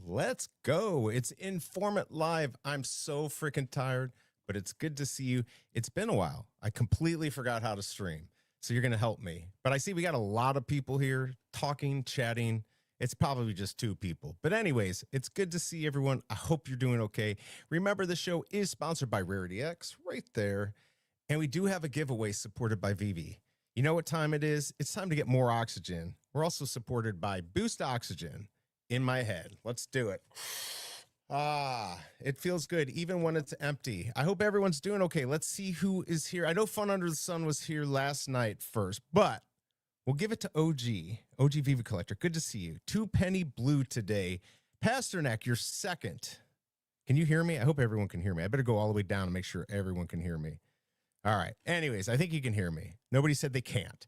Let's go. It's InformMint Live. I'm so freaking tired, but it's good to see you. It's been a while. I completely forgot how to stream, so you're going to help me. But I see we got a lot of people here talking, chatting. It's probably just 2 people. But anyways, it's good to see everyone. I hope you're doing okay. Remember, the show is sponsored by Rarest right there. And we do have a giveaway supported by VeVe. You know what time it is? It's time to get more oxygen. We're also supported by Boost Oxygen in my head. Let's do it. It feels good even when it's empty. I hope everyone's doing okay. Let's see who is here. I know Fun Under the Sun was here last night first, but we'll give it to OG Viva Collector. Good to see you. 2 Penny Blue today. Pasternak, you're second. Can you hear me? I hope everyone can hear me. I better go all the way down and make sure everyone can hear me. All right. Anyways, I think you can hear me. Nobody said they can't.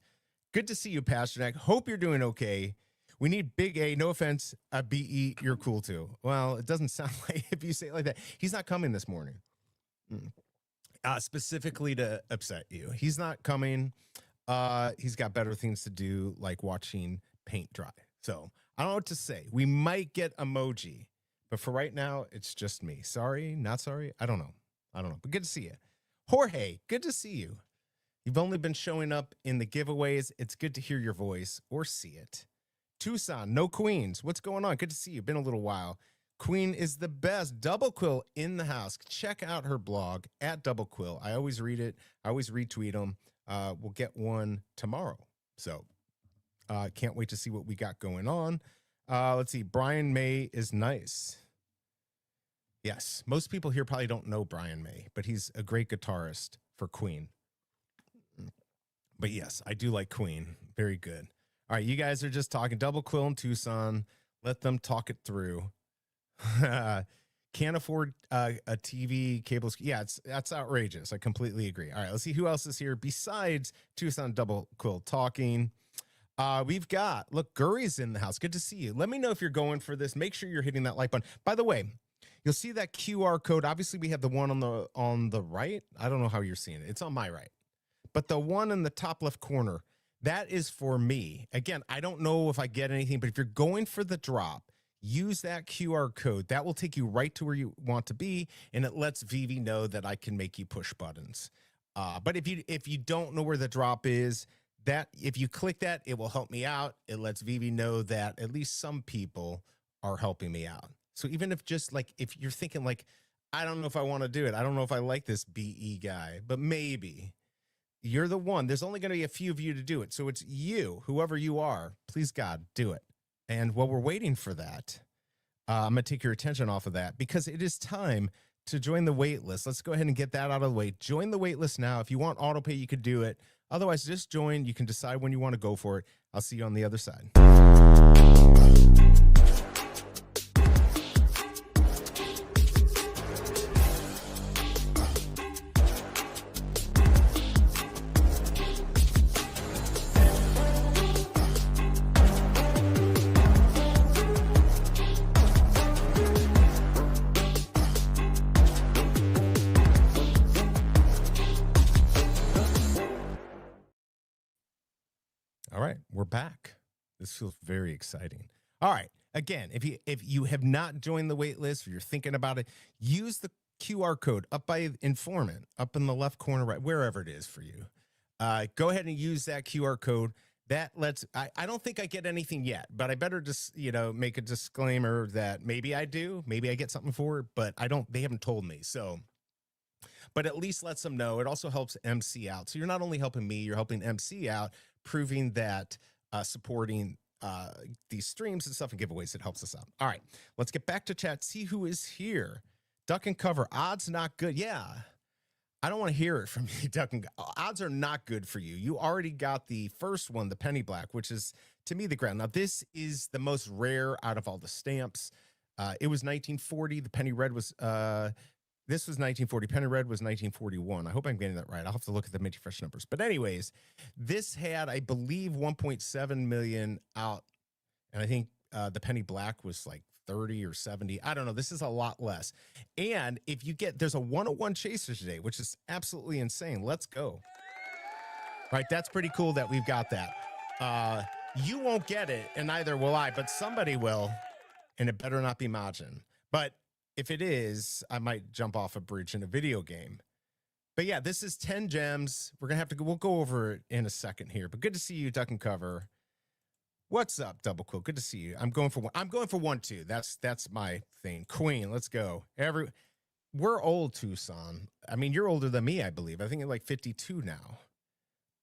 Good to see you, Pasternak. Hope you're doing okay. We need Big A. No offense, BE. You're cool too. Well, it doesn't sound like if you say it like that. He's not coming this morning. Specifically to upset you. He's not coming. He's got better things to do, like watching paint dry. So I don't know what to say. We might get emoji, but for right now, it's just me. Sorry, not sorry. I don't know. But good to see you. Jorge, good to see you. You've only been showing up in the giveaways. It's good to hear your voice or see it. Tucson, no queens. What's going on? Good to see you. Been a little while. Queen is the best. Double Quill in the house. Check out her blog at Double Quill. I always read it. I always retweet them. We'll get one tomorrow. So can't wait to see what we got going on. Let's see. Brian May is nice. Yes, most people here probably don't know Brian May, but he's a great guitarist for Queen. But yes, I do like Queen. Very good. All right, you guys are just talking. Double Quill and Tucson. Let them talk it through. Can't afford a TV, cable. Yeah, that's outrageous. I completely agree. All right, let's see who else is here besides Tucson Double Quill talking. We've got, look, Gurry's in the house. Good to see you. Let me know if you're going for this. Make sure you're hitting that like button. By the way, you'll see that QR code. Obviously, we have the one on the right. I don't know how you're seeing it. It's on my right. But the one in the top left corner, that is for me. Again, I don't know if I get anything, but if you're going for the drop, use that QR code. That will take you right to where you want to be, and it lets VeVe know that I can make you push buttons. But if you don't know where the drop is, that if you click that, it will help me out. It lets VeVe know that at least some people are helping me out. So even if just like, if you're thinking like, I don't know if I want to do it. I don't know if I like this BE guy, but maybe you're the one. There's only going to be a few of you to do it. So it's you, whoever you are, please God, do it. And while we're waiting for that, I'm going to take your attention off of that because it is time to join the wait list. Let's go ahead and get that out of the way. Join the wait list now. If you want autopay, you could do it. Otherwise, just join. You can decide when you want to go for it. I'll see you on the other side. All right, we're back. This feels very exciting. All right, again, if you have not joined the wait list or you're thinking about it, use the QR code up by InformMint, up in the left corner, right, wherever it is for you. Go ahead and use that QR code. That lets, I don't think I get anything yet, but I better just, make a disclaimer that maybe I do, maybe I get something for it, but they haven't told me. So, but at least lets them know. It also helps MC out. So you're not only helping me, you're helping MC out, proving that supporting these streams and stuff and giveaways, it helps us out. All right, let's get back to chat. See who is here. Duck and cover. Odds not good. Yeah, I don't want to hear it from you, Duck and odds are not good for you. You already got the first one, the penny black, which is to me the ground. Now this is the most rare out of all the stamps. It was 1940. The penny red was this was 1940. Penny red was 1941. I hope I'm getting that right. I'll have to look at the Minty Fresh numbers. But anyways, this had, I believe, 1.7 million out. And I think the penny black was like 30 or 70. I don't know. This is a lot less. And if you get, there's a 101 chaser today, which is absolutely insane. Let's go. right? That's pretty cool that we've got that. You won't get it, and neither will I, but somebody will, and it better not be Majin. But if it is, I might jump off a bridge in a video game. But yeah, this is 10 gems. We're gonna have to go, we'll go over it in a second here. But good to see you, Duck and Cover. What's up, Double Quill? Good to see you. I'm going for one. I'm going for 1, 2. That's my thing. Queen, let's go. We're old, Tucson. I mean, you're older than me, I believe. I think you're like 52 now.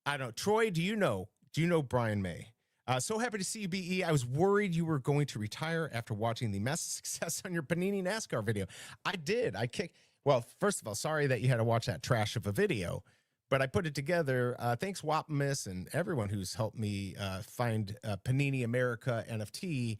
I don't know. Troy, do you know Brian May? So happy to see you, BE. I was worried you were going to retire after watching the massive success on your Panini NASCAR video. I did. Well, first of all, sorry that you had to watch that trash of a video, but I put it together. Thanks, Wapamus, and everyone who's helped me find Panini America NFT.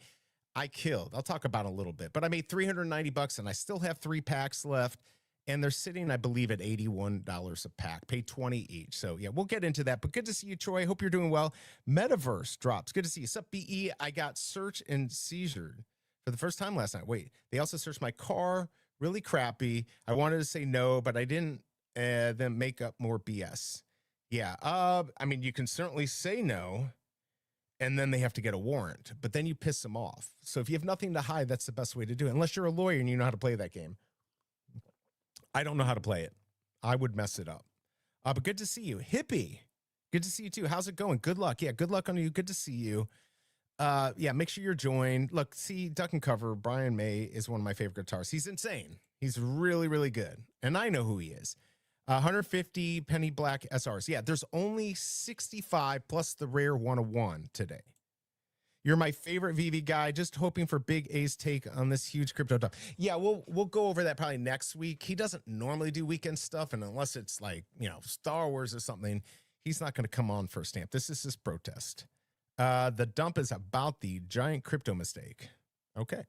I killed. I'll talk about it a little bit, but I made $390 and I still have 3 packs left. And they're sitting, I believe, at $81 a pack. Pay 20 each. So yeah, we'll get into that. But good to see you, Troy. Hope you're doing well. Metaverse drops. Good to see you. Sup, BE? I got search and seizure for the first time last night. Wait, they also searched my car. Really crappy. I wanted to say no, but I didn't. Then make up more BS. Yeah. I mean, you can certainly say no, and then they have to get a warrant. But then you piss them off. So if you have nothing to hide, that's the best way to do it. Unless you're a lawyer and you know how to play that game. I don't know how to play it. I would mess it up. But good to see you. Hippie, good to see you too. How's it going? Good luck. Yeah, good luck on you. Good to see you. Yeah, make sure you're joined. Look, see, Duck and Cover, Brian May is one of my favorite guitarists. He's insane. He's really, really good. And I know who he is. 150 penny black SRs. Yeah, there's only 65 plus the rare 101 today. You're my favorite VeVe guy. Just hoping for Big A's take on this huge crypto stuff. Yeah, we'll go over that probably next week. He doesn't normally do weekend stuff, and unless it's like, you know, Star Wars or something, he's not going to come on for a stamp. This is his protest. The dump is about the giant crypto mistake. Okay,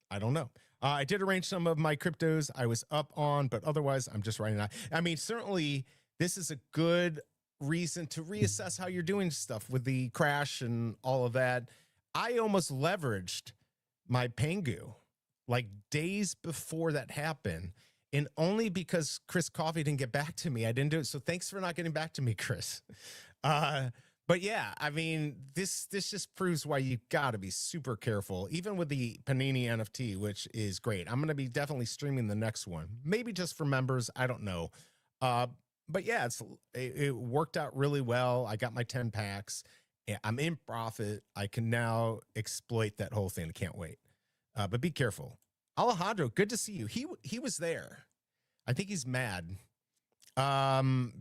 I don't know. I did arrange some of my cryptos I was up on, but otherwise I'm just writing out. I mean, certainly this is a good reason to reassess how you're doing stuff with the crash and all of that. I almost leveraged my Pengu like days before that happened, and only because Chris Coffey didn't get back to me, I didn't do it. So thanks for not getting back to me, Chris. But yeah, I mean, this just proves why you got to be super careful, even with the Panini NFT, which is great. I'm going to be definitely streaming the next one, maybe just for members. I don't know. But yeah, it worked out really well. I got my 10 packs. I'm in profit. I can now exploit that whole thing. I can't wait. But be careful. Alejandro, good to see you. He was there. I think he's mad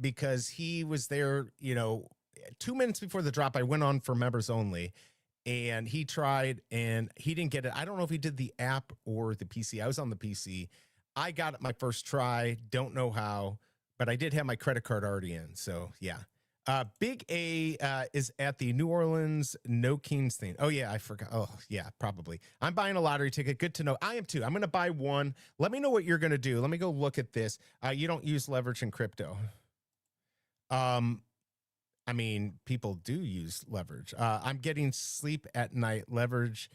because he was there, you know, 2 minutes before the drop. I went on for members only, and he tried and he didn't get it. I don't know if he did the app or the PC. I was on the PC. I got it my first try. Don't know how, but I did have my credit card already in. So yeah. Big A is at the New Orleans No Kings thing. Oh yeah, I forgot. Oh yeah, probably. I'm buying a lottery ticket. Good to know. I am too. I'm gonna buy one. Let me know what you're gonna do. Let me go look at this. You don't use leverage in crypto. I mean, people do use leverage. I'm getting sleep at night. Leverage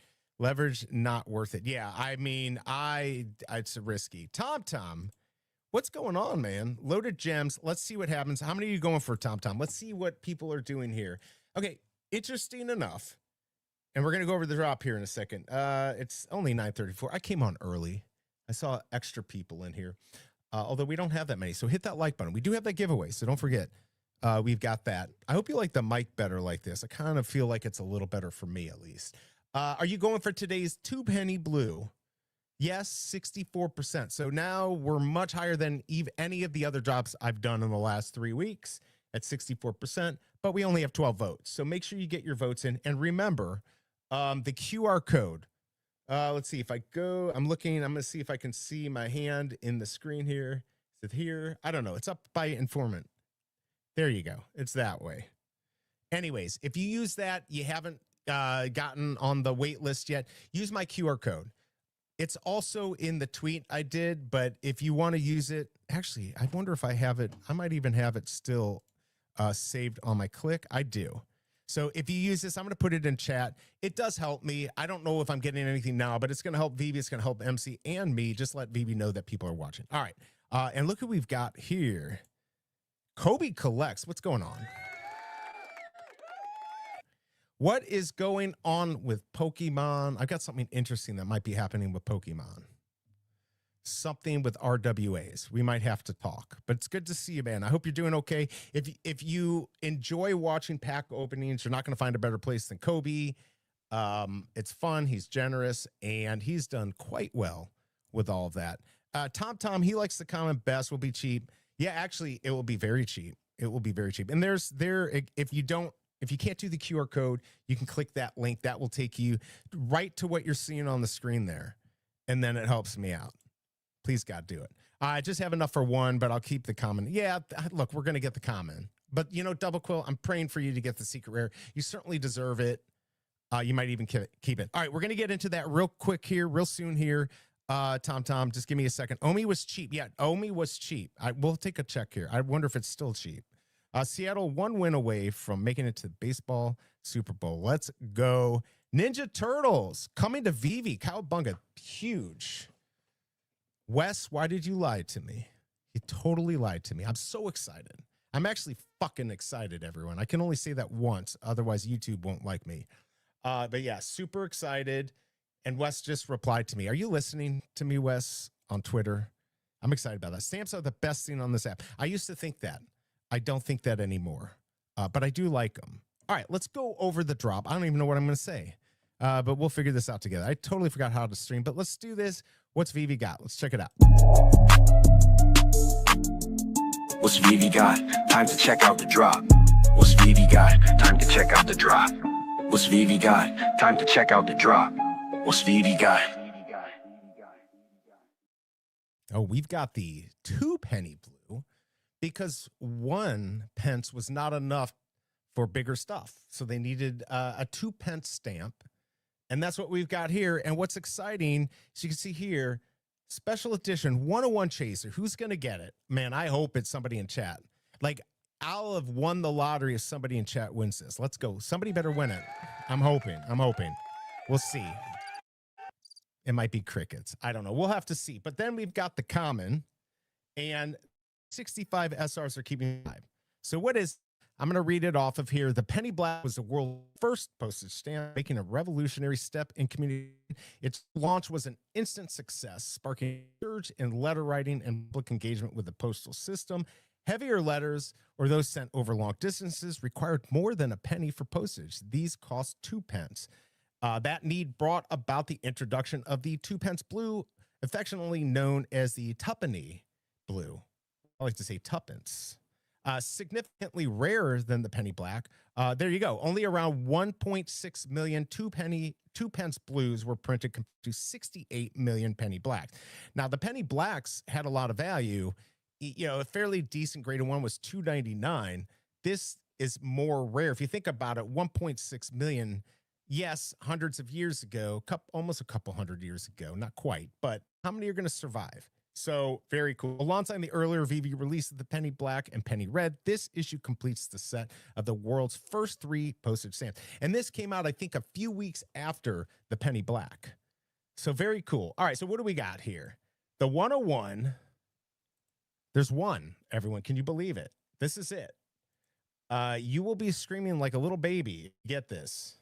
not worth it. Yeah, I mean, it's risky. Tom. What's going on, man? Loaded gems. Let's see what happens. How many are you going for, Tom? Let's see what people are doing here. Okay, interesting enough. And we're going to go over the drop here in a second. It's only 9:34. I came on early. I saw extra people in here, although we don't have that many. So hit that like button. We do have that giveaway, so don't forget. We've got that. I hope you like the mic better like this. I kind of feel like it's a little better for me, at least. Are you going for today's 2 penny blue? Yes, 64%. So now we're much higher than any of the other drops I've done in the last 3 weeks at 64%, but we only have 12 votes. So make sure you get your votes in. And remember, the QR code. Let's see if I go. I'm going to see if I can see my hand in the screen here. Is it here? I don't know. It's up by InformMint. There you go. It's that way. Anyways, if you use that, you haven't gotten on the wait list yet, use my QR code. It's also in the tweet I did, but if you want to use it, actually, I wonder if I have it. I might even have it still saved on my click. I do. So if you use this, I'm going to put it in chat. It does help me. I don't know if I'm getting anything now, but it's going to help VeVe. It's going to help MC and me. Just let VeVe know that people are watching. All right. And look who we've got here. Kobe Collects. What's going on? What is going on with Pokemon? I've got something interesting that might be happening with Pokemon. Something with RWAs. We might have to talk, but it's good to see you, man. I hope you're doing okay. If you enjoy watching pack openings, you're not going to find a better place than Kobe. It's fun. He's generous, and he's done quite well with all of that. Tom, he likes the comment best will be cheap. Yeah, actually, it will be very cheap. It will be very cheap. And if you can't do the QR code, you can click that link. That will take you right to what you're seeing on the screen there. And then it helps me out. Please, God, do it. I just have enough for one, but I'll keep the common. Yeah, look, we're going to get the common. But, Double Quill, I'm praying for you to get the secret rare. You certainly deserve it. You might even keep it. All right, we're going to get into that real quick here, real soon here. Tom, just give me a second. Omi was cheap. Yeah, Omi was cheap. We'll take a check here. I wonder if it's still cheap. Seattle, 1 win away from making it to the baseball Super Bowl. Let's go. Ninja Turtles coming to VeVe. Cowabunga, huge. Wes, why did you lie to me? You totally lied to me. I'm so excited. I'm actually fucking excited, everyone. I can only say that once. Otherwise, YouTube won't like me. But yeah, super excited. And Wes just replied to me. Are you listening to me, Wes, on Twitter? I'm excited about that. Stamps are the best thing on this app. I used to think that. I don't think that anymore. But I do like them. All right, let's go over the drop. I don't even know what I'm going to say. But we'll figure this out together. I totally forgot how to stream, but let's do this. What's VeVe got? Let's check it out. What's VeVe got? Time to check out the drop. What's VeVe got? Time to check out the drop. What's VeVe got? Time to check out the drop. What's VeVe got? Oh, we've got the 2-penny blue because 1 pence was not enough for bigger stuff. So they needed a 2-pence stamp. And that's what we've got here. And what's exciting, so you can see here, special edition 101 Chaser. Who's going to get it? Man, I hope it's somebody in chat. Like, I'll have won the lottery if somebody in chat wins this. Let's go. Somebody better win it. I'm hoping. We'll see. It might be crickets. I don't know. We'll have to see. But then we've got the common, and 65 SRs are keeping alive. So what is... I'm going to read it off of here. The penny black was the world's first postage stamp, making a revolutionary step in community. Its launch was an instant success, sparking a surge in letter writing and public engagement with the postal system. Heavier letters, or those sent over long distances, required more than a penny for postage. These cost 2 pence. That need brought about the introduction of the 2-pence blue, affectionately known as the tuppenny blue. I like to say tuppence. Significantly rarer than the penny black. There you go. Only around 1.6 million 2-pence blues were printed compared to 68 million penny blacks. Now, the penny blacks had a lot of value. A fairly decent grade of one was $2.99. This is more rare. If you think about it, 1.6 million, yes, hundreds of years ago, almost a couple hundred years ago, not quite, but how many are going to survive? So very cool. Alongside the earlier VeVe release of the penny black and penny red, this issue completes the set of the world's first 3 postage stamps. And this came out, I think, a few weeks after the penny black. So very cool. All right, so what do we got here? The 101. There's one, everyone. Can you believe it? This is it. You will be screaming like a little baby. Get this.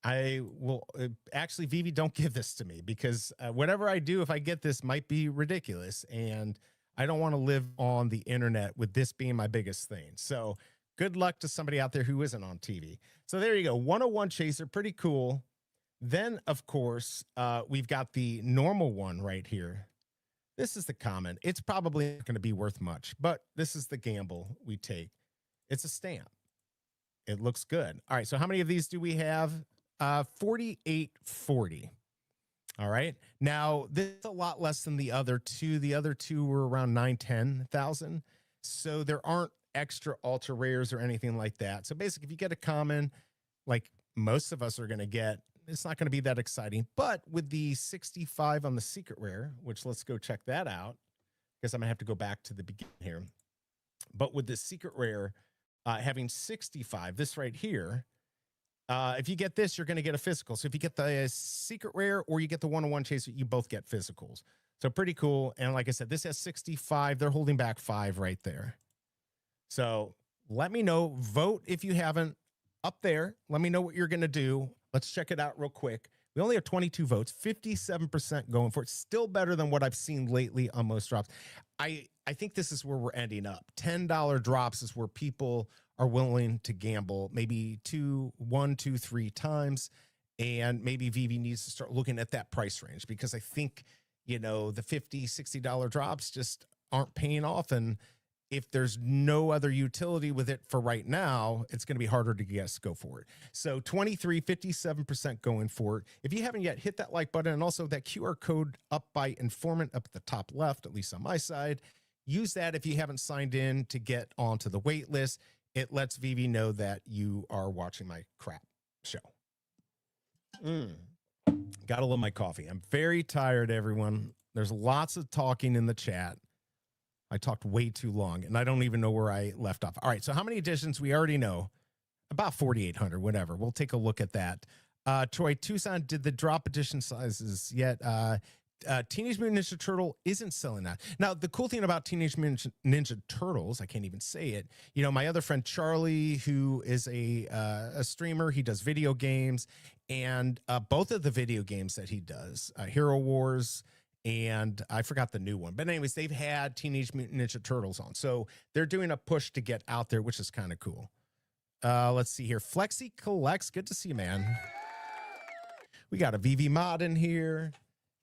I will actually, VeVe, don't give this to me because whatever I do, if I get this, might be ridiculous. And I don't want to live on the internet with this being my biggest thing. So good luck to somebody out there who isn't on TV. So there you go. 101 Chaser. Pretty cool. Then, of course, we've got the normal one right here. This is the common. It's probably not going to be worth much, but this is the gamble we take. It's a stamp. It looks good. All right. So how many of these do we have? 4840. All right. Now, this is a lot less than the other two. The other two were around 9,000-10,000. So there aren't extra ultra rares or anything like that. So basically, if you get a common, like most of us are going to get, it's not going to be that exciting. But with the 65 on the secret rare, which let's go check that out, because I'm going to have to go back to the beginning here. But with the secret rare having 65, this right here, if you get this, you're going to get a physical. So if you get the secret rare or you get the 101 Chaser, you both get physicals. So pretty cool. And like I said, this has 65. They're holding back 5 right there. So let me know. Vote if you haven't up there. Let me know what you're going to do. Let's check it out real quick. We only have 22 votes, 57% going for it. Still better than what I've seen lately on most drops. I think this is where we're ending up. $10 drops is where people are willing to gamble maybe 1, 2, 3 times. And maybe VeVe needs to start looking at that price range, because I think, the $50, $60 drops just aren't paying off. And if there's no other utility with it for right now, it's going to be harder to go for it. So 57% going for it. If you haven't yet, hit that like button, and also that QR code up by InformMint up at the top left, at least on my side. Use that if you haven't signed in to get onto the wait list. It lets VeVe know that you are watching my crap show. Gotta love my coffee. I'm very tired, everyone. There's lots of talking in the chat. I talked way too long, and I don't even know where I left off. All right, so how many editions? We already know. About 4,800, whatever. We'll take a look at that. Troy, Tucson, did the drop edition sizes yet? Teenage Mutant Ninja Turtle isn't selling that. Now, the cool thing about Teenage Mutant Ninja Turtles, I can't even say it. My other friend Charlie, who is a streamer, he does video games, and both of the video games that he does, Hero Wars, and I forgot the new one. But anyways, they've had Teenage Mutant Ninja Turtles on. So they're doing a push to get out there, which is kind of cool. Let's see here. Flexi Collects. Good to see you, man. We got a VeVe mod in here.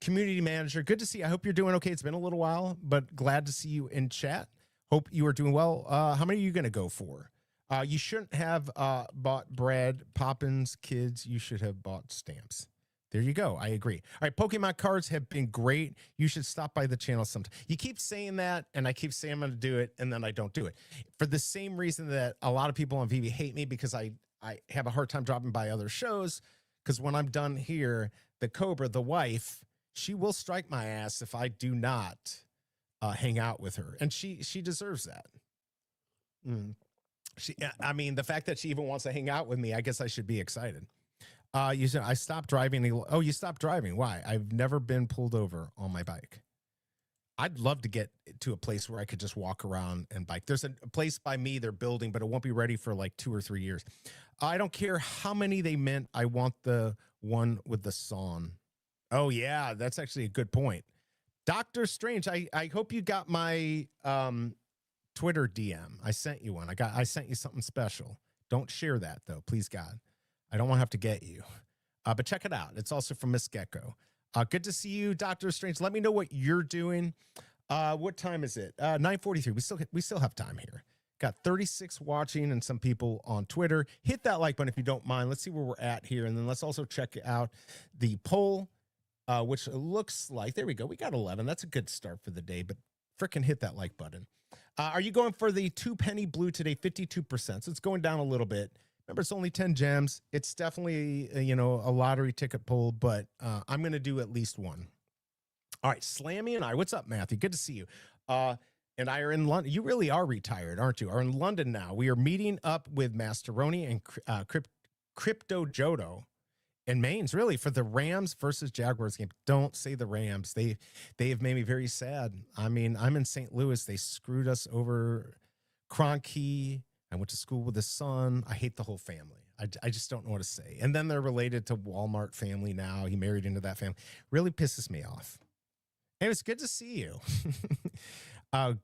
Community manager. Good to see you. I hope you're doing okay. It's been a little while, but glad to see you in chat. Hope you are doing well. How many are you going to go for? You shouldn't have bought bread. Poppins, kids, you should have bought stamps. There you go. I agree. All right, Pokemon cards have been great. You should stop by the channel sometime. You keep saying that, and I keep saying I'm going to do it, and then I don't do it. For the same reason that a lot of people on VeVe hate me, because I have a hard time dropping by other shows, because when I'm done here, the Cobra, the wife, she will strike my ass if I do not hang out with her, and she deserves that. I mean, the fact that she even wants to hang out with me, I guess I should be excited. You said I stopped driving. Oh, you stopped driving. Why? I've never been pulled over on my bike. I'd love to get to a place where I could just walk around and bike. There's a place by me they're building, but it won't be ready for like 2 or 3 years. I don't care how many they meant. I want the one with the song. Oh yeah, that's actually a good point. Dr. Strange, I hope you got my Twitter DM. I sent you one. I sent you something special. Don't share that though, please God. I don't want to have to get you. But check it out. It's also from Miss Gecko. Good to see you, Dr. Strange. Let me know what you're doing. What time is it? 9:43. We still have time here. Got 36 watching and some people on Twitter. Hit that like button if you don't mind. Let's see where we're at here. And then let's also check out the poll, which looks like, there we go. We got 11. That's a good start for the day, but frickin' hit that like button. Are you going for the 2-penny blue today? 52%. So it's going down a little bit. Remember, it's only 10 gems. It's definitely, a lottery ticket pull, but I'm going to do at least one. All right, Slammy and I. What's up, Matthew? Good to see you. And I are in London. You really are retired, aren't you? Are in London now. We are meeting up with Masteroni and Crypto Jodo and Mainz, really, for the Rams versus Jaguars game. Don't say the Rams. They have made me very sad. I mean, I'm in St. Louis. They screwed us over. Kroenke. I went to school with his son. I hate the whole family. I just don't know what to say. And then they're related to Walmart family now. He married into that family. Really pisses me off. And it's good to see you.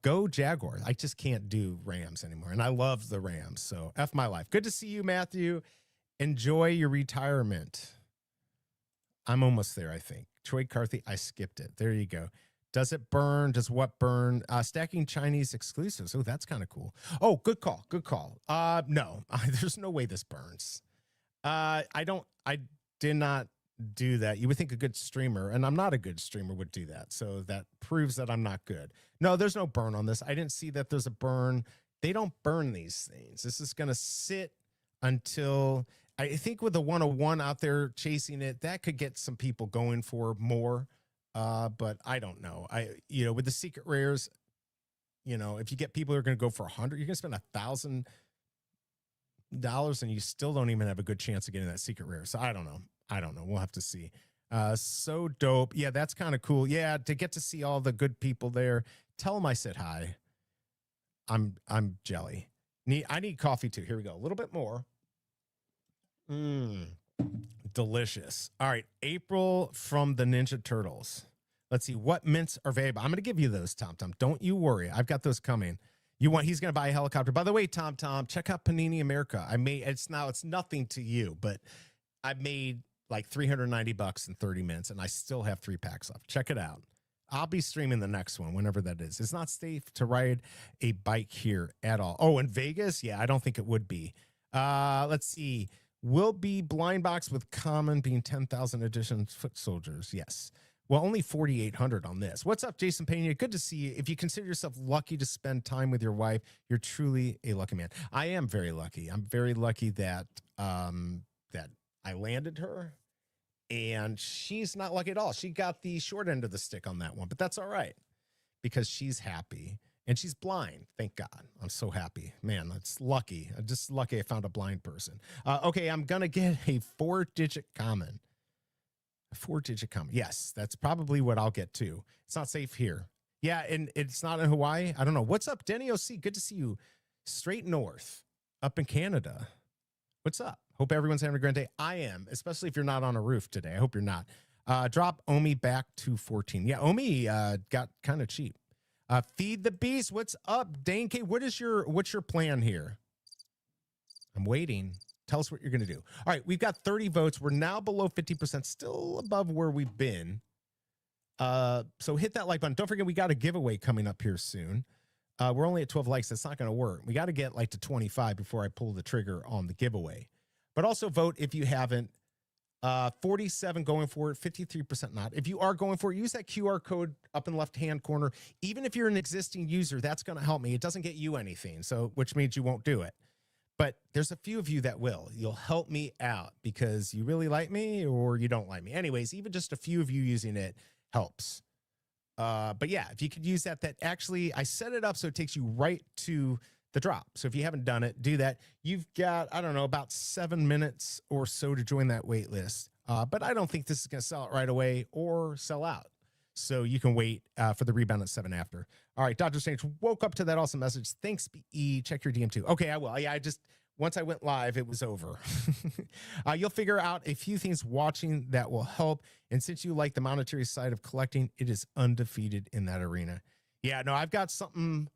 Go Jaguars. I just can't do Rams anymore. And I love the Rams. So F my life. Good to see you, Matthew. Enjoy your retirement. I'm almost there, I think. Troy Carthy, I skipped it. There you go. Does it burn? Does what burn? Stacking Chinese exclusives. Oh, that's kind of cool. Oh, good call. Good call. No, there's no way this burns. I did not do that. You would think a good streamer, and I'm not a good streamer, would do that. So that proves that I'm not good. No, there's no burn on this. I didn't see that there's a burn. They don't burn these things. This is going to sit until, I think with the 101 out there chasing it, that could get some people going for more. But I don't know. With the secret rares, if you get people who are going to go for 100, you're going to spend $1,000 and you still don't even have a good chance of getting that secret rare. So I don't know. We'll have to see. So dope. Yeah, that's kind of cool. Yeah, to get to see all the good people there. Tell them I said hi. I'm jelly. I need coffee too. Here we go. A little bit more. Mm, delicious. All right, April from the Ninja Turtles. Let's see what mints are available. I'm going to give you those, Tom Tom. Don't you worry. I've got those coming. You want? He's going to buy a helicopter. By the way, Tom Tom, check out Panini America. I made it's nothing to you, but I made like $390 in 30 minutes, and I still have 3 packs left. Check it out. I'll be streaming the next one whenever that is. It's not safe to ride a bike here at all. Oh, in Vegas? Yeah, I don't think it would be. Let's see. Will be blind box with common being 10,000 edition foot soldiers. Yes. Well, only 4,800 on this. What's up, Jason Pena? Good to see you. If you consider yourself lucky to spend time with your wife, you're truly a lucky man. I am very lucky. I'm very lucky that that I landed her, and she's not lucky at all. She got the short end of the stick on that one, but that's all right because she's happy and she's blind. Thank God. I'm so happy, man. That's lucky. I'm just lucky I found a blind person. Okay, I'm gonna get a 4-digit common. A 4-digit common. Yes, that's probably what I'll get too. It's not safe here. Yeah, and it's not in Hawaii. I don't know. What's up, Denny OC? Good to see you. Straight north, up in Canada. What's up? Hope everyone's having a great day. I am, especially if you're not on a roof today. I hope you're not. Drop Omi back to 14. Yeah, Omi got kind of cheap. Feed the beast. What's up, Dane K? What's your plan here? I'm waiting. Tell us what you're going to do. All right, we've got 30 votes. We're now below 50%, still above where we've been. So hit that like button. Don't forget, we got a giveaway coming up here soon. We're only at 12 likes. That's not going to work. We got to get like to 25 before I pull the trigger on the giveaway. But also vote if you haven't. 47 going for it, 53% not. If you are going for it, use that QR code up in the left-hand corner. Even if you're an existing user, that's going to help me. It doesn't get you anything, so which means you won't do it. But there's a few of you that will. You'll help me out because you really like me or you don't like me. Anyways, even just a few of you using it helps. But yeah, if you could use that actually, I set it up so it takes you right to the drop. So if you haven't done it, do that. You've got, I don't know, about 7 minutes or so to join that wait list. But I don't think this is going to sell it right away or sell out. So you can wait for the rebound at 7 after. All right, Dr. Strange woke up to that awesome message. Thanks, BE. Check your DM too. Okay, I will. Yeah, once I went live, it was over. You'll figure out a few things watching that will help. And since you like the monetary side of collecting, it is undefeated in that arena. Yeah, no, I've got something.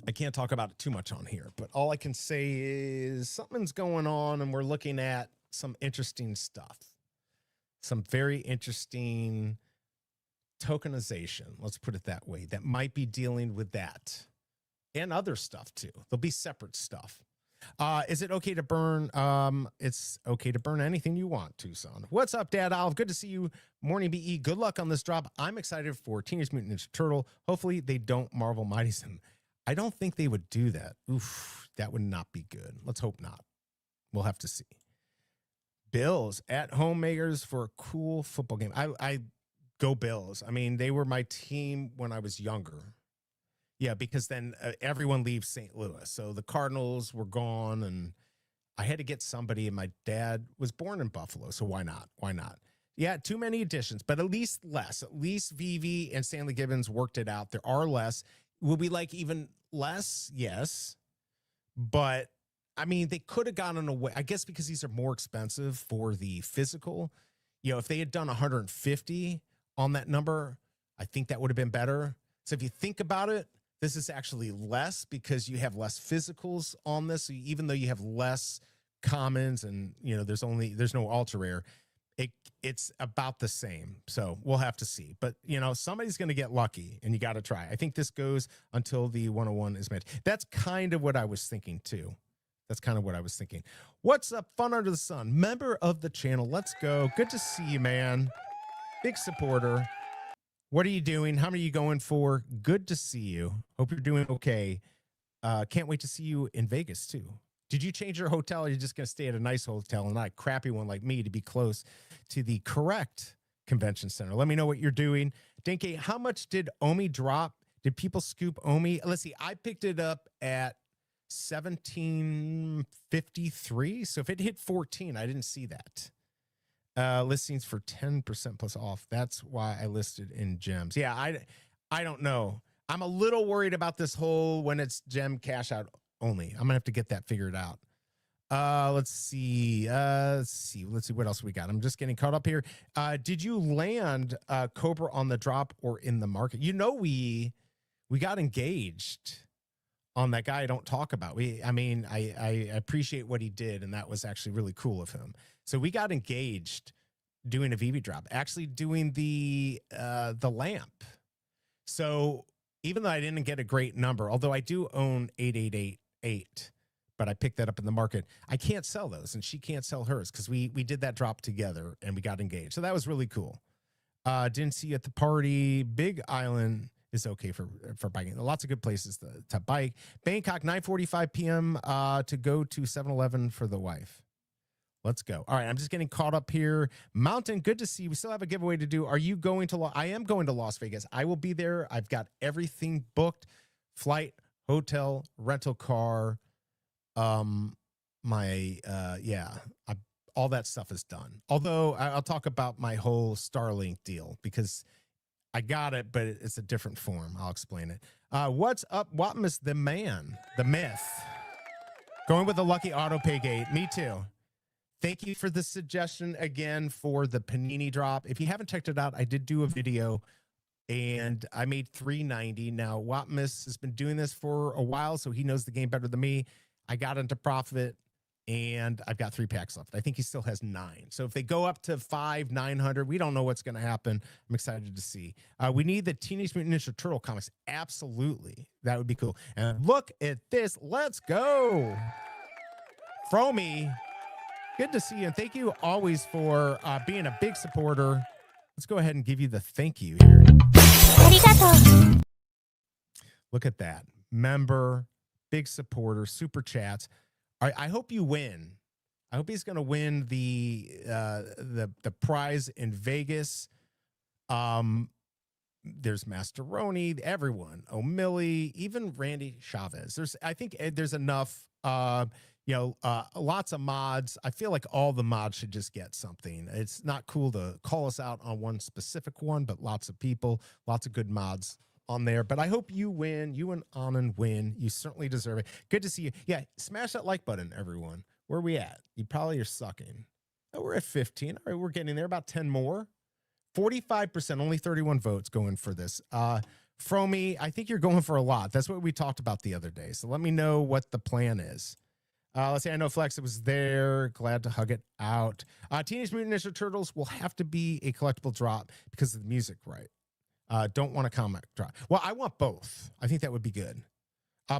I can't talk about it too much on here, but all I can say is something's going on and we're looking at some interesting stuff. Some very interesting tokenization, let's put it that way, that might be dealing with that and other stuff too. There'll be separate stuff. Is it okay to burn? It's okay to burn anything you want, Tucson. What's up, Dad Olive? Good to see you. Morning, BE. Good luck on this drop. I'm excited for Teenage Mutant Ninja Turtle. Hopefully they don't Marvel Mighty's him. I don't think they would do that. Oof, that would not be good. Let's hope not. We'll have to see. Bills at home makers for a cool football game. I go Bills. I mean, they were my team when I was younger. Yeah, because then everyone leaves St. Louis. So the Cardinals were gone and I had to get somebody, and my dad was born in Buffalo. So why not? Why not? Yeah, too many additions, but at least less. At least VeVe and Stanley Gibbons worked it out. There are less. Will we like even less? Yes. But I mean, they could have gotten away, I guess, because these are more expensive for the physical. You know, if they had done 150 on that number, I think that would have been better. So if you think about it, this is actually less because you have less physicals on this. So even though you have less commons and, you know, there's no ultra rare, it's about the same. So we'll have to see. But, you know, somebody's going to get lucky and you got to try. I think this goes until the 101 is met. That's kind of what I was thinking too. That's kind of what I was thinking. What's up, Fun Under the Sun? Member of the channel. Let's go. Good to see you, man. Big supporter. What are you doing? How many are you going for? Good to see you. Hope you're doing okay. Can't wait to see you in Vegas, too. Did you change your hotel, or are you just going to stay at a nice hotel and not a crappy one like me to be close to the correct convention center? Let me know what you're doing. Dinky, how much did Omi drop? Did people scoop Omi? Let's see. I picked it up at 1753. So if it hit 14, I didn't see that. Listings for 10% plus off. That's why I listed in gems. Yeah, I don't know. I'm a little worried about this whole when it's gem cash out only. I'm gonna have to get that figured out. Let's see. Let's see what else we got. I'm just getting caught up here. Did you land Cobra on the drop or in the market? You know, we got engaged on that guy I don't talk about. I appreciate what he did, and that was actually really cool of him. So we got engaged doing a VV drop, actually doing the lamp. So even though I didn't get a great number, although I do own 8888, but I picked that up in the market, I can't sell those, and she can't sell hers because we did that drop together and we got engaged. So that was really cool. Didn't see you at the party. Big Island is okay for biking. Lots of good places to bike. Bangkok, 9:45 p.m. To go to 7-Eleven for the wife. Let's go. All right, I'm just getting caught up here. Mountain, good to see you. We still have a giveaway to do. Are you going to I am going to Las Vegas. I will be there. I've got everything booked. Flight, hotel, rental car. All that stuff is done. Although I'll talk about my whole Starlink deal because I got it, but it's a different form. I'll explain it. What's up, Watmus, the man, the myth? Going with the lucky auto pay gate. Me too. Thank you for the suggestion again for the Panini drop. If you haven't checked it out, I did do a video and I made $390. Now, Watmus has been doing this for a while, so he knows the game better than me. I got into profit and I've got 3 packs left. I think he still has 9. So if they go up to 900, we don't know what's going to happen. I'm excited to see. We need the Teenage Mutant Ninja Turtle comics. Absolutely. That would be cool. And look at this. Let's go. Fromy, good to see you. And thank you always for being a big supporter. Let's go ahead and give you the thank you here. Look at that. Member, big supporter, super chats. I hope you win. I hope he's going to win the prize in Vegas. There's Masteroni, everyone, O'Milly, even Randy Chavez. I think there's enough, lots of mods. I feel like all the mods should just get something. It's not cool to call us out on one specific one, but lots of people, lots of good mods on there. But I hope you win. You and Anand win. You certainly deserve it. Good to see you. Yeah, smash that like button, everyone. Where are we at? You probably are sucking. Oh, we're at 15. All right, we're getting there. About 10 more. 45%, only 31 votes going for this. Fromy, I think you're going for a lot. That's what we talked about the other day. So let me know what the plan is. Let's see. I know Flex was there. Glad to hug it out. Teenage Mutant Ninja Turtles will have to be a collectible drop because of the music, right? Don't want a comic drop. Well, I want both. I think that would be good.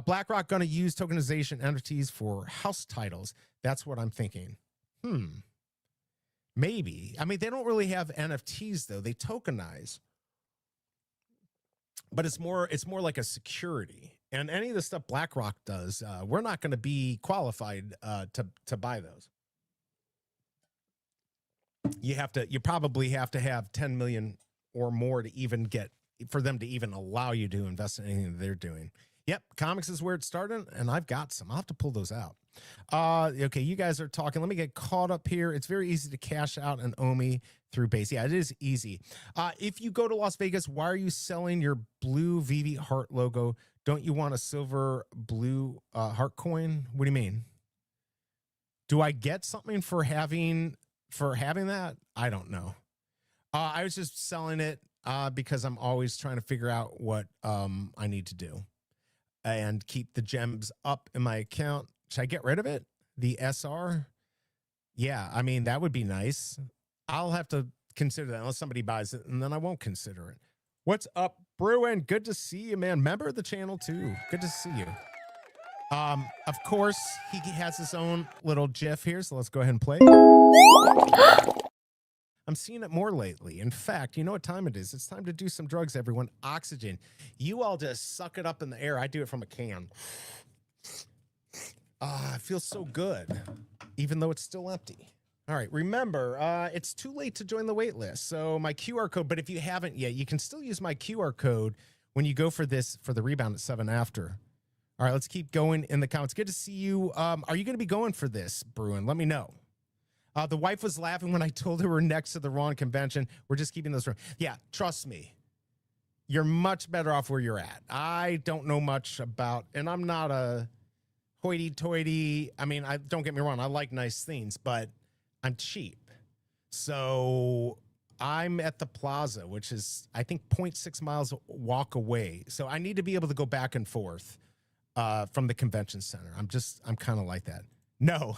BlackRock going to use tokenization entities for house titles. That's what I'm thinking. Maybe. I mean, they don't really have NFTs though. They tokenize, but it's more like a security. And any of the stuff BlackRock does, we're not going to be qualified to buy those. You probably have to have 10 million or more to even for them to even allow you to invest in anything that they're doing. Yep, comics is where it started, and I've got some. I'll have to pull those out. Okay, you guys are talking. Let me get caught up here. It's very easy to cash out an OMI through base. Yeah, it is easy. If you go to Las Vegas, why are you selling your blue VV heart logo? Don't you want a silver blue heart coin? What do you mean? Do I get something for having that? I don't know. I was just selling it because I'm always trying to figure out what I need to do and keep the gems up in my account. Should I get rid of it? The SR? Yeah, I mean, that would be nice. I'll have to consider that unless somebody buys it, and then I won't consider it. What's up, Bruin? Good to see you, man. Member of the channel, too. Good to see you. Of course, he has his own little GIF here, so let's go ahead and play. I'm seeing it more lately. In fact, you know what time it is? It's time to do some drugs, everyone. Oxygen. You all just suck it up in the air. I do it from a can. It feels so good, even though it's still empty. All right, remember, it's too late to join the wait list. So my QR code, but if you haven't yet, you can still use my QR code when you go for the rebound at 7 after. All right, let's keep going in the comments. Good to see you. Are you going to be going for this, Bruin? Let me know. The wife was laughing when I told her we're next to the wrong convention. We're just keeping those. Yeah, trust me. You're much better off where you're at. I don't know much about, and I'm not a hoity-toity. I mean, I don't get me wrong, I like nice things, but I'm cheap. So I'm at the plaza, which is, I think, 0.6 miles walk away. So I need to be able to go back and forth from the convention center. I'm kind of like that. No.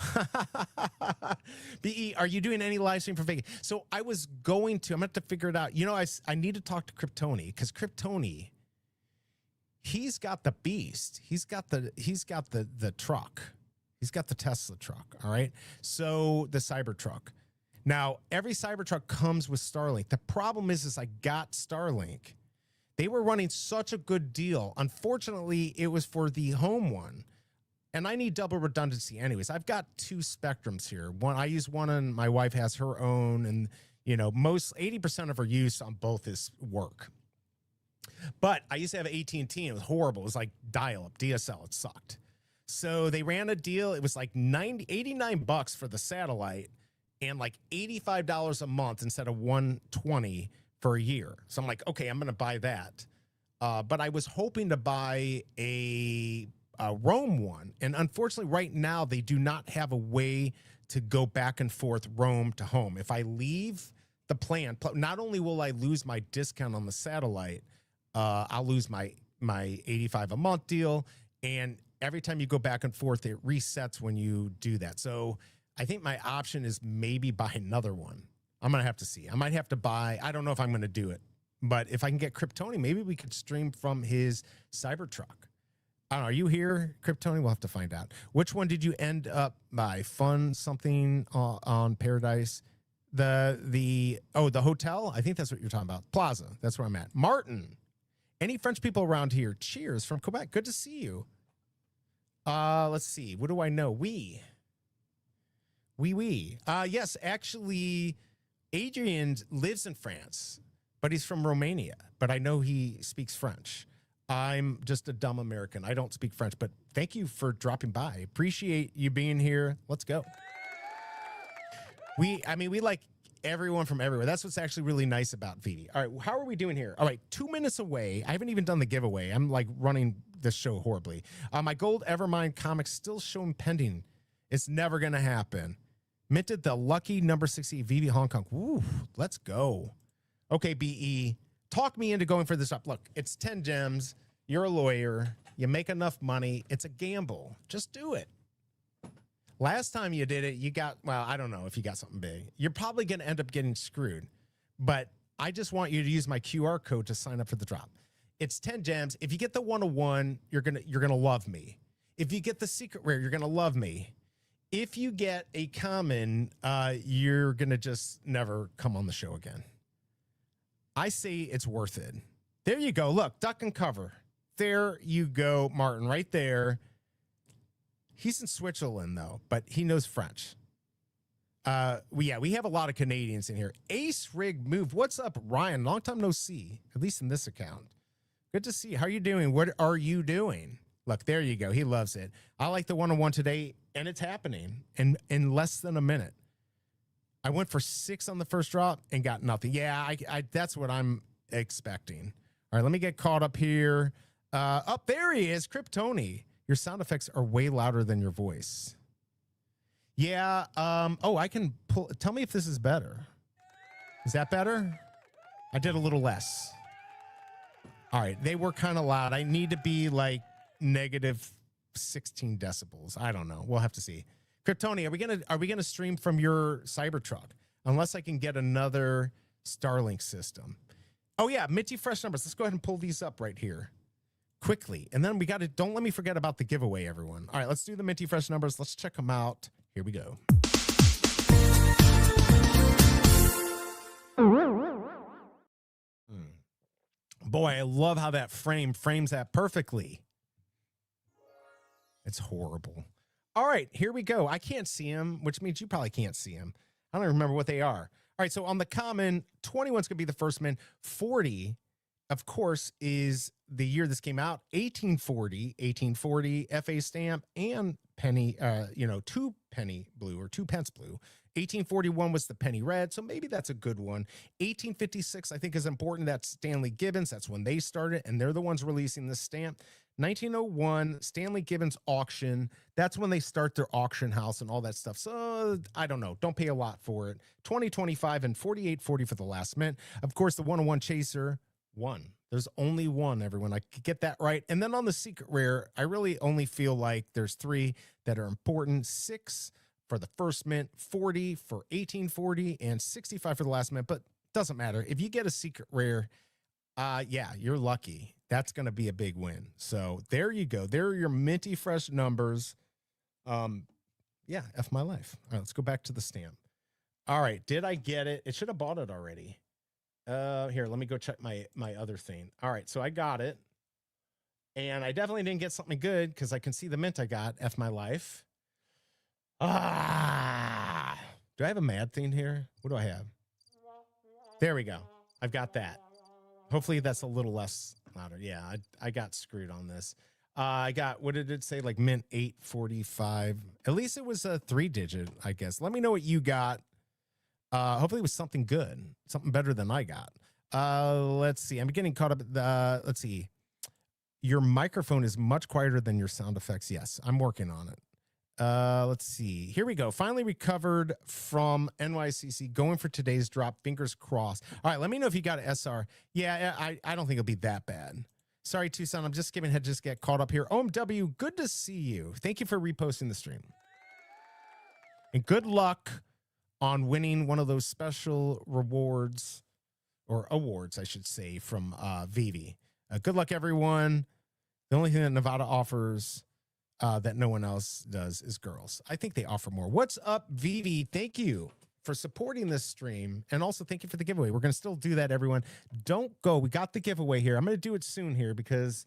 BE, are you doing any live stream for Vegas? So I was going to, I'm going to have to figure it out. You know, I need to talk to Kryptoni, because Kryptoni, he's got the beast. He's got the truck. He's got the Tesla truck. All right. So the Cybertruck. Now, every Cybertruck comes with Starlink. The problem is I got Starlink. They were running such a good deal. Unfortunately, it was for the home one. And I need double redundancy anyways. I've got 2 Spectrums here. One, I use one, and my wife has her own. And, you know, 80% of her use on both is work. But I used to have AT&T, and it was horrible. It was like dial-up, DSL. It sucked. So they ran a deal. It was like $89 for the satellite and like $85 a month instead of $120 for a year. So I'm like, okay, I'm going to buy that. But I was hoping to buy a Roam one. And unfortunately, right now, they do not have a way to go back and forth Roam to home. If I leave the plan, not only will I lose my discount on the satellite, I'll lose my 85 a month deal. And every time you go back and forth, it resets when you do that. So I think my option is maybe buy another one. I'm going to have to see. I might have to buy, I don't know if I'm going to do it, but if I can get Kryptoni, maybe we could stream from his Cybertruck. I don't know. Are you here, Kryptoni? We'll have to find out. Which one did you end up by? Fun something on Paradise? The hotel? I think that's what you're talking about. Plaza. That's where I'm at. Martin. Any French people around here? Cheers from Quebec. Good to see you. Let's see. What do I know? Oui. Yes, actually, Adrian lives in France, but he's from Romania. But I know he speaks French. I'm just a dumb American. I don't speak French, but thank you for dropping by. Appreciate you being here. Let's go. We like everyone from everywhere. That's what's actually really nice about VeVe. All right, how are we doing here? All right, 2 minutes away. I haven't even done the giveaway. I'm like running this show horribly. My gold Evermind comics still showing pending. It's never going to happen. Minted the lucky number 60 VeVe Hong Kong. Woo, let's go. Okay, BE. Talk me into going for this up. Look, it's 10 gems. You're a lawyer. You make enough money. It's a gamble. Just do it. Last time you did it, you got, well, I don't know if you got something big. You're probably going to end up getting screwed. But I just want you to use my QR code to sign up for the drop. It's 10 gems. If you get the 101, you're gonna love me. If you get the secret rare, you're gonna love me. If you get a common, you're gonna just never come on the show again. I say it's worth it. There you go. Look, duck and cover. There you go, Martin, right there. He's in Switzerland, though, but he knows French. We have a lot of Canadians in here. Ace Rig Move. What's up, Ryan? Long time no see, at least in this account. Good to see you. How are you doing? What are you doing? Look, there you go. He loves it. I like the 101 today, and it's happening in less than a minute. I went for 6 on the first drop and got nothing. Yeah, I that's what I'm expecting. All right, let me get caught up here. Up there he is, Kryptoni. Your sound effects are way louder than your voice. Yeah. I can pull. Tell me if this is better. Is that better? I did a little less. All right, they were kind of loud. I need to be like negative 16 decibels. I don't know. We'll have to see. Kryptoni, are we gonna stream from your Cybertruck? Unless I can get another Starlink system. Oh yeah, Minty Fresh numbers. Let's go ahead and pull these up right here quickly, and then we got to. Don't let me forget about the giveaway, everyone. All right, let's do the Minty Fresh numbers. Let's check them out. Here we go. Boy, I love how that frames that perfectly. It's horrible. All right, here we go. I can't see him, which means you probably can't see him. I don't remember what they are. All right, so on the common, 21's going to be the first man. 40, of course, is the year this came out. 1840, FA stamp, and penny, 2 penny blue or 2 pence blue. 1841 was the penny red, so maybe that's a good one. 1856, I think, is important. That's Stanley Gibbons. That's when they started, and they're the ones releasing this stamp. 1901 Stanley Gibbons auction. That's when they start their auction house and all that stuff. So I don't know. Don't pay a lot for it. 2025 and 48.40 for the last mint. Of course, the 101 Chaser, one. There's only one, everyone. I could get that right. And then on the secret rare, I really only feel like there's three that are important. 6 for the first mint, 40 for 1840, and 65 for the last mint. But doesn't matter. If you get a secret rare, yeah, you're lucky. That's going to be a big win. So there you go. There are your minty fresh numbers. Yeah, F my life. All right, let's go back to the stamp. All right, did I get it? It should have bought it already. Here, let me go check my other thing. All right, so I got it. And I definitely didn't get something good because I can see the mint I got. F my life. Do I have a mad thing here? What do I have? There we go. I've got that. Hopefully that's a little less louder. Yeah, I got screwed on this. I got, what did it say? Like mint 845. At least it was a 3-digit, I guess. Let me know what you got. Hopefully it was something good, something better than I got. Let's see. I'm getting caught up. Let's see. Your microphone is much quieter than your sound effects. Yes, I'm working on it. Let's see. Here we go. Finally recovered from NYCC. Going for today's drop. Fingers crossed. All right, let me know if you got an SR. Yeah, I don't think it'll be that bad. Sorry, Tucson. I'm just skipping ahead. Just get caught up here. OMW, good to see you. Thank you for reposting the stream. And good luck on winning one of those special rewards or awards, I should say, from VeVe. Good luck, everyone. The only thing that Nevada offers that no one else does is girls. I think they offer more. What's up, VeVe? Thank you for supporting this stream. And also thank you for the giveaway. We're going to still do that, everyone. Don't go. We got the giveaway here. I'm going to do it soon here because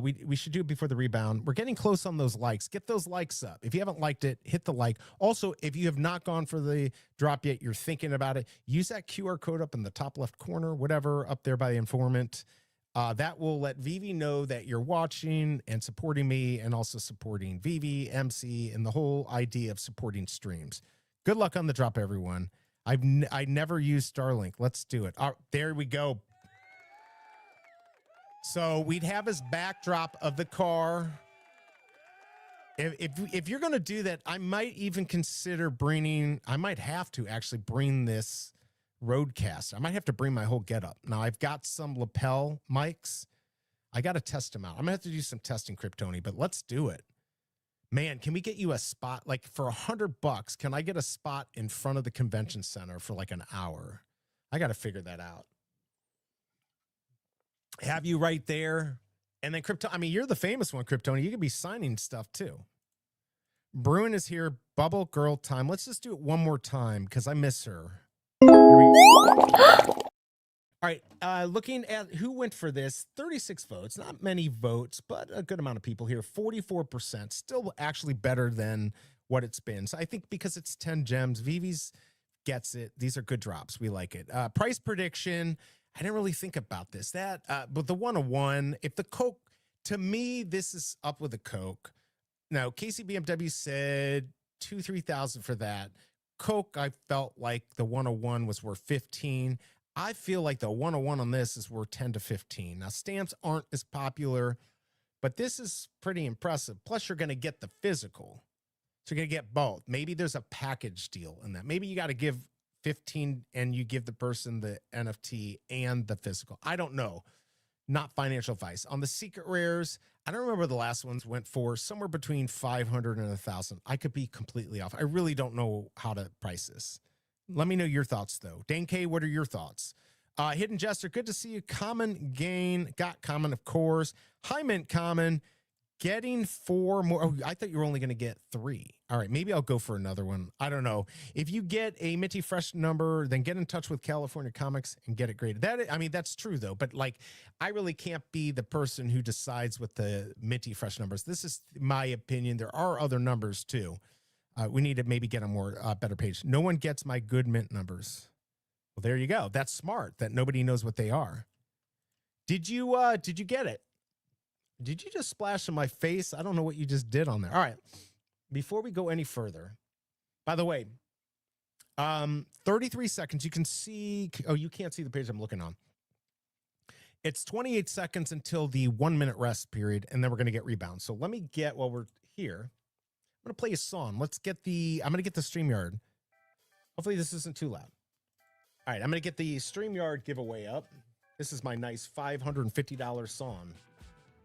we should do it before the rebound. We're getting close on those likes. Get those likes up. If you haven't liked it, hit the like. Also, if you have not gone for the drop yet, you're thinking about it, use that QR code up in the top left corner, whatever, up there by the InformMint. That will let VeVe know that you're watching and supporting me and also supporting VeVe, MC, and the whole idea of supporting streams. Good luck on the drop, everyone. I never used Starlink. Let's do it. There we go. So we'd have his backdrop of the car. If you're going to do that, I might even consider bringing, I might have to actually bring this Roadcast. I might have to bring my whole getup. Now I've got some lapel mics. I got to test them out. I'm gonna have to do some testing, Kryptoni, but let's do it. Man, can we get you a spot? Like for $100, can I get a spot in front of the convention center for like an hour? I got to figure that out. Have you right there. And then Krypton, I mean, you're the famous one, Kryptoni. You could be signing stuff too. Bruin is here. Bubble girl time. Let's just do it one more time because I miss her. All right, looking at who went for this, 36 votes, not many votes, but a good amount of people here, 44%, still actually better than what it's been. So I think because it's 10 gems, VeVe's gets it. These are good drops. We like it. Price prediction, I didn't really think about this. But the 101, if the Coke, to me, this is up with the Coke. Now, Casey BMW said 2,000-3,000 for that. Coke, I felt like the 101 was worth 15. I feel like the 101 on this is worth 10 to 15. Now, stamps aren't as popular, but this is pretty impressive. Plus, you're going to get the physical. So you're going to get both. Maybe there's a package deal in that. Maybe you got to give 15 and you give the person the NFT and the physical. I don't know. Not financial advice. On the secret rares, I don't remember the last ones went for somewhere between 500 and 1,000. I could be completely off. I really don't know how to price this. Let me know your thoughts, though. Dane K, what are your thoughts? Hidden Jester, good to see you. Common Gain, got common, of course. High Mint common, getting 4 more. Oh, I thought you were only going to get 3. All right, maybe I'll go for another one. I don't know. If you get a Minty Fresh number, then get in touch with California Comics and get it graded. I mean, that's true, though. But, like, I really can't be the person who decides with the Minty Fresh numbers. This is my opinion. There are other numbers, too. We need to maybe get a more better page. No one gets my good mint numbers. Well, there you go. That's smart that nobody knows what they are. Did you get it? Did you just splash in my face? I don't know what you just did on there. All right. Before we go any further, by the way, 33 seconds. You can see. Oh, you can't see the page I'm looking on. It's 28 seconds until the 1 minute rest period, and then we're going to get rebounds. So let me get, while we're here, I'm going to play a song. I'm going to get the StreamYard. Hopefully this isn't too loud. All right, I'm going to get the StreamYard giveaway up. This is my nice $550 song.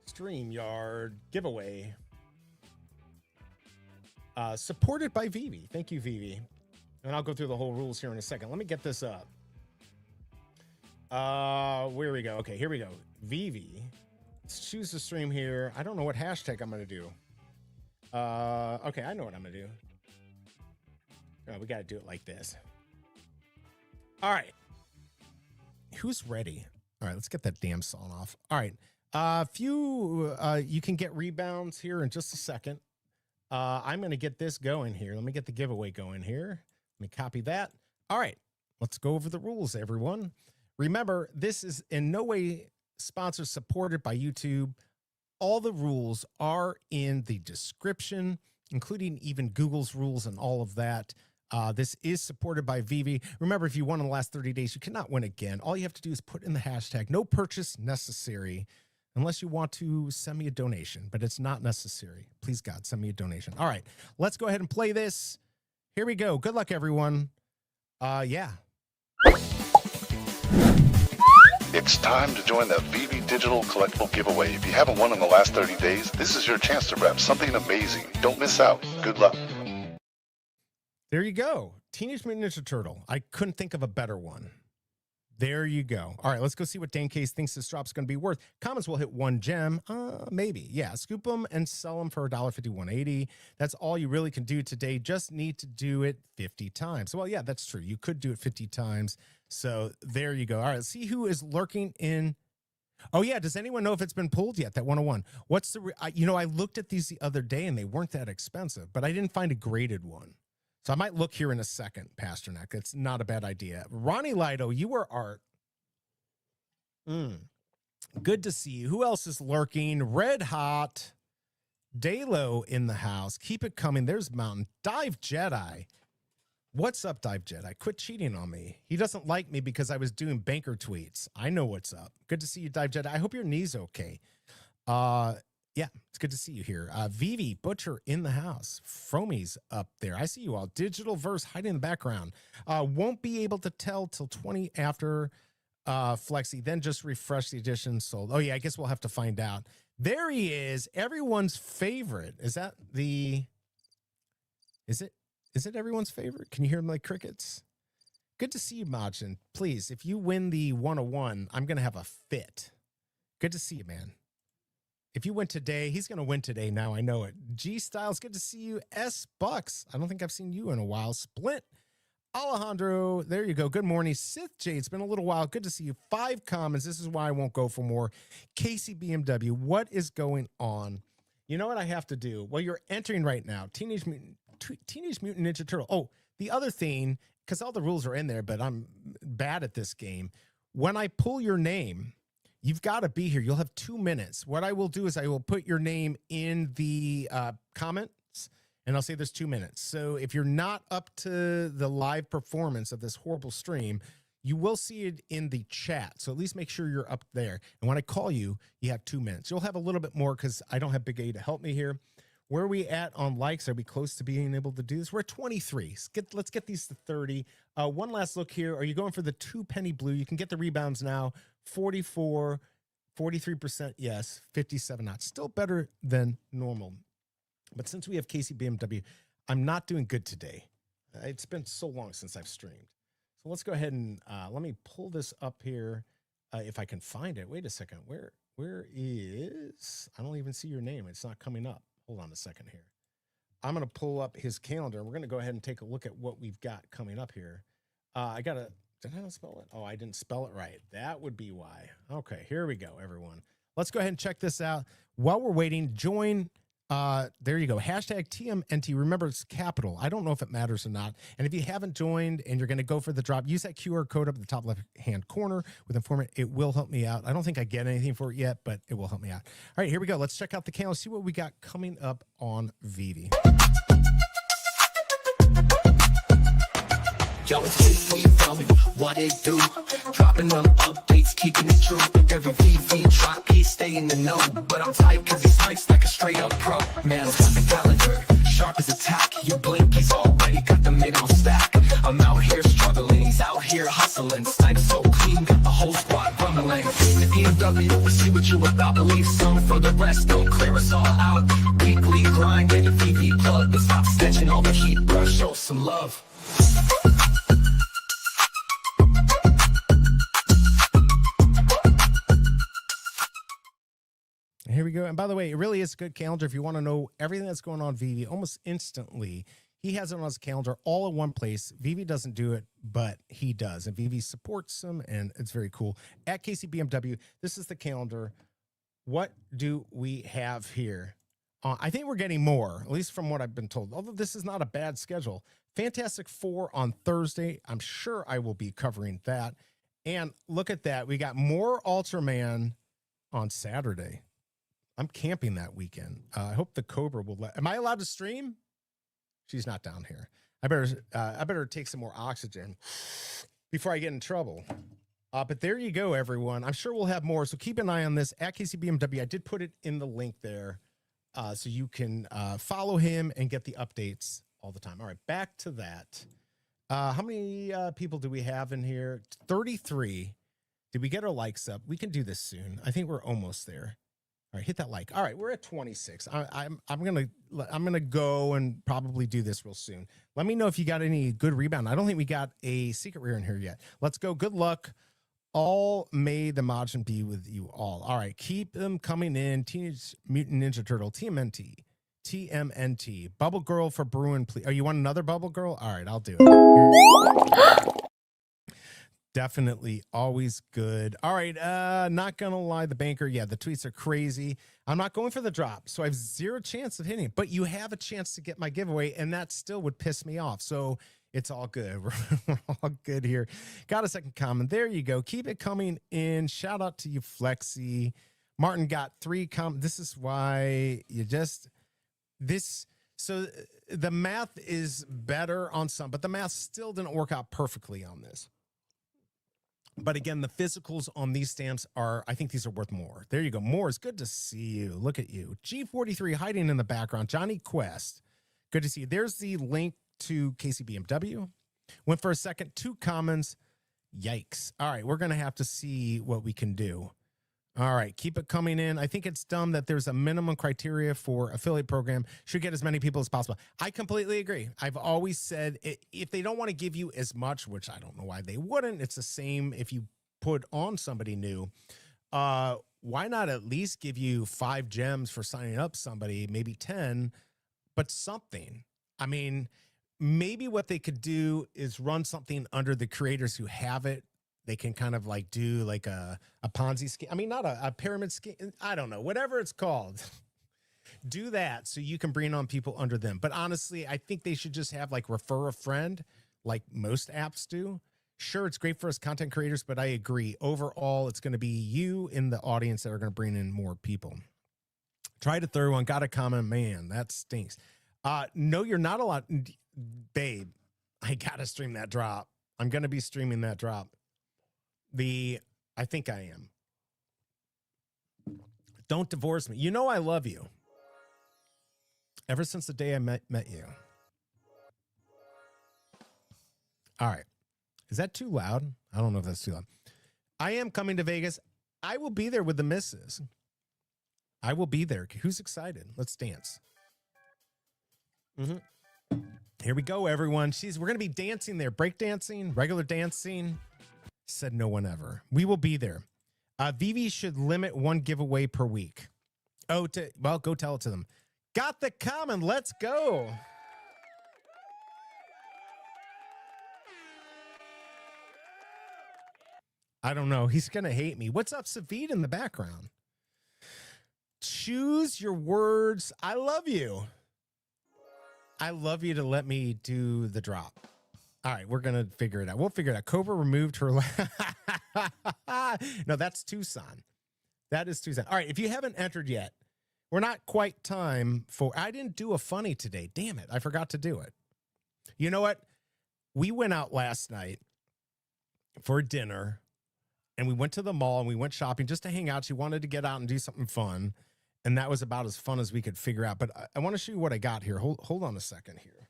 StreamYard giveaway. Supported by VeVe. Thank you, VeVe. And I'll go through the whole rules here in a second. Let me get this up. Where we go. Okay, here we go. VeVe. Let's choose the stream here. I don't know what hashtag I'm going to do. Okay, I know what I'm going to do. Oh, we got to do it like this. All right. Who's ready? All right, let's get that damn song off. All right. You can get rebounds here in just a second. I'm going to get this going here. Let me get the giveaway going here. Let me copy that. All right. Let's go over the rules, everyone. Remember, this is in no way sponsored, supported by YouTube. All the rules are in the description, including even Google's rules and all of that. This is supported by VeVe. Remember, if you won in the last 30 days, you cannot win again. All you have to do is put in the hashtag, no purchase necessary, unless you want to send me a donation, but it's not necessary. Please, God, send me a donation. All right, let's go ahead and play this. Here we go. Good luck, everyone. Yeah. It's time to join the VeVe Digital Collectible Giveaway. If you haven't won in the last 30 days, this is your chance to grab something amazing. Don't miss out. Good luck. There you go. Teenage Mutant Ninja Turtle. I couldn't think of a better one. There you go. All right, let's go see what Dan Case thinks this drop's going to be worth. Comments will hit 1 gem. Maybe. Yeah, scoop them and sell them for $1.5180. That's all you really can do today. Just need to do it 50 times. Well, yeah, that's true. You could do it 50 times. So there you go. All right, let's see who is lurking in. Oh, yeah. Does anyone know if it's been pulled yet? That 101. What's the, I looked at these the other day and they weren't that expensive, but I didn't find a graded one. So I might look here in a second, Pasternak. It's not a bad idea. Ronnie Lido, you are art. Good to see you. Who else is lurking? Red Hot. Dalo in the house. Keep it coming. There's Mountain. Dive Jedi. What's up, Dive Jedi? Quit cheating on me. He doesn't like me because I was doing banker tweets. I know what's up. Good to see you, Dive Jedi. I hope your knee's okay. Yeah, it's good to see you here. VeVe Butcher in the house. Fromy's up there. I see you all. Digital Verse hiding in the background. Won't be able to tell till 20 after Flexi. Then just refresh the edition sold. Oh, yeah, I guess we'll have to find out. There he is. Everyone's favorite. Is that the... Is it everyone's favorite? Can you hear him like crickets? Good to see you, Machin. Please, if you win the 101, I'm going to have a fit. Good to see you, man. If you win today, he's going to win today now. I know it. G Styles, good to see you. S Bucks, I don't think I've seen you in a while. Splint, Alejandro, there you go. Good morning. Sith Jade, it's been a little while. Good to see you. 5 comments. This is why I won't go for more. Casey BMW, what is going on? You know what I have to do? Well, you're entering right now. Teenage Mutant Ninja Turtle. Oh, the other thing, because all the rules are in there, but I'm bad at this game. When I pull your name, you've got to be here. You'll have 2 minutes. What I will do is I will put your name in the comments, and I'll say there's 2 minutes. So if you're not up to the live performance of this horrible stream, you will see it in the chat. So at least make sure you're up there. And when I call you, you have 2 minutes. You'll have a little bit more because I don't have Big A to help me here. Where are we at on likes? Are we close to being able to do this? We're at 23. Let's get these to 30. One last look here. Are you going for the 2 penny blue? You can get the rebounds now. 44, 43%, yes. 57 not. Still better than normal. But since we have Casey BMW, I'm not doing good today. It's been so long since I've streamed. So let's go ahead and let me pull this up here if I can find it. Wait a second. Where is... I don't even see your name. It's not coming up. Hold on a second here. I'm going to pull up his calendar. We're going to go ahead and take a look at what we've got coming up here. Did I not spell it? Oh, I didn't spell it right. That would be why. Okay, here we go, everyone. Let's go ahead and check this out. While we're waiting, join. There you go. Hashtag TMNT. Remember, it's capital. I don't know if it matters or not. And if you haven't joined and you're going to go for the drop, use that QR code up at the top left-hand corner with InformMint. It will help me out. I don't think I get anything for it yet, but it will help me out. All right, here we go. Let's check out the calendar, see what we got coming up on VeVe. Yo, it's Keith, where you from? what it do. Dropping them updates, keeping it true. Every VV drop, he stay in the know. But I'm tight cause he's nice like a straight up pro. Man's got the calendar, sharp as a tack. You blink, he's already got the mid on stack. I'm out here struggling, he's out here hustling. Snipe so clean, got the whole squad rumbling. The BMW, see what you about to leave some for the rest. Don't clear us all out. Weekly grind, get a VV plug. But stop snatching all the heat, bro. Show some love. Here we go. And by the way, it really is a good calendar. If you want to know everything that's going on VeVe almost instantly, he has it on his calendar all in one place. VeVe doesn't do it, but he does. And VeVe supports him, and it's very cool. At KCBMW, this is the calendar. What do we have here? I think we're getting more, at least from what I've been told. Although this is not a bad schedule. Fantastic Four on Thursday. I'm sure I will be covering that. And look at that. We got more Ultraman on Saturday. I'm camping that weekend. I hope the Cobra will let. Am I allowed to stream? She's not down here. I better take some more oxygen before I get in trouble. But there you go, everyone. I'm sure we'll have more. So keep an eye on this at KCBMW. I did put it in the link there, so you can follow him and get the updates all the time. All right, back to that. How many people do we have in here? 33. Did we get our likes up? We can do this soon. I think we're almost there. All right, hit that like. All right, we're at 26. I'm gonna go and probably do this real soon. Let me know if you got any good rebound. I don't think we got a secret rare in here yet. Let's go. Good luck. All may the Majin be with you all. All right, keep them coming in. Teenage Mutant Ninja Turtle, TMNT. Bubble Girl for Bruin, please. Oh, you want another Bubble Girl? All right, I'll do it. Definitely always good. All right, not gonna lie, the banker, yeah, the tweets are crazy. I'm not going for the drop, so I have zero chance of hitting it, but you have a chance to get my giveaway, and that still would piss me off. So it's all good. We're all good here. Got a second comment. There you go. Keep it coming in. Shout out to you, Flexi. Martin got 3 comments. This is why you just so the math is better on some, but the math still didn't work out perfectly on this. But again, the physicals on these stamps are, I think these are worth more. There you go. More is good to see you. Look at you. G43 hiding in the background. Johnny Quest. Good to see you. There's the link to KCBMW. Went for a second. 2 comments. Yikes. All right. We're going to have to see what we can do. All right. Keep it coming in. I think it's dumb that there's a minimum criteria for affiliate program. Should get as many people as possible. I completely agree. I've always said if they don't want to give you as much, which I don't know why they wouldn't. It's the same if you put on somebody new. Why not at least give you 5 gems for signing up somebody, maybe 10, but something. I mean, maybe what they could do is run something under the creators who have it. They can kind of like do like a Ponzi scheme. I mean, not a pyramid scheme. I don't know, whatever it's called. Do that so you can bring on people under them. But honestly, I think they should just have like refer a friend like most apps do. Sure, it's great for us content creators, but I agree. Overall, it's going to be you in the audience that are going to bring in more people. Tried a third one. Got a comment. Man, that stinks. No, you're not allowed. Babe, I got to stream that drop. I'm going to be streaming that drop. I think I am. Don't divorce me. You know I love you. Ever since the day I met you. All right. Is that too loud? I don't know if that's too loud. I am coming to Vegas. I will be there with the missus. I will be there. Who's excited? Let's dance. Here we go, everyone. We're going to be dancing there. Break dancing, regular dancing. Said no one ever. We will be there. VeVe should limit 1 giveaway per week. Well, go tell it to them. Got the comment. Let's go. I don't know. He's going to hate me. What's up, Savid, in the background? Choose your words. I love you. I love you to let me do the drop. All right, we're going to figure it out. We'll figure it out. Cobra removed her. No, that's Tucson. That is Tucson. All right, if you haven't entered yet, we're not quite time for... I didn't do a funny today. Damn it. I forgot to do it. You know what? We went out last night, for dinner, and we went to the mall and we went shopping just to hang out. She wanted to get out and do something fun, and that was about as fun as we could figure out. But I want to show you what I got here. Hold on a second here.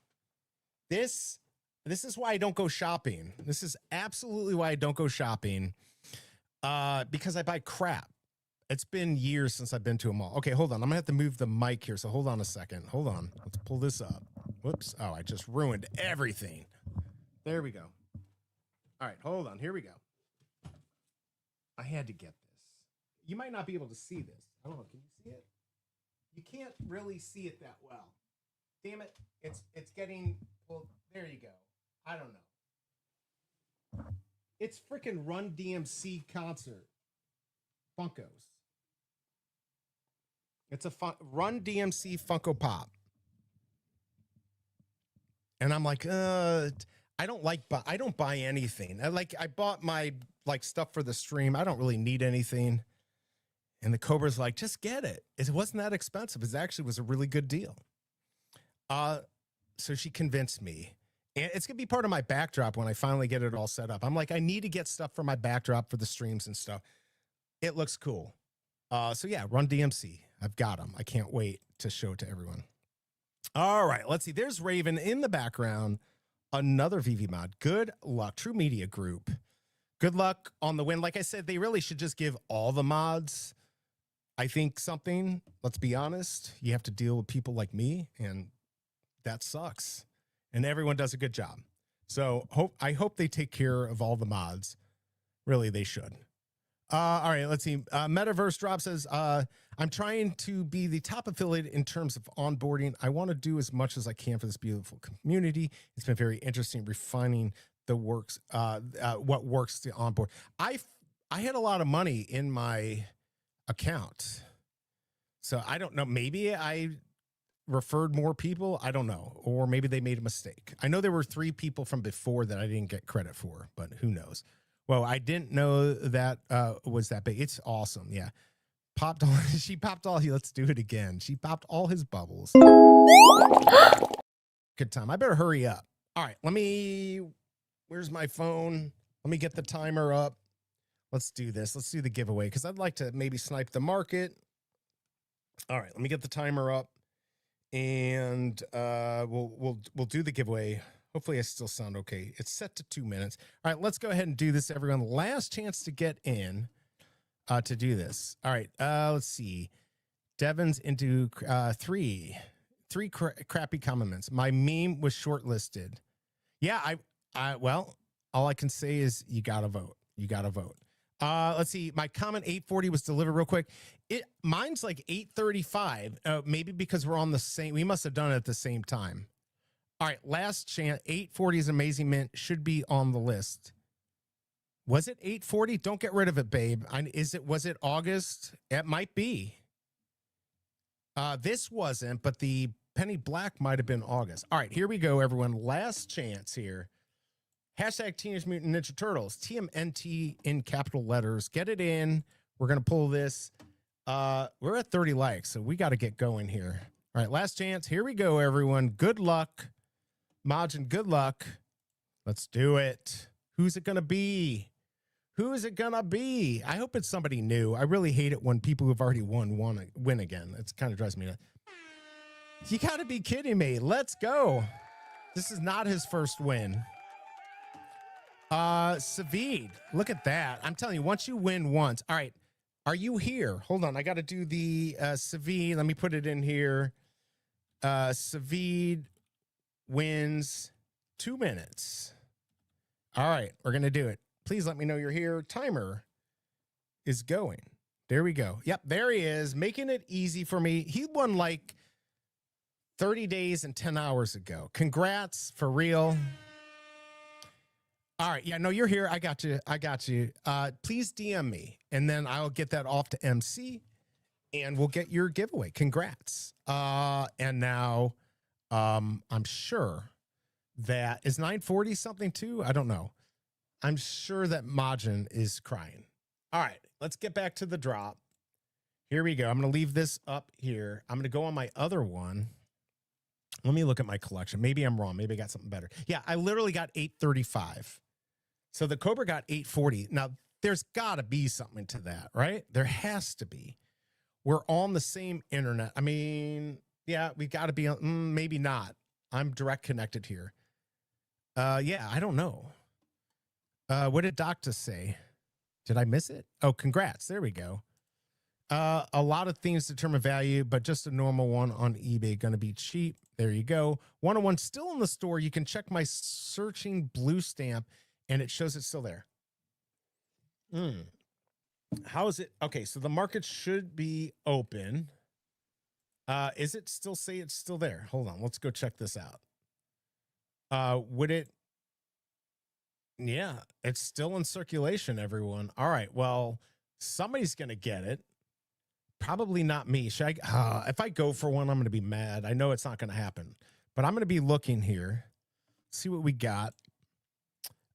This is why I don't go shopping. This is absolutely why I don't go shopping, because I buy crap. It's been years since I've been to a mall. Okay, hold on. I'm going to have to move the mic here, so hold on a second. Hold on. Let's pull this up. Whoops. Oh, I just ruined everything. There we go. All right, hold on. Here we go. I had to get this. You might not be able to see this. I don't know. Can you see it? You can't really see it that well. Damn it. It's getting... Well, there you go. I don't know. It's freaking Run DMC concert. Funkos. It's a Run DMC Funko Pop. And I'm like, I don't buy anything. I bought my stuff for the stream. I don't really need anything. And the Cobra's like, just get it. It wasn't that expensive. It actually was a really good deal. So she convinced me. And it's going to be part of my backdrop when I finally get it all set up. I'm like, I need to get stuff for my backdrop for the streams and stuff. It looks cool. So yeah, Run DMC. I've got them. I can't wait to show it to everyone. All right, let's see. There's Raven in the background. Another VV mod. Good luck. True Media Group. Good luck on the win. Like I said, they really should just give all the mods, I think, something. Let's be honest. You have to deal with people like me, and that sucks. And everyone does a good job. So I hope they take care of all the mods. Really, they should. All right, let's see. Metaverse Drop says, I'm trying to be the top affiliate in terms of onboarding. I want to do as much as I can for this beautiful community. It's been very interesting refining the works, what works to onboard. I had a lot of money in my account. So I don't know. Maybe I referred more people. I don't know. Or maybe they made a mistake. I know there were 3 people from before that I didn't get credit for, but who knows? Well, I didn't know that was that big. It's awesome. Yeah. She popped all, let's do it again. She popped all his bubbles. Good time. I better hurry up. All right. Where's my phone? Let me get the timer up. Let's do this. Let's do the giveaway because I'd like to maybe snipe the market. All right. Let me get the timer up and we'll do the giveaway. Hopefully I still sound okay. It's set to 2 minutes. All right, let's go ahead and do this, everyone. Last chance to get in to do this. All right, let's see. Devin's into three crappy comments. My meme was shortlisted. Yeah, well, all I can say is you got to vote. You got to vote. Let's see. My comment 8:40 was delivered real quick. Mine's like 8:35. Maybe because we're on the same. We must have done it at the same time. All right, last chance. 8:40 is Amazing Mint. Should be on the list. Was it 8:40? Don't get rid of it, babe. Was it August? It might be. This wasn't, but the Penny Black might have been August. All right, here we go, everyone. Last chance here. Hashtag Teenage Mutant Ninja Turtles. TMNT in capital letters. Get it in. We're going to pull this. We're at 30 likes, so we got to get going here. All right, last chance. Here we go, everyone. Good luck. Majin, good luck. Let's do it. Who's it going to be? Who is it going to be? I hope it's somebody new. I really hate it when people who've already won win again. It kind of drives me nuts. You got to be kidding me. Let's go. This is not his first win. Savid, look at that. I'm telling you, once you win once. All right. Are you here? Hold on. I got to do the Savid. Let me put it in here. Savid wins 2 minutes. All right. We're going to do it. Please let me know you're here. Timer is going. There we go. Yep. There he is. Making it easy for me. He won like 30 days and 10 hours ago. Congrats for real. All right. Yeah, no, you're here. I got you. Please DM me and then I'll get that off to MC and we'll get your giveaway. Congrats. And now I'm sure that is 940 something too. I don't know. I'm sure that Majin is crying. All right, let's get back to the drop. Here we go. I'm going to leave this up here. I'm going to go on my other one. Let me look at my collection. Maybe I'm wrong. Maybe I got something better. Yeah, I literally got 835. So the Cobra got 840. Now, there's got to be something to that, right? There has to be. We're on the same internet. I mean, yeah, we got to be on, maybe not. I'm direct connected here. Yeah, I don't know. What did Doctor say? Did I miss it? Oh, congrats. There we go. A lot of things determine value, but just a normal one on eBay going to be cheap. There you go. 101 still in the store. You can check my searching blue stamp, and it shows it's still there. How is it? Okay, so the market should be open. Is it still say it's still there? Hold on. Let's go check this out. Would it? Yeah, it's still in circulation, everyone. All right. Well, somebody's going to get it. Probably not me. Should I? If I go for one, I'm going to be mad. I know it's not going to happen, but I'm going to be looking here. See what we got.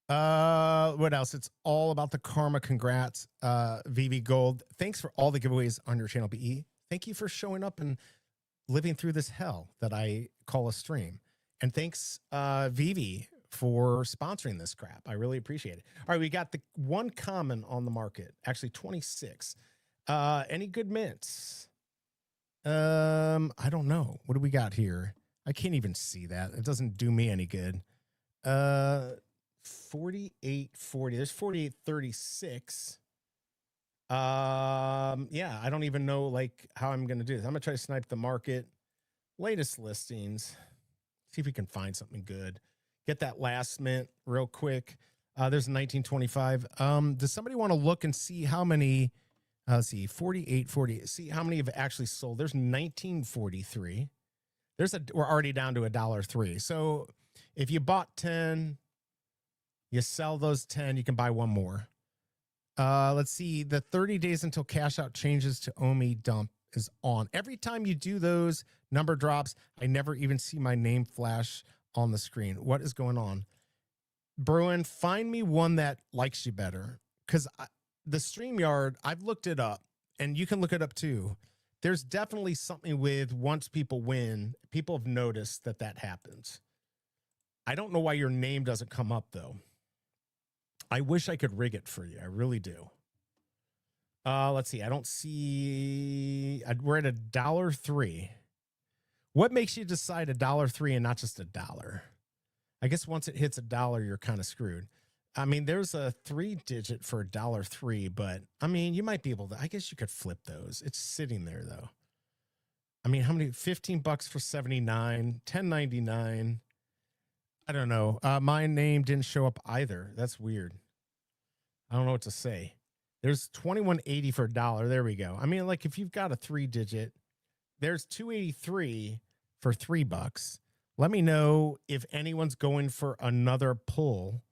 What else? It's all about the karma. Congrats, VV Gold. Thanks for all the giveaways on your channel, BE. Thank you for showing up and living through this hell that I call a stream. And thanks, VV, for sponsoring this crap. I really appreciate it. All right, we got the one common on the market. Actually, 26. Any good mints? I don't know. What do we got here? I can't even see that. It doesn't do me any good. 4840. There's 4836. Yeah, I don't even know like how I'm gonna do this. I'm gonna try to snipe the market. Latest listings. See if we can find something good. Get that last mint real quick. There's 1925. Does somebody want to look and see how many? Let's see, 4840. See how many have actually sold. There's 1943. We're already down to $1.03. So if you bought 10, you sell those 10, you can buy one more. Let's see, the 30 days until cash out changes to OMI dump is on. Every time you do those number drops, I never even see my name flash on the screen. What is going on? Bruin, find me one that likes you better. Because the StreamYard, I've looked it up, and you can look it up too. There's definitely something with once people win, people have noticed that happens. I don't know why your name doesn't come up, though. I wish I could rig it for you. I really do. Let's see. I don't see. We're at $1.03. What makes you decide $1.03 and not just $1? I guess once it hits $1, you're kind of screwed. I mean, there's a 3-digit for $1.03, but I mean, you might be able to. I guess you could flip those. It's sitting there though. I mean, how many? $15 for 79, $10.99. I don't know. My name didn't show up either. That's weird. I don't know what to say. There's $21.80 for $1. There we go. I mean, like if you've got a 3-digit, there's $2.83 for $3. Let me know if anyone's going for another pull.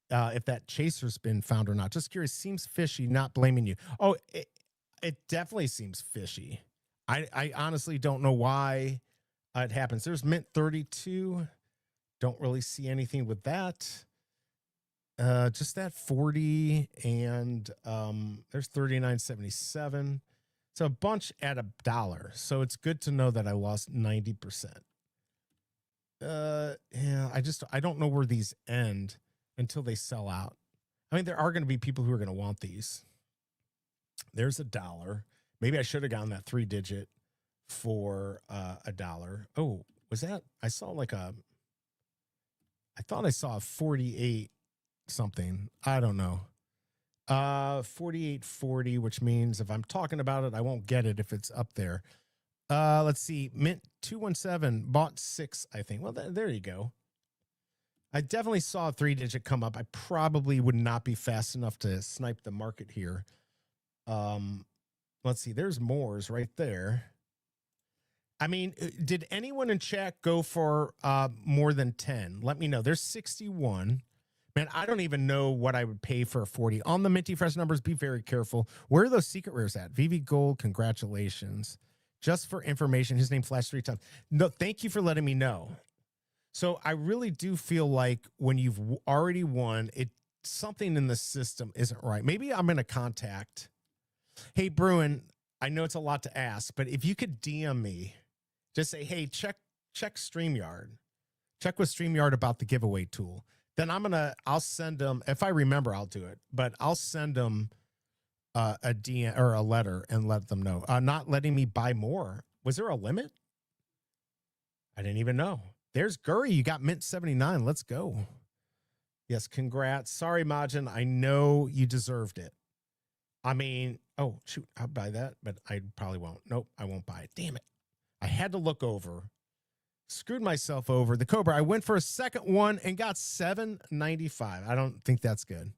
If that chaser's been found or not. Just curious. Seems fishy. Not blaming you. Oh, it definitely seems fishy. I honestly don't know why it happens. There's Mint 32. Don't really see anything with that. Just that 40 and there's 39.77. So a bunch at $1. So it's good to know that I lost 90%. Yeah, I don't know where these end until they sell out. I mean, there are going to be people who are going to want these. There's $1. Maybe I should have gotten that 3-digit for $1. Oh, was that? I thought I saw a 48 something. I don't know. 4840, which means if I'm talking about it, I won't get it if it's up there. Let's see. Mint 217 bought 6, I think. Well, there you go. I definitely saw a 3-digit come up. I probably would not be fast enough to snipe the market here. Let's see. There's Moore's right there. I mean, did anyone in chat go for more than 10? Let me know. There's 61. Man, I don't even know what I would pay for a 40. On the Minty Fresh numbers, be very careful. Where are those secret rares at? VV Gold, congratulations. Just for information, his name flashed 3 times. No, thank you for letting me know. So I really do feel like when you've already won, something in the system isn't right. Maybe I'm going to contact. Hey, Bruin, I know it's a lot to ask, but if you could DM me, just say, hey, check StreamYard. Check with StreamYard about the giveaway tool. then I'll send them. If I remember, I'll do it, but I'll send them a DM or a letter and let them know. Not letting me buy more. Was there a limit? I didn't even know. There's Guri. You got mint 79. Let's go. Yes, congrats. Sorry, Majin. I know you deserved it. I mean, oh, shoot. I'll buy that, but I probably won't. Nope, I won't buy it. Damn it. I had to look over. Screwed myself over. The Cobra, I went for a second one and got 795. I don't think that's good.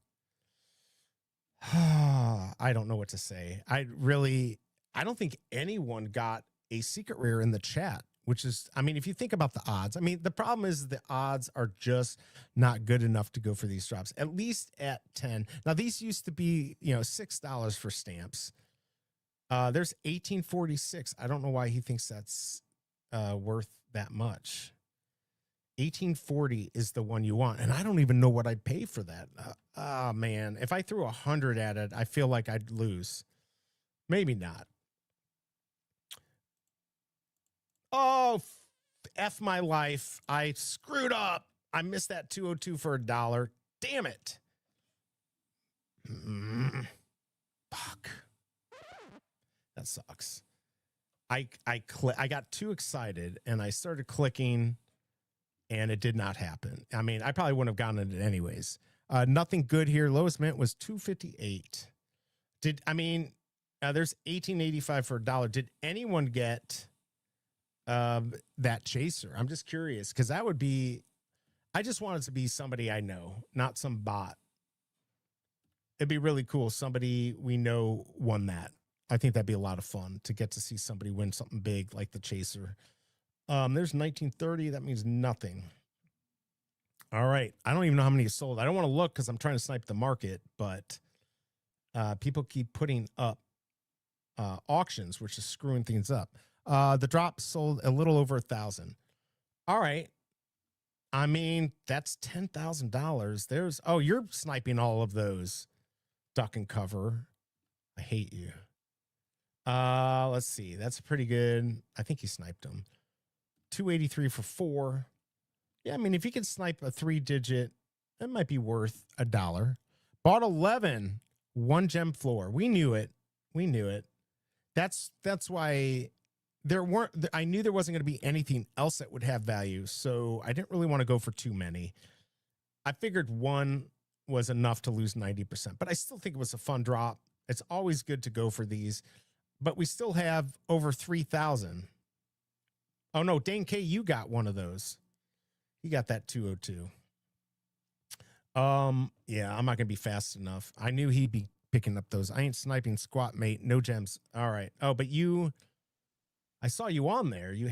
I don't know what to say. I don't think anyone got a secret rare in the chat, which is, I mean, if you think about the odds, I mean, the problem is the odds are just not good enough to go for these drops, at least at 10. Now, these used to be, $6 for stamps. There's 1846. I don't know why he thinks that's worth that much. 1840 is the one you want, and I don't even know what I'd pay for that. Man, if I threw 100 at it, I feel like I'd lose. Maybe not. Oh, F my life. I screwed up. I missed that 202 for $1. Damn it. Fuck. That sucks. I got too excited and I started clicking and it did not happen. I mean, I probably wouldn't have gotten it anyways. Nothing good here. Lowest mint was 258. There's 1885 for $1. Did anyone get that chaser? I'm just curious because that would be, I just want it to be somebody I know, not some bot. It'd be really cool. Somebody we know won that. I think that'd be a lot of fun to get to see somebody win something big like the chaser. There's 1930. That means nothing. All right. I don't even know how many sold. I don't want to look because I'm trying to snipe the market, but people keep putting up auctions, which is screwing things up. The drop sold a little over 1,000. All right. I mean, that's $10,000. You're sniping all of those. Duck and cover. I hate you. Let's see. That's pretty good. I think he sniped them. 283 for 4. Yeah, I mean, if you could snipe a 3-digit, that might be worth $1. Bought 11. 1 gem floor. We knew it. That's why I knew there wasn't going to be anything else that would have value. So I didn't really want to go for too many. I figured 1 was enough to lose 90%, but I still think it was a fun drop. It's always good to go for these, but we still have over 3,000. Oh no, Dane K, you got one of those. You got that 202. Yeah, I'm not gonna be fast enough. I knew he'd be picking up those. I ain't sniping squat, mate. No gems. All right. Oh, but I saw you on there. You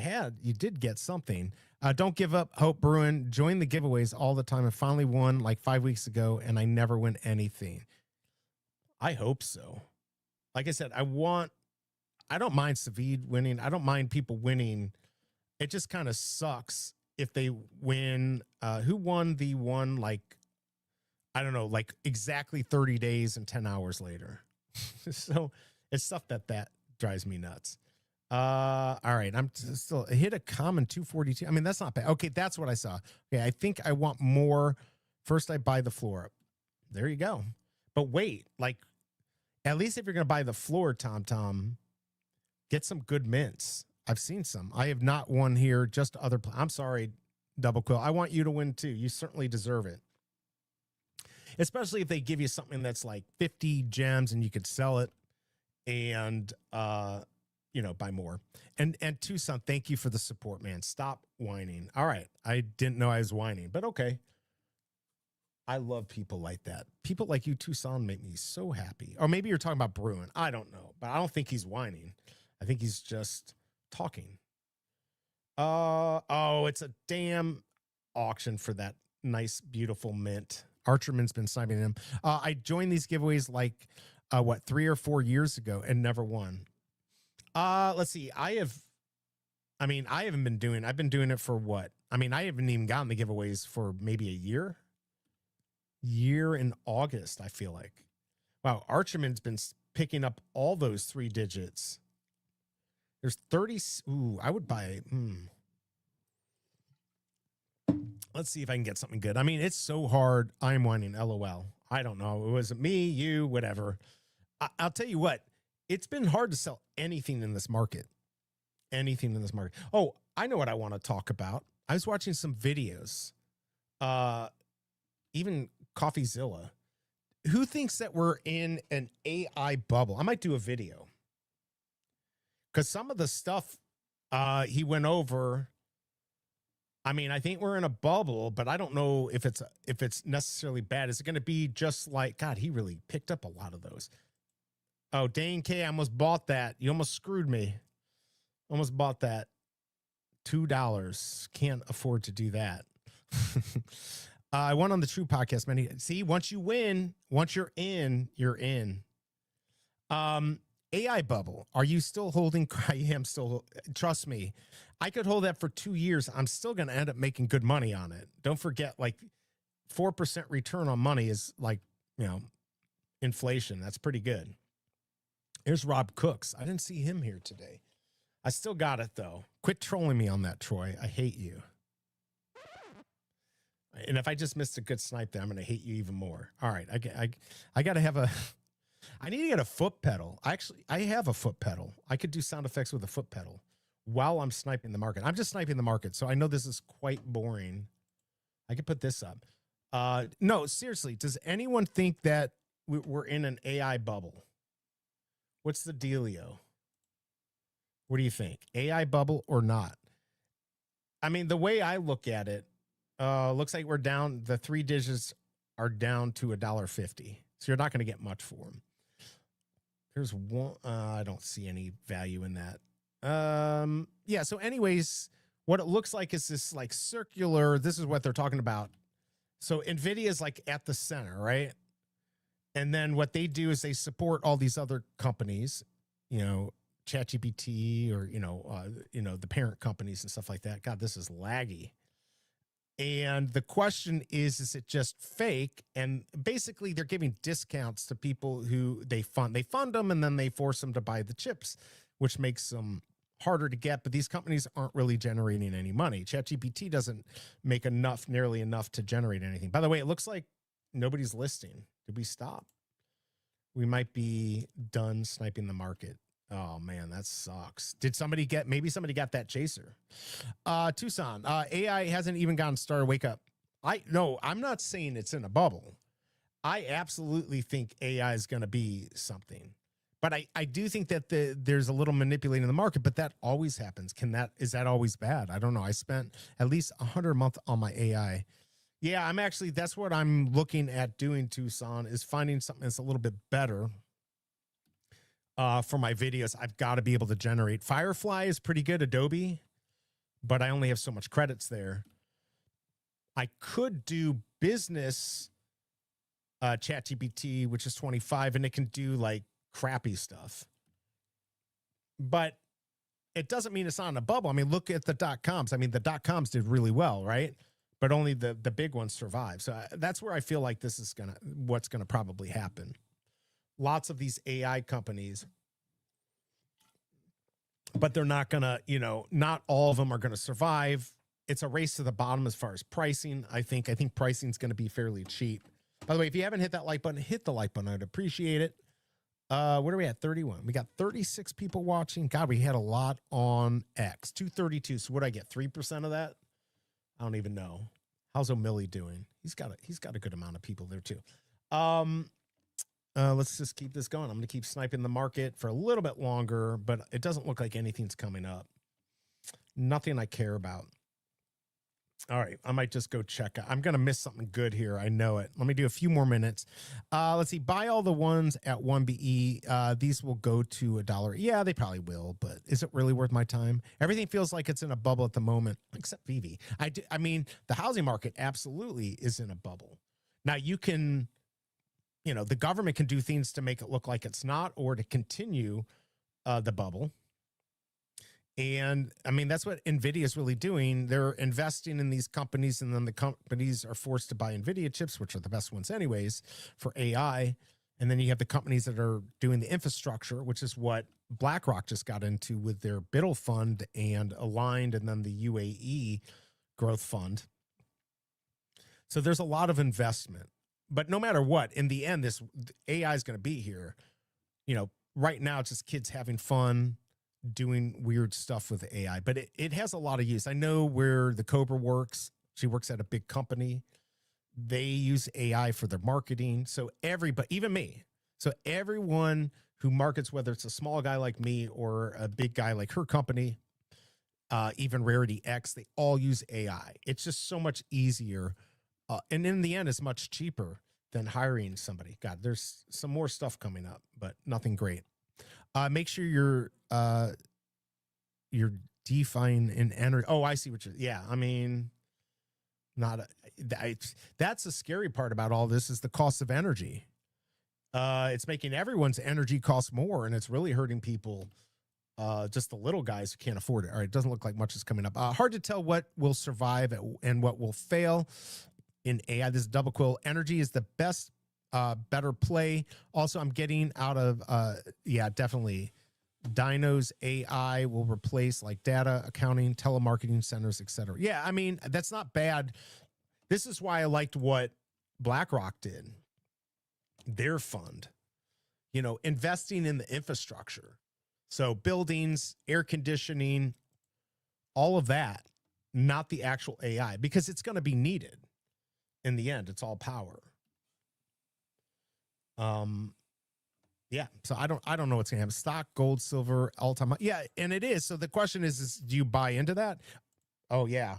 did get something. Don't give up hope, Bruin. Join the giveaways all the time. I finally won like 5 weeks ago, and I never win anything. I hope so. Like I said, I don't mind Savid winning. I don't mind people winning. It just kind of sucks if they win. Who won the one, like, I don't know, like exactly 30 days and 10 hours later. So it's stuff that drives me nuts. All right. I'm still hit a common 242. I mean, that's not bad. Okay. That's what I saw. Okay. I think I want more. First I buy the floor. There you go. But wait, like, at least if you're going to buy the floor, Tom, get some good mints. I've seen some. I have not won here, just other. I'm sorry, Double Quill. I want you to win too. You certainly deserve it. Especially if they give you something that's like 50 gems and you could sell it and, buy more. And Tucson, thank you for the support, man. Stop whining. All right. I didn't know I was whining, but okay. I love people like that. People like you, Tucson, make me so happy. Or maybe you're talking about Bruin. I don't know, but I don't think he's whining. I think he's just talking. It's a damn auction for that nice, beautiful mint. Archerman's been sniping him. I joined these giveaways like 3 or 4 years ago and never won. Let's see. I've been doing it for what? I mean, I haven't even gotten the giveaways for maybe a year in August, I feel like. Wow, Archerman's been picking up all those 3 digits. There's 30. Ooh, I would buy. Let's see if I can get something good. I mean, it's so hard. I'm whining, LOL. I don't know. It was me, you, whatever. I'll tell you what. It's been hard to sell anything in this market. Anything in this market. Oh, I know what I want to talk about. I was watching some videos. Even CoffeeZilla. Who thinks that we're in an AI bubble? I might do a video. Because some of the stuff he went over, I mean, I think we're in a bubble, but I don't know if it's necessarily bad. Is it going to be just like, God, he really picked up a lot of those. Oh, Dane K, I almost bought that. You almost screwed me. Almost bought that. $2. Can't afford to do that. I went on the True Podcast many. See, once you win, once you're in, you're in. AI bubble. Are you still holding? I am still. Trust me, I could hold that for 2 years. I'm still going to end up making good money on it. Don't forget, like 4% return on money is like, inflation. That's pretty good. Here's Rob Cooks. I didn't see him here today. I still got it though. Quit trolling me on that, Troy. I hate you. And if I just missed a good snipe there, I'm going to hate you even more. All right. I got to have I need to get a foot pedal. I have a foot pedal. I could do sound effects with a foot pedal while I'm sniping the market. I'm just sniping the market. So I know this is quite boring. I could put this up. No, seriously. Does anyone think that we're in an AI bubble? What's the dealio? What do you think? AI bubble or not? I mean, the way I look at it, looks like we're down. The 3 digits are down to $1.50. So you're not going to get much for them. There's one. I don't see any value in that. Yeah. So anyways, what it looks like is this like circular. This is what they're talking about. So NVIDIA is like at the center, right? And then what they do is they support all these other companies, ChatGPT or, the parent companies and stuff like that. God, this is laggy. And the question is it just fake? And basically they're giving discounts to people who they fund. They fund them and then they force them to buy the chips, which makes them harder to get. But these companies aren't really generating any money. ChatGPT doesn't make nearly enough to generate anything. By the way, it looks like nobody's listing. Did we stop? We might be done sniping the market. Oh man, that sucks. Maybe somebody got that chaser. Tucson, AI hasn't even gotten started. Wake up. I'm not saying it's in a bubble. I absolutely think AI is going to be something, but I do think that there's a little manipulating in the market, but that always happens. Is that always bad? I don't know. I spent at least $100 a month on my AI. Yeah, that's what I'm looking at doing, Tucson, is finding something that's a little bit better. For my videos, I've got to be able to generate. Firefly is pretty good, Adobe, but I only have so much credits there. I could do business ChatGPT, which is 25, and it can do like crappy stuff. But it doesn't mean it's not in a bubble. I mean, look at the .coms. I mean, the .coms did really well, right? But only the big ones survive. So that's where I feel like this is what's gonna probably happen. Lots of these AI companies, but they're not gonna, not all of them are gonna survive. It's a race to the bottom as far as pricing. I think pricing is gonna be fairly cheap. By the way, if you haven't hit that like button, hit the like button. I'd appreciate it. What are we at? 31. We got 36 people watching. God, we had a lot on X. 232. So what do I get? 3% of that? I don't even know. How's O'Milly doing? He's got a good amount of people there too. Let's just keep this going. I'm going to keep sniping the market for a little bit longer, but it doesn't look like anything's coming up. Nothing I care about. All right. I might just go check. I'm going to miss something good here. I know it. Let me do a few more minutes. Let's see. Buy all the ones at 1BE. These will go to $1. Yeah, they probably will, but is it really worth my time? Everything feels like it's in a bubble at the moment, except VeVe. I mean, the housing market absolutely is in a bubble. Now you can, the government can do things to make it look like it's not, or to continue the bubble. And I mean, that's what NVIDIA is really doing. They're investing in these companies, and then the companies are forced to buy NVIDIA chips, which are the best ones anyways for AI. And then you have the companies that are doing the infrastructure, which is what BlackRock just got into with their Biddle fund and Aligned, and then the UAE growth fund. So there's a lot of investment. But no matter what, in the end, this AI is going to be here. Right now it's just kids having fun, doing weird stuff with AI, but it has a lot of use. I know where the Cobra works. She works at a big company. They use AI for their marketing. So everybody, even me. So everyone who markets, whether it's a small guy like me or a big guy like her company, even Rarity X, they all use AI. It's just so much easier. And in the end, it's much cheaper than hiring somebody. God, there's some more stuff coming up, but nothing great. Make sure you're DeFi in energy. Oh, I see what you're. Yeah, I mean, that's the scary part about all this is the cost of energy. It's making everyone's energy cost more, and it's really hurting people. Just the little guys who can't afford it. All right, it doesn't look like much is coming up. Hard to tell what will survive and what will fail in AI. This is Double Quill. Energy is the best, better play. Also, I'm getting out of, definitely. Dino's AI will replace like data, accounting, telemarketing centers, etc. Yeah, I mean, that's not bad. This is why I liked what BlackRock did. Their fund, investing in the infrastructure. So buildings, air conditioning, all of that, not the actual AI, because it's going to be needed. In the end, it's all power. Yeah, so I don't know what's gonna happen. Stock, gold, silver, all time. Yeah, and it is. So the question is do you buy into that? Oh yeah.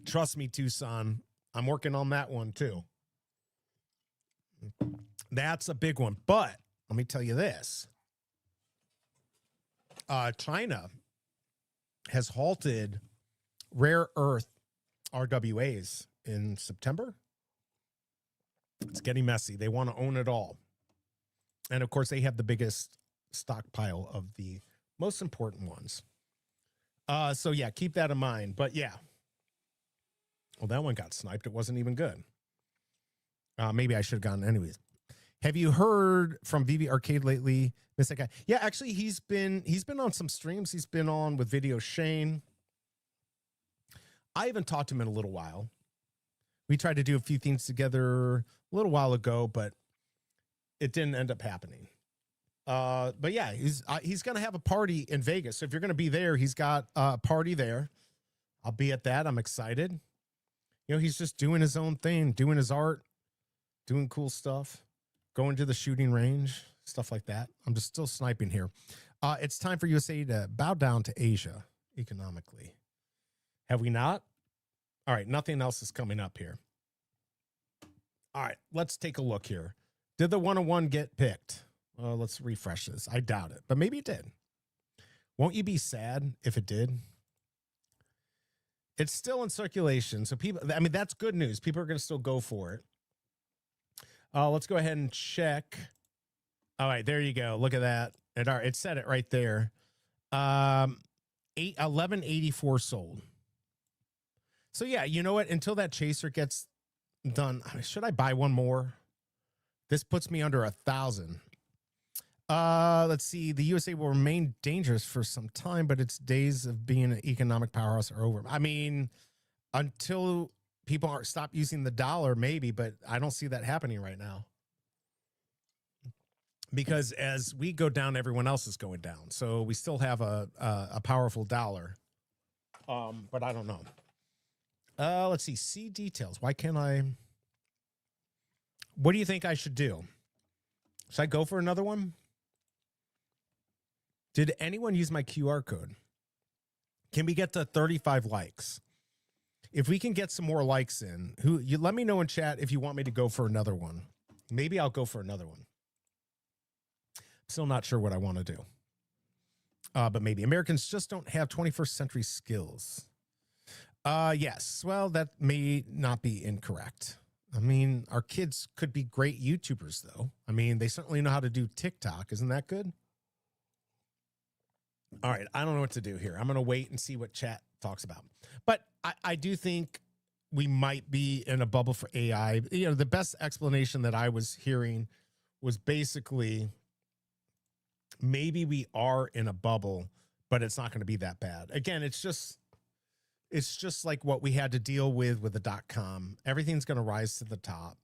Trust me, Tucson. I'm working on that one too. That's a big one. But let me tell you this. China has halted rare earth RWAs in September. It's getting messy. They want to own it all. And of course, they have the biggest stockpile of the most important ones. So yeah, keep that in mind. But yeah. Well, that one got sniped. It wasn't even good. Maybe I should have gone anyways. Have you heard from VeVe Arcade lately? Miss that guy? Yeah, actually, he's been on some streams. He's been on with Video Shane. I haven't talked to him in a little while. We tried to do a few things together a little while ago, but it didn't end up happening. But yeah, he's going to have a party in Vegas. So if you're going to be there, he's got a party there. I'll be at that. I'm excited. He's just doing his own thing, doing his art, doing cool stuff, going to the shooting range, stuff like that. I'm just still sniping here. It's time for USA to bow down to Asia economically. Have we not? All right, nothing else is coming up here. All right, let's take a look here. Did the 101 get picked? Let's refresh this. I doubt it, but maybe it did. Won't you be sad if it did? It's still in circulation, so people, I mean, that's good news. People are going to still go for it. Let's go ahead and check. All right, there you go. Look at that. It said it right there. 1184 sold. So yeah, you know what? Until that chaser gets done, should I buy one more? This puts me under 1,000. Let's see. The USA will remain dangerous for some time, but its days of being an economic powerhouse are over. I mean, until people stop using the dollar, maybe, but I don't see that happening right now. Because as we go down, everyone else is going down. So we still have a powerful dollar. But I don't know. Let's see details. Why can't I? What do you think I should do? Should I go for another one? Did anyone use my QR code? Can we get to 35 likes? If we can get some more likes in, you let me know in chat if you want me to go for another one. Maybe I'll go for another one. Still not sure what I want to do. But maybe Americans just don't have 21st century skills. Yes. Well, that may not be incorrect. I mean, our kids could be great YouTubers, though. I mean, they certainly know how to do TikTok. Isn't that good? All right. I don't know what to do here. I'm going to wait and see what chat talks about. But I do think we might be in a bubble for AI. The best explanation that I was hearing was basically maybe we are in a bubble, but it's not going to be that bad. Again, it's just It's just like what we had to deal with the .com. Everything's going to rise to the top.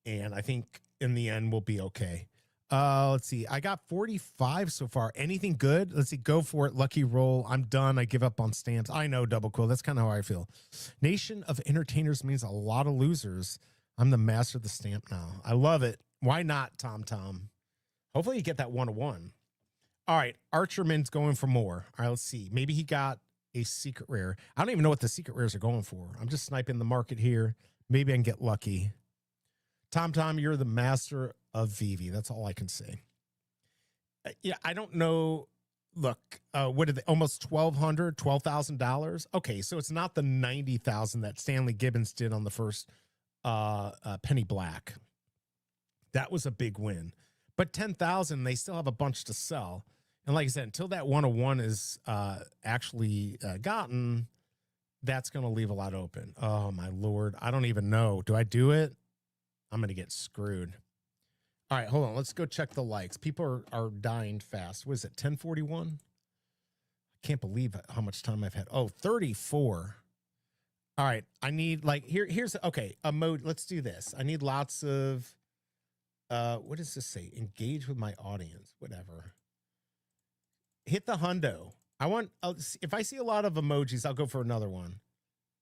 And I think in the end, we'll be okay. Let's see. I got 45 so far. Anything good? Let's see. Go for it. Lucky roll. I'm done. I give up on stamps. I know, Double Quill. That's kind of how I feel. Nation of entertainers means a lot of losers. I'm the master of the stamp now. I love it. Why not, Tom Tom? Hopefully you get that 101. All right. Archerman's going for more. All right, let's see. Maybe he got a secret rare. I don't even know what the secret rares are going for. I'm just sniping the market here. Maybe I can get lucky. Tom Tom, you're the master of VeVe. That's all I can say. Yeah, I don't know. Look, what did they, almost $12,000? Okay, so it's not the 90,000 that Stanley Gibbons did on the first Penny Black. That was a big win. But 10,000, they still have a bunch to sell. And like I said, until that 101 is actually gotten, that's going to leave a lot open. Oh, my Lord. I don't even know. Do I do it? I'm going to get screwed. All right, hold on. Let's go check the likes. People are dying fast. What is it, 1041? I can't believe how much time I've had. Oh, 34. All right, I need, like, here's, okay, a mode. Let's do this. I need lots of, what does this say? Engage with my audience, whatever. Hit the hundo. If I see a lot of emojis, I'll go for another one.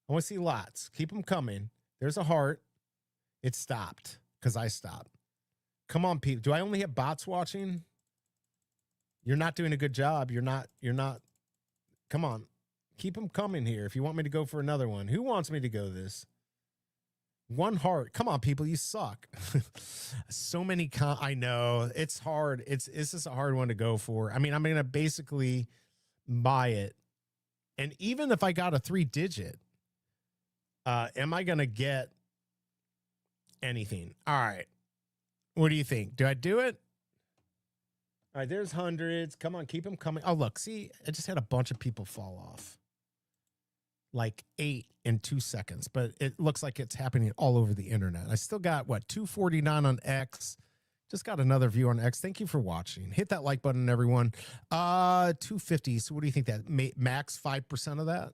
I want to see lots. Keep them coming. There's a heart. It stopped because I stopped. Come on, people. Do I only have bots watching? You're not doing a good job. You're not. Come on. Keep them coming here if you want me to go for another one. Who wants me to go this? One heart. Come on, people. You suck. So many. I know. It's hard. It's just a hard one to go for. I mean, I'm going to basically buy it. And even if I got a 3-digit, am I going to get anything? All right. What do you think? Do I do it? All right, there's hundreds. Come on, keep them coming. Oh, look, see, I just had a bunch of people fall off. Like 8 in 2 seconds, but it looks like it's happening all over the internet. I still got, what, 249 on X. Just got another view on X. Thank you for watching. Hit that like button, everyone. 250. So what do you think that max 5% of that?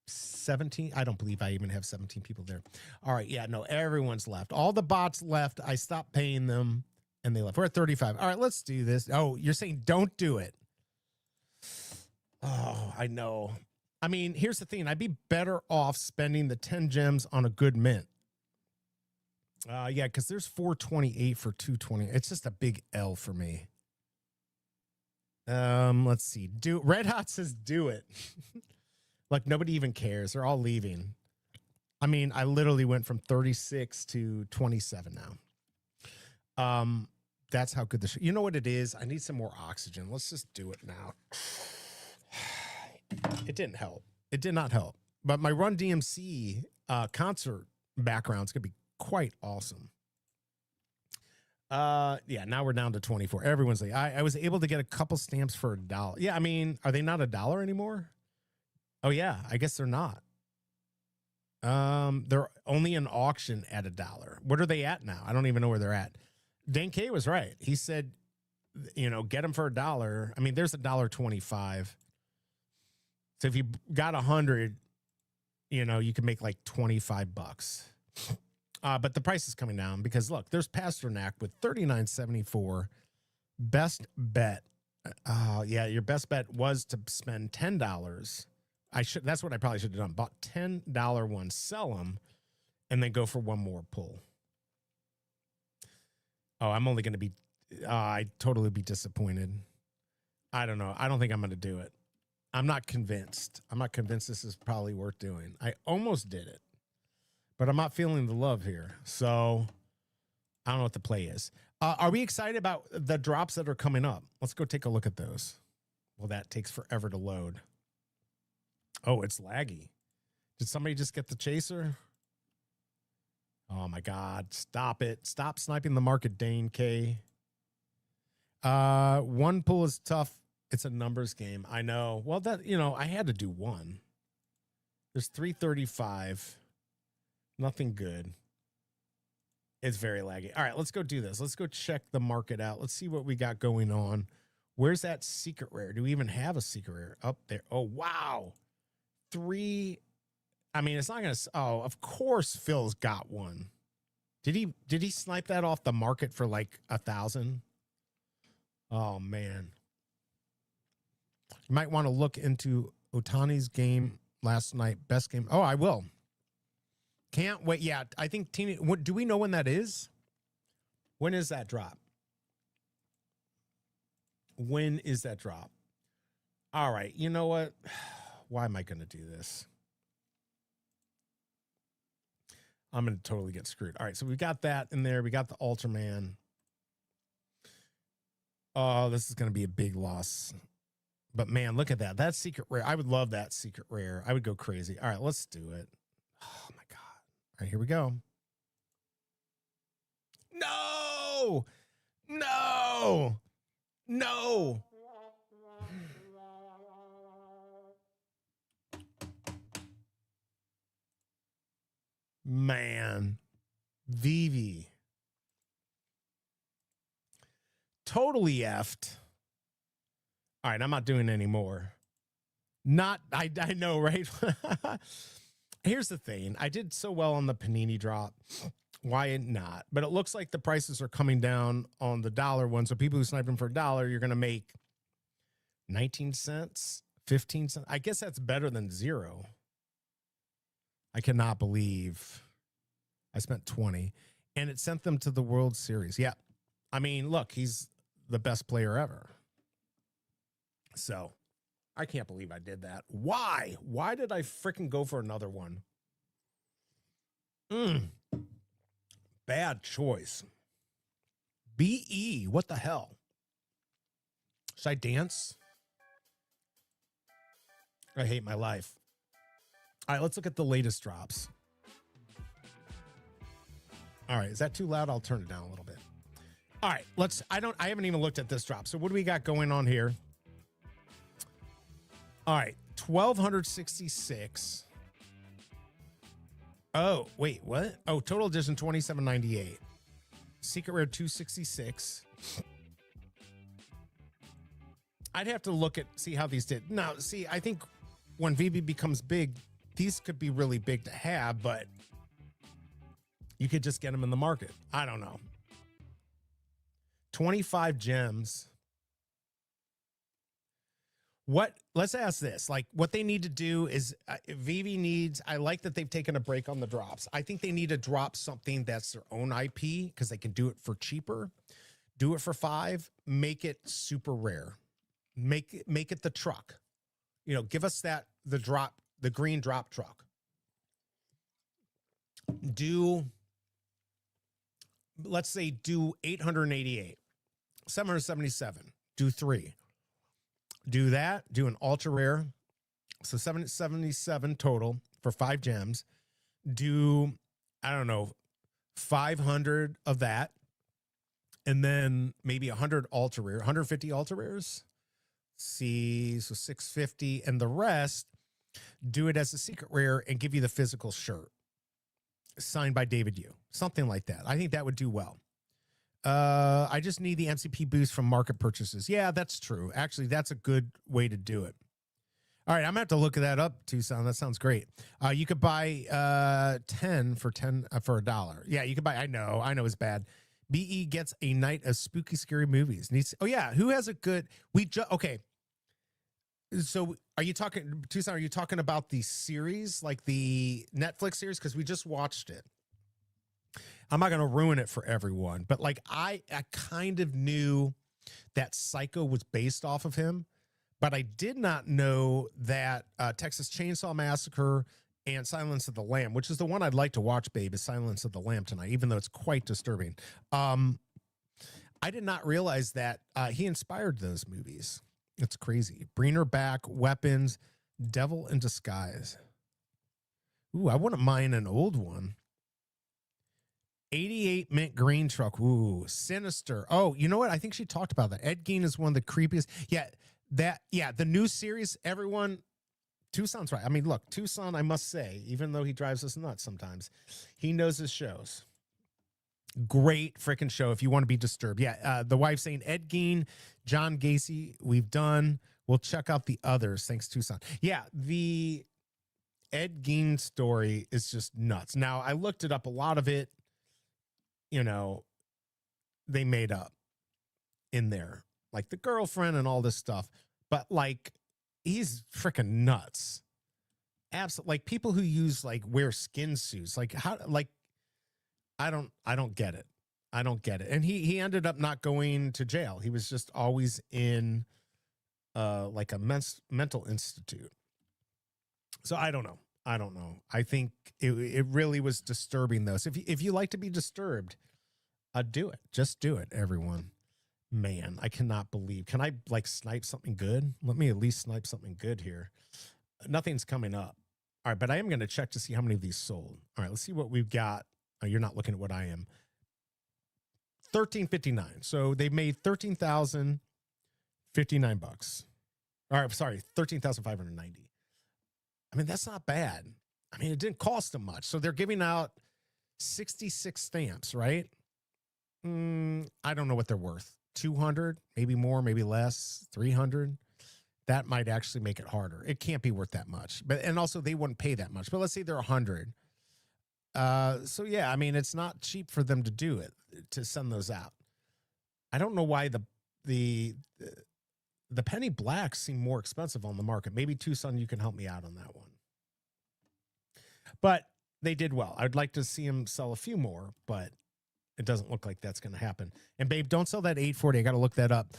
17. I don't believe I even have 17 people there. All right. Yeah, no, everyone's left. All the bots left. I stopped paying them and they left. We're at 35. All right, let's do this. Oh, you're saying don't do it. Oh, I know. I mean, here's the thing. I'd be better off spending the 10 gems on a good mint. Yeah, because there's 428 for 220. It's just a big L for me. Let's see. Red Hot says do it. Like, nobody even cares. They're all leaving. I mean, I literally went from 36 to 27 now. That's how good the show. You know what it is? I need some more oxygen. Let's just do it now. It didn't help. It did not help. But my Run DMC concert background is going to be quite awesome. Yeah, now we're down to 24. Everyone's like, I was able to get a couple stamps for $1. Yeah, I mean, are they not $1 anymore? Oh yeah, I guess they're not. They're only an auction at $1. What are they at now? I don't even know where they're at. Dan K was right. He said, you know, get them for $1. I mean, there's $1.25. So if you got 100, you know, you can make like 25 bucks. But the price is coming down because look, there's Pasternak with $39.74. Best bet. Yeah, your best bet was to spend $10. That's what I probably should have done. Bought $10 ones, sell them, and then go for one more pull. Oh, I'm only going to be, I'd totally be disappointed. I don't know. I don't think I'm going to do it. I'm not convinced. I'm not convinced this is probably worth doing. I almost did it, but I'm not feeling the love here. So I don't know what the play is. Are we excited about the drops that are coming up? Let's go take a look at those. Well, that takes forever to load. Oh, it's laggy. Did somebody just get the chaser? Oh my God. Stop it. Stop sniping the market, Dane K. One pull is tough. It's a numbers game. I know. Well, that, you know, I had to do one. There's 335. Nothing good. It's very laggy. All right, let's go do this. Let's go check the market out. Let's see what we got going on. Where's that secret rare? Do we even have a secret rare up there? Oh, wow. 3. I mean, it's not going to. Oh, of course, Phil's got one. Did he snipe that off the market for like 1,000? Oh man. You might want to look into Otani's game last night. Best game. Oh, I will. Can't wait. Yeah, I think what do we know when that is? When is that drop? When is that drop? All right. You know what? Why am I going to do this? I'm going to totally get screwed. All right. So we got that in there. We got the Ultraman. Oh, this is going to be a big loss. But man, look at that. That's secret rare. I would love that secret rare. I would go crazy. All right, let's do it. Oh my God. All right, here we go. No, no, no. Man, VeVe. Totally effed. All right, I'm not doing any more. I know, right? Here's the thing. I did so well on the Panini drop. Why not? But it looks like the prices are coming down on the dollar one. So people who snipe them for $1, you're going to make 19 cents, 15 cents. I guess that's better than 0. I cannot believe I spent 20 and it sent them to the World Series. Yeah. I mean, look, he's the best player ever. So I can't believe I did that. Why? Why did I freaking go for another one? Bad choice. BE, what the hell? Should I dance? I hate my life. All right, let's look at the latest drops. All right, is that too loud? I'll turn it down a little bit. All right, I haven't even looked at this drop. So what do we got going on here? All right, 1,266. Oh, wait, what? Oh, total edition 27.98. Secret rare 266. I'd have to look at see how these did. Now, see, I think when VeVe becomes big, these could be really big to have, but you could just get them in the market. I don't know. 25 gems. Let's ask this, like what they need to do is VeVe needs, I like that they've taken a break on the drops. I think they need to drop something that's their own IP because they can do it for cheaper, do it for $5, make it super rare, make it the truck, give us the green drop truck. Let's say do 888, 777, do 3. Do that, do an ultra rare. So 777 total for 5 gems. Do, I don't know, 500 of that. And then maybe 100 ultra rare, 150 ultra rares. See, so 650. And the rest, do it as a secret rare and give you the physical shirt signed by David Yu. Something like that. I think that would do well. I just need the MCP boost from market purchases. Yeah, that's true. Actually, that's a good way to do it. All right, I'm gonna have to look that up, Tucson. That sounds great. You could buy 10 for $1. Yeah, you could buy. I know it's bad. BE gets a night of spooky, scary movies. Oh yeah, who has a good? Okay. So are you talking, Tucson? Are you talking about the series, like the Netflix series? Because we just watched it. I'm not going to ruin it for everyone, but like I kind of knew that Psycho was based off of him, but I did not know that Texas Chainsaw Massacre and Silence of the Lamb, which is the one I'd like to watch, babe, is Silence of the Lamb tonight, even though it's quite disturbing. I did not realize that he inspired those movies. It's crazy. Breener Back, Weapons, Devil in Disguise. Ooh, I wouldn't mind an old one. 88 mint green truck. Ooh, Sinister. Oh, you know what? I think she talked about that. Ed Gein is one of the creepiest. Yeah, the new series, everyone, Tucson's right. I mean, look, Tucson, I must say, even though he drives us nuts sometimes, he knows his shows. Great freaking show if you want to be disturbed. Yeah, the wife saying Ed Gein, John Gacy, we've done. We'll check out the others. Thanks, Tucson. Yeah, the Ed Gein story is just nuts. Now, I looked it up. A lot of it, you know, they made up in there, like the girlfriend and all this stuff. But like, he's freaking nuts. Absolutely. Like people who use like wear skin suits, like how, like, I don't get it. I don't get it. And he ended up not going to jail. He was just always in like a mental institute. So I don't know. I think it really was disturbing though. So if you like to be disturbed, do it. Just do it, everyone. Man, I cannot believe. Can I like snipe something good? Let me at least snipe something good here. Nothing's coming up. All right, but I am going to check to see how many of these sold. All right, let's see what we've got. Oh, you're not looking at what I am. 13.59. So they made $13,059. All right, sorry, 13,590. I mean, that's not bad. I mean, it didn't cost them much. So they're giving out 66 stamps, right? I don't know what they're worth. 200, maybe more, maybe less, 300. That might actually make it harder. It can't be worth that much. But and also they wouldn't pay that much. But let's say they're 100. So yeah, I mean, it's not cheap for them to do it, to send those out. I don't know why the penny blacks seem more expensive on the market. Maybe Tucson, you can help me out on that one. But they did well. I'd like to see them sell a few more, but it doesn't look like that's going to happen. And babe, don't sell that 840. I got to look that up.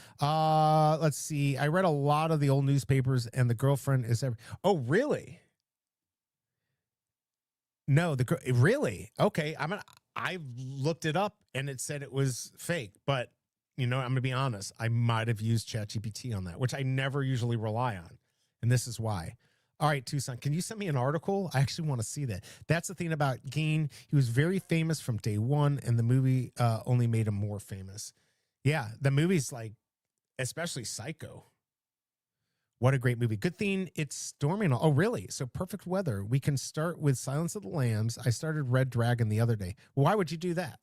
Let's see. I read a lot of the old newspapers, and the girlfriend is oh, really? No, really? Okay. I looked it up and it said it was fake, but you know, I'm gonna be honest. I might have used ChatGPT on that, which I never usually rely on. And this is why. All right, Tucson, can you send me an article? I actually want to see that. That's the thing about Gein. He was very famous from day one, and the movie only made him more famous. Yeah, the movie's like, especially Psycho. What a great movie. Good thing it's storming. Oh, really? So perfect weather. We can start with Silence of the Lambs. I started Red Dragon the other day. Why would you do that?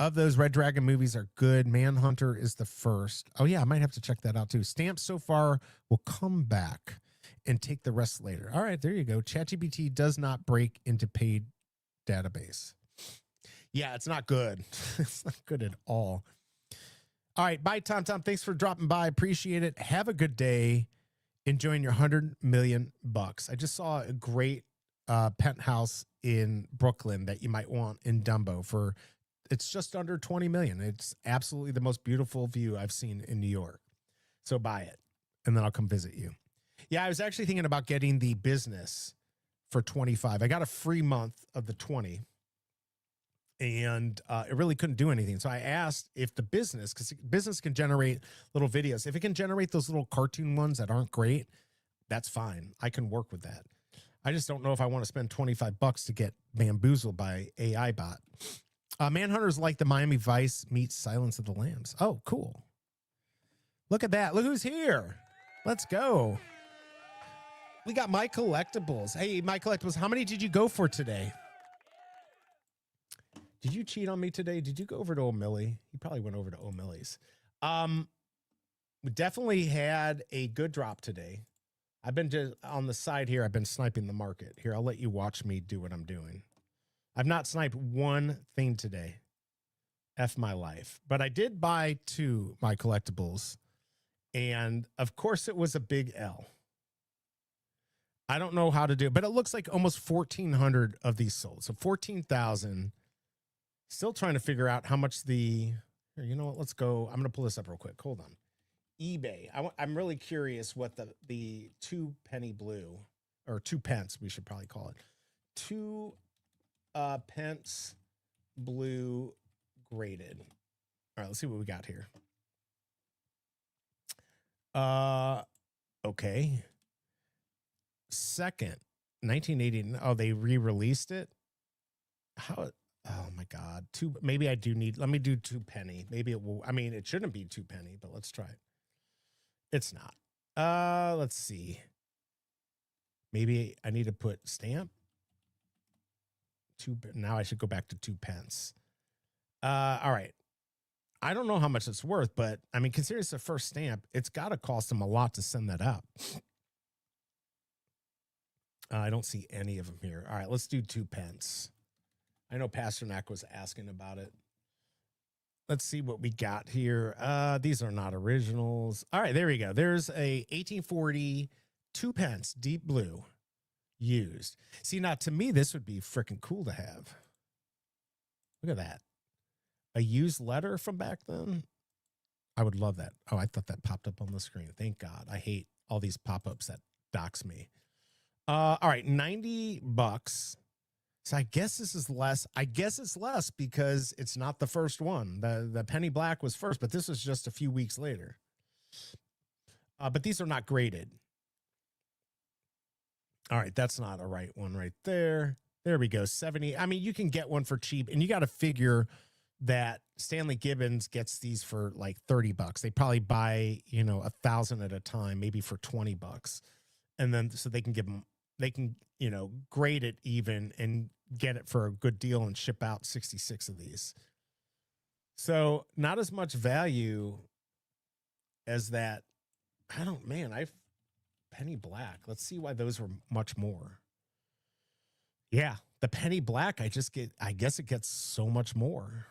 Of those, Red Dragon movies are good. Manhunter is the first. Oh, yeah, I might have to check that out too. Stamps so far will come back and take the rest later. All right, there you go. ChatGPT does not break into paid database. Yeah, it's not good. It's not good at all. All right, bye, Tom. Thanks for dropping by. Appreciate it. Have a good day. Enjoying your 100 million bucks. I just saw a great penthouse in Brooklyn that you might want in Dumbo for. It's just under 20 million. It's absolutely the most beautiful view I've seen in New York. So buy it, and then I'll come visit you. Yeah, I was actually thinking about getting the business for 25. I got a free month of the 20. And it really couldn't do anything. So I asked if the business, because business can generate little videos. If it can generate those little cartoon ones that aren't great, that's fine. I can work with that. I just don't know if I want to spend $25 to get bamboozled by AI bot. Manhunter's like the Miami Vice meets Silence of the Lambs. Oh, cool. Look at that. Look who's here. Let's go. We got My Collectibles. Hey, My Collectibles, how many did you go for today? Did you cheat on me today? Did you go over to O'Milly? You probably went over to O'Milly's. We definitely had a good drop today. I've been just on the side here. I've been sniping the market. Here, I'll let you watch me do what I'm doing. I've not sniped one thing today. F my life. But I did buy 2 My Collectibles. And of course, it was a big L. I don't know how to do it, but it looks like almost 1,400 of these sold. So 14,000. Still trying to figure out how much here, you know what? Let's go. I'm going to pull this up real quick. Hold on. eBay. I'm really curious what the 2 penny blue, or 2 pence, we should probably call it. 2 pence blue graded. All right, let's see what we got here. Okay. Second, 1980. Oh, they re-released it. How? Oh my God. Maybe I do need, let me do 2 penny. Maybe it will, I mean, it shouldn't be 2 penny, but let's try it. It's not. Let's see. Maybe I need to put stamp. Now I should go back to 2 pence. All right. I don't know how much it's worth, but I mean, considering it's the first stamp, it's got to cost them a lot to send that out. I don't see any of them here. All right, let's do 2 pence. I know Pasternak was asking about it. Let's see what we got here. These are not originals. All right, there we go. There's a 1840 2 pence deep blue used. See, now to me, this would be freaking cool to have. Look at that. A used letter from back then. I would love that. Oh, I thought that popped up on the screen. Thank God. I hate all these pop-ups that dox me. All right, $90. So I guess this is less. I guess it's less because it's not the first one. The penny black was first, but this was just a few weeks later. But these are not graded. All right, that's not a right one right there. There we go, 70. I mean, you can get one for cheap, and you got to figure that Stanley Gibbons gets these for like $30. They probably buy, 1,000 at a time, maybe for $20. And then so they can grade it even and get it for a good deal and ship out 66 of these. So not as much value as that. Penny black. Let's see why those were much more. Yeah, the penny black, I guess it gets so much more.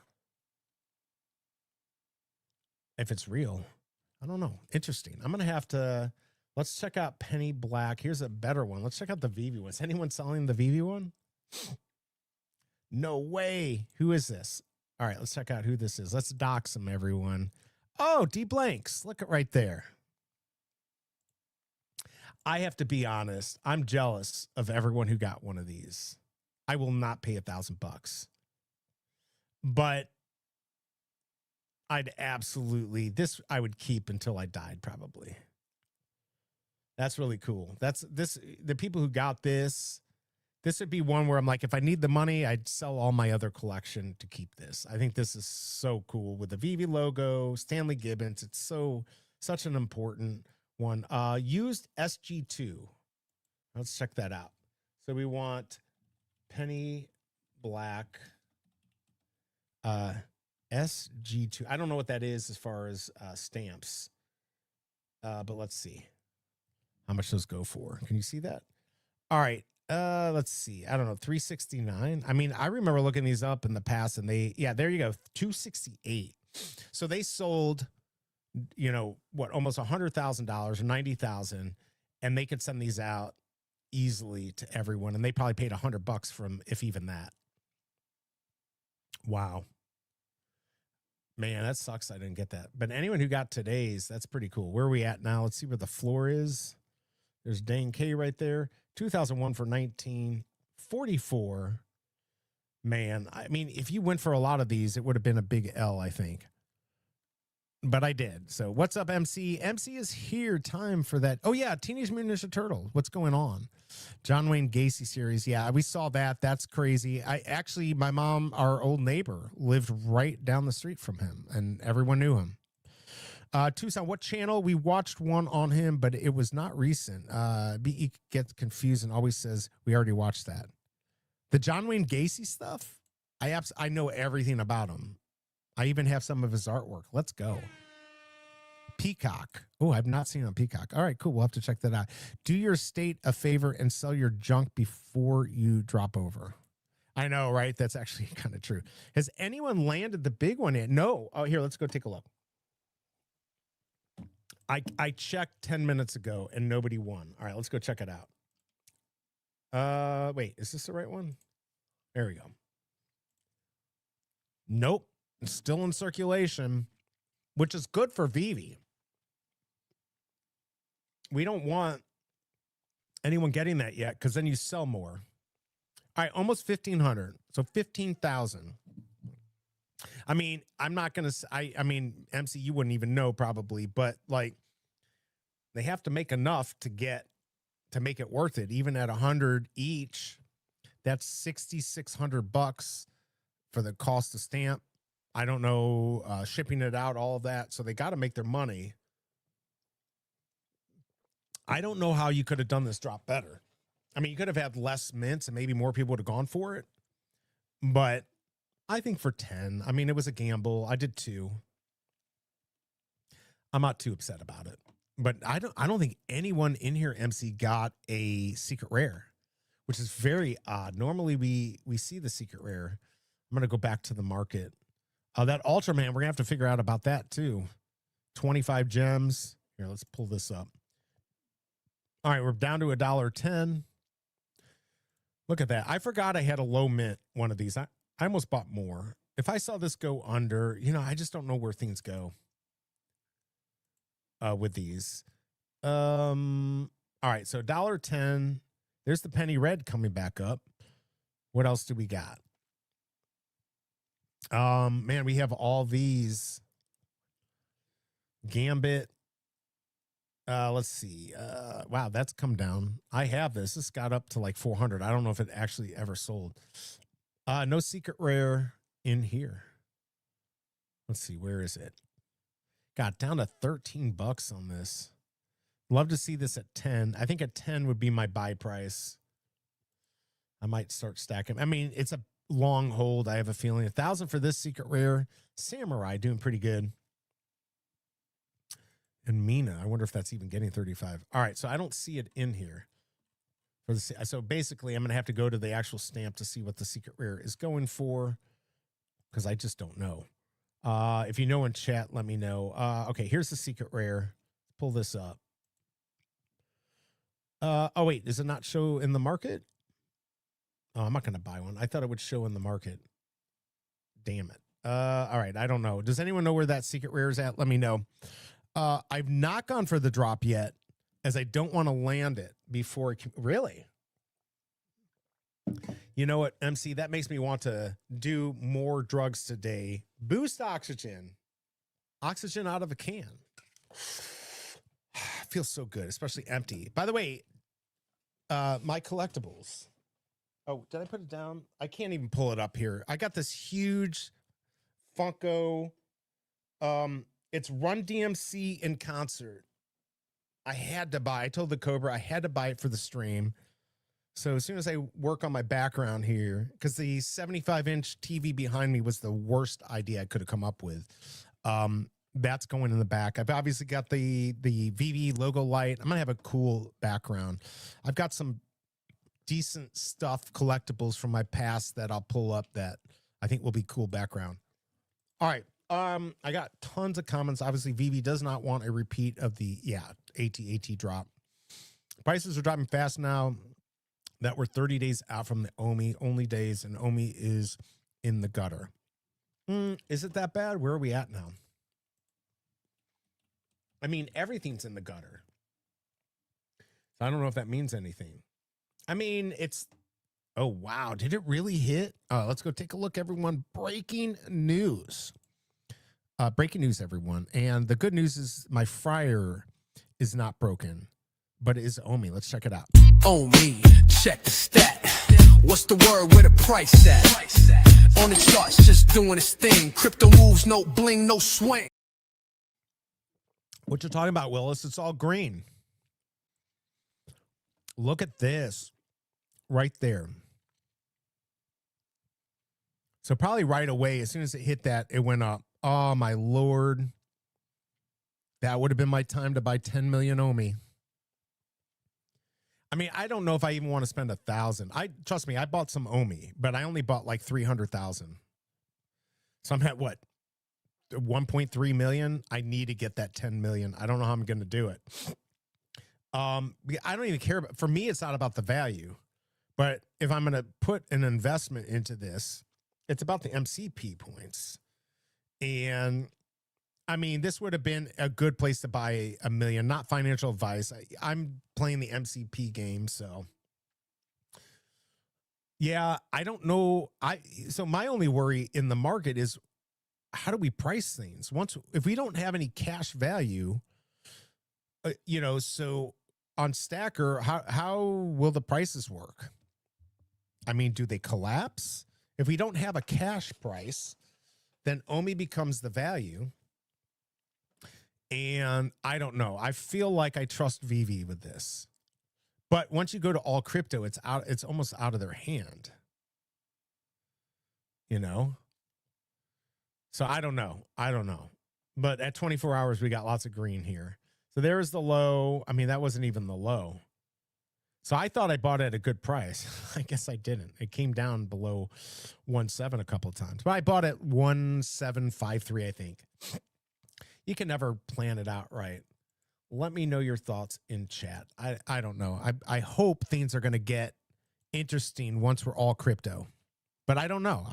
If it's real. I don't know. Interesting. I'm going to have to, let's check out penny black. Here's a better one. Let's check out the VeVe one. Is anyone selling the VeVe one? No way. Who is this? All right, let's check out who this is. Let's dox them, everyone. Oh, D blanks. Look at right there. I have to be honest. I'm jealous of everyone who got one of these. I will not pay $1,000, but I would keep until I died, probably. That's really cool. The people who got this would be one where I'm like, if I need the money, I'd sell all my other collection to keep this. I think this is so cool with the VeVe logo, Stanley Gibbons. It's such an important one. Used SG2. Let's check that out. So we want penny black SG2. I don't know what that is as far as stamps. But let's see how much those go for. Can you see that? All right. Let's see. I don't know. 369. I mean, I remember looking these up in the past and there you go. 268. So they sold, almost $100,000 or 90,000, and they could send these out easily to everyone. And they probably paid $100 from, if even that. Wow. Man, that sucks. I didn't get that. But anyone who got today's, that's pretty cool. Where are we at now? Let's see where the floor is. There's Dane K right there. 2001 for 1944. Man, I mean, if you went for a lot of these, it would have been a big L, I think. But I did. So what's up, MC? MC is here. Time for that. Oh, yeah. Teenage Mutant Ninja Turtles. What's going on? John Wayne Gacy series. Yeah, we saw that. That's crazy. My mom, our old neighbor, lived right down the street from him, and everyone knew him. Tucson, what channel? We watched one on him, but it was not recent. BE gets confused and always says, we already watched that. The John Wayne Gacy stuff? I know everything about him. I even have some of his artwork. Let's go. Peacock. Oh, I've not seen it on Peacock. All right, cool. We'll have to check that out. Do your state a favor and sell your junk before you drop over. I know, right? That's actually kind of true. Has anyone landed the big one yet? No. Oh, here, let's go take a look. I checked 10 minutes ago and nobody won. All right, let's go check it out. Wait, is this the right one? There we go. Nope. It's still in circulation, which is good for VeVe. We don't want anyone getting that yet because then you sell more. All right, almost 1,500. So 15,000. I mean, I'm not going to, I mean, MC, you wouldn't even know probably, but like they have to make enough to make it worth it. Even at 100 each, that's $6,600 for the cost of stamp. I don't know, shipping it out, all of that. So they got to make their money. I don't know how you could have done this drop better. I mean, you could have had less mints and maybe more people would have gone for it. But I think for 10, I mean, it was a gamble. I did 2. I'm not too upset about it. But I don't think anyone in here, MC, got a secret rare. which is very odd. Normally we see the secret rare. I'm going to go back to the market. That Ultraman, we're going to have to figure out about that too. 25 gems. Here, let's pull this up. All right, we're down to $1.10. Look at that. I forgot I had a low mint one of these. I almost bought more. If I saw this go under, I just don't know where things go with these. All right, so $1.10. There's the penny red coming back up. What else do we got? Man, we have all these. Gambit. Let's see. Wow, that's come down. I have this. This got up to like 400. I don't know if it actually ever sold. No secret rare in here. Let's see. Where is it? Got down to $13 on this. Love to see this at 10. I think at 10 would be my buy price. I might start stacking. I mean, it's a long hold. I have a feeling 1,000 for this secret rare. Samurai doing pretty good. And Mina, I wonder if that's even getting 35. All right, so I don't see it in here. So basically, I'm going to have to go to the actual stamp to see what the secret rare is going for, because I just don't know. If you know in chat, let me know. Okay, here's the secret rare. Pull this up. Oh, wait, does it not show in the market? Oh, I'm not going to buy one. I thought it would show in the market. Damn it. All right, I don't know. Does anyone know where that secret rare is at? Let me know. I've not gone for the drop yet, as I don't want to land it before it can. Really? You know what, MC? That makes me want to do more drugs today. Boost oxygen. Oxygen out of a can. Feels so good, especially empty. By the way, my collectibles. Oh, did I put it down? I can't even pull it up here. I got this huge Funko. It's Run DMC in concert. I had to buy. I told the Cobra I had to buy it for the stream. So as soon as I work on my background here, because the 75-inch TV behind me was the worst idea I could have come up with. That's going in the back. I've obviously got the VeVe logo light. I'm gonna have a cool background. I've got some decent stuff, collectibles from my past that I'll pull up that I think will be cool background. All right. I got tons of comments. Obviously, VeVe does not want a repeat of the AT drop. Prices are dropping fast now that we're 30 days out from the OMI only days, and OMI is in the gutter. Is it that bad? Where are we at now? I mean, everything's in the gutter. So I don't know if that means anything. I mean, it's, oh, wow. Did it really hit? Let's go take a look, everyone. Breaking news. Breaking news, everyone. And the good news is my fryer is not broken, but it is OMI. Let's check it out. OMI, check the stat. What's the word, where the price at? On the charts, just doing its thing. Crypto moves, no bling, no swing. What you're talking about, Willis, it's all green. Look at this right there. So probably right away, as soon as it hit that, it went up. Oh, my Lord. That would have been my time to buy 10 million OMI. I mean, I don't know if I even want to spend 1,000. Trust me, I bought some OMI, but I only bought like 300,000. So I'm at what? 1.3 million. I need to get that 10 million. I don't know how I'm going to do it. I don't even care about, for me, it's not about the value, but if I'm going to put an investment into this, it's about the MCP points. And I mean, this would have been a good place to buy a million, not financial advice. I'm playing the MCP game. So yeah, I don't know. So my only worry in the market is, how do we price things? If we don't have any cash value, so on Stacker, how will the prices work? I mean, do they collapse? If we don't have a cash price, then OMI becomes the value. And I don't know. I feel like I trust VeVe with this. But once you go to all crypto, it's almost out of their hand. So I don't know. But at 24 hours, we got lots of green here. So there's the low. I mean, that wasn't even the low. So I thought I bought it at a good price. I guess I didn't. It came down below 1.7 a couple of times, but I bought it 1.753, I think. You can never plan it out right. Let me know your thoughts in chat. I don't know. I hope things are going to get interesting once we're all crypto, but I don't know.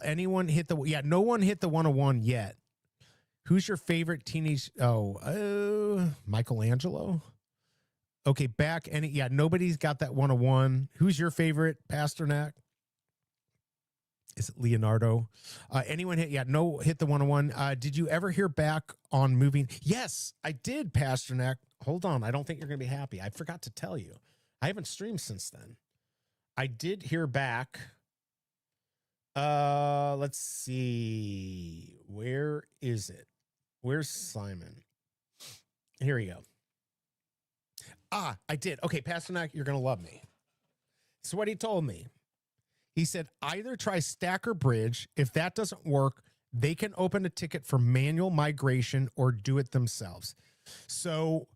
Anyone hit no one hit the 101 yet. Who's your favorite teenage? Michelangelo. Okay, back nobody's got that 101. Who's your favorite, Pasternak? Is it Leonardo? Anyone hit? Hit the 101. Did you ever hear back on moving? Yes, I did, Pasternak. Hold on, I don't think you're gonna be happy. I forgot to tell you. I haven't streamed since then. I did hear back. Let's see. Where is it? Where's Simon? Here we go. I did. Okay, Pasternak, you're going to love me. So what he told me, he said, either try Stacker Bridge. If that doesn't work, they can open a ticket for manual migration or do it themselves. So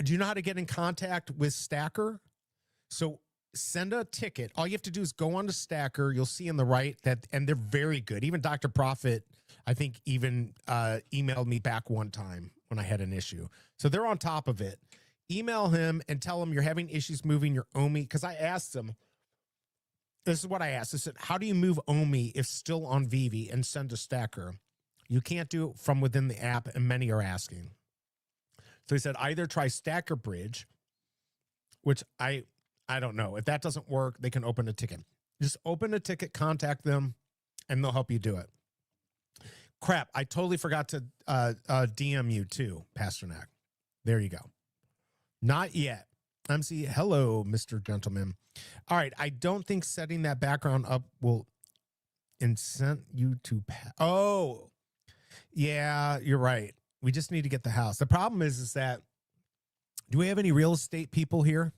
do you know how to get in contact with Stacker? So send a ticket. All you have to do is go on to Stacker. You'll see on the right and they're very good. Even Dr. Profit, I think, even emailed me back one time when I had an issue. So they're on top of it. Email him and tell him you're having issues moving your OMI. Because I asked him, this is what I asked. I said, how do you move OMI if still on VeVe and send to Stacker? You can't do it from within the app, and many are asking. So he said, either try Stacker Bridge, which I don't know. If that doesn't work, they can open a ticket. Just open a ticket, contact them, and they'll help you do it. Crap, I totally forgot to DM you too, Pasternak. There you go. Not yet. MC, hello, Mr. Gentleman. All right, I don't think setting that background up will incent you to... Oh, yeah, you're right. We just need to get the house. The problem is that, do we have any real estate people here?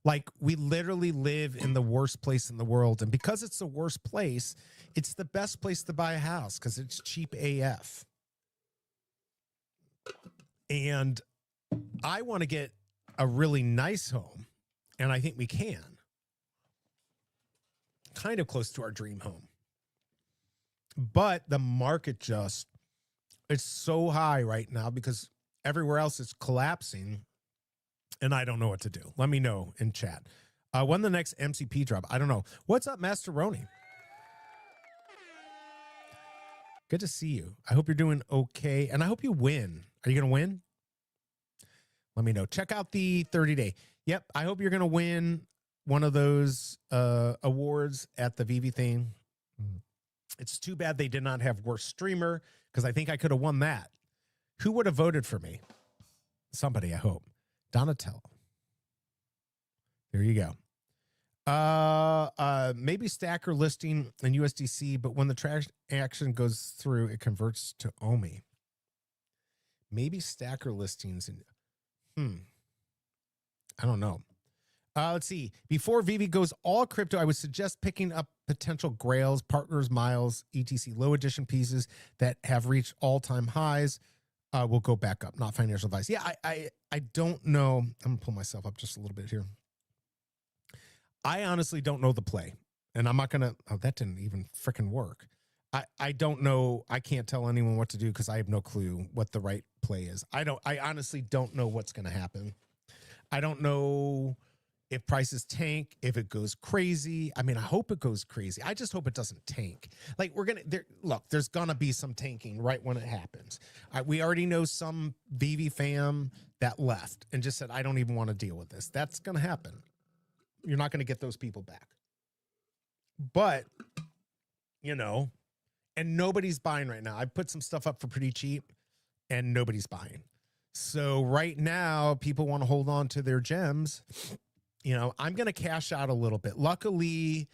Like, we literally live in the worst place in the world. And because it's the worst place, it's the best place to buy a house because it's cheap AF. And I want to get a really nice home, and I think we can. Kind of close to our dream home. But the market it's so high right now because everywhere else is collapsing, and I don't know what to do. Let me know in chat. When the next MCP drop? I don't know. What's up, Master Roni? Good to see you. I hope you're doing okay, and I hope you win. Are you going to win? Let me know. Check out the 30-day. Yep, I hope you're going to win one of those awards at the VeVe thing. It's too bad they did not have worst streamer because I think I could have won that. Who would have voted for me? Somebody, I hope. Donatello. There you go. Maybe Stacker listing in USDC, but when the transaction goes through, it converts to OMI. Maybe Stacker listings in... I don't know. Let's see. Before VeVe goes all crypto, I would suggest picking up potential grails, partners, miles, etc. low edition pieces that have reached all-time highs. Will go back up. Not financial advice. Yeah, I don't know. I'm gonna pull myself up just a little bit here. I honestly don't know the play, and I'm not gonna. Oh, that didn't even freaking work. I don't know. I can't tell anyone what to do because I have no clue what the right play is. I honestly don't know what's going to happen. I don't know if prices tank, if it goes crazy. I mean, I hope it goes crazy. I just hope it doesn't tank. Like there's going to be some tanking right when it happens. We already know some VeVe fam that left and just said, I don't even want to deal with this. That's going to happen. You're not going to get those people back. But, and nobody's buying right now. I put some stuff up for pretty cheap and nobody's buying. So right now, people want to hold on to their gems. I'm going to cash out a little bit. Luckily,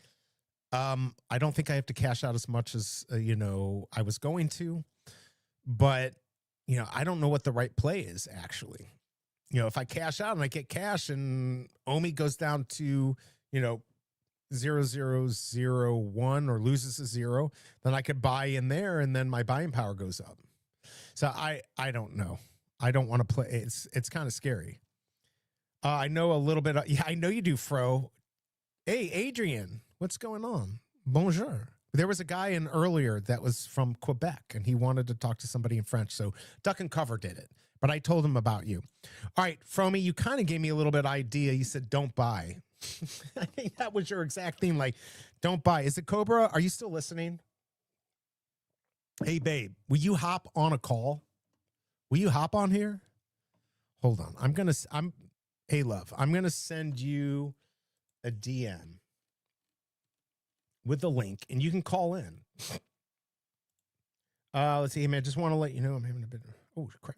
I don't think I have to cash out as much as, I was going to. But, I don't know what the right play is, actually. If I cash out and I get cash and OMI goes down to, 0.0001 or loses a 0, then I could buy in there and then my buying power goes up. So I don't know. I don't want to play. It's kind of scary. I know a little bit. Yeah, I know you do, Fro. Hey, Adrian, what's going on? Bonjour. There was a guy in earlier that was from Quebec, and he wanted to talk to somebody in French. So Duck and Cover did it, but I told him about you. All right, Fromy, you kind of gave me a little bit idea. You said don't buy. I think that was your exact theme. Like, don't buy. Is it Cobra? Are you still listening? Hey, babe, will you hop on a call? Will you hop on here? Hold on. Hey, love, I'm going to send you a DM with the link and you can call in. Let's see. Hey, man, just want to let you know I'm having a bit of, oh, crap.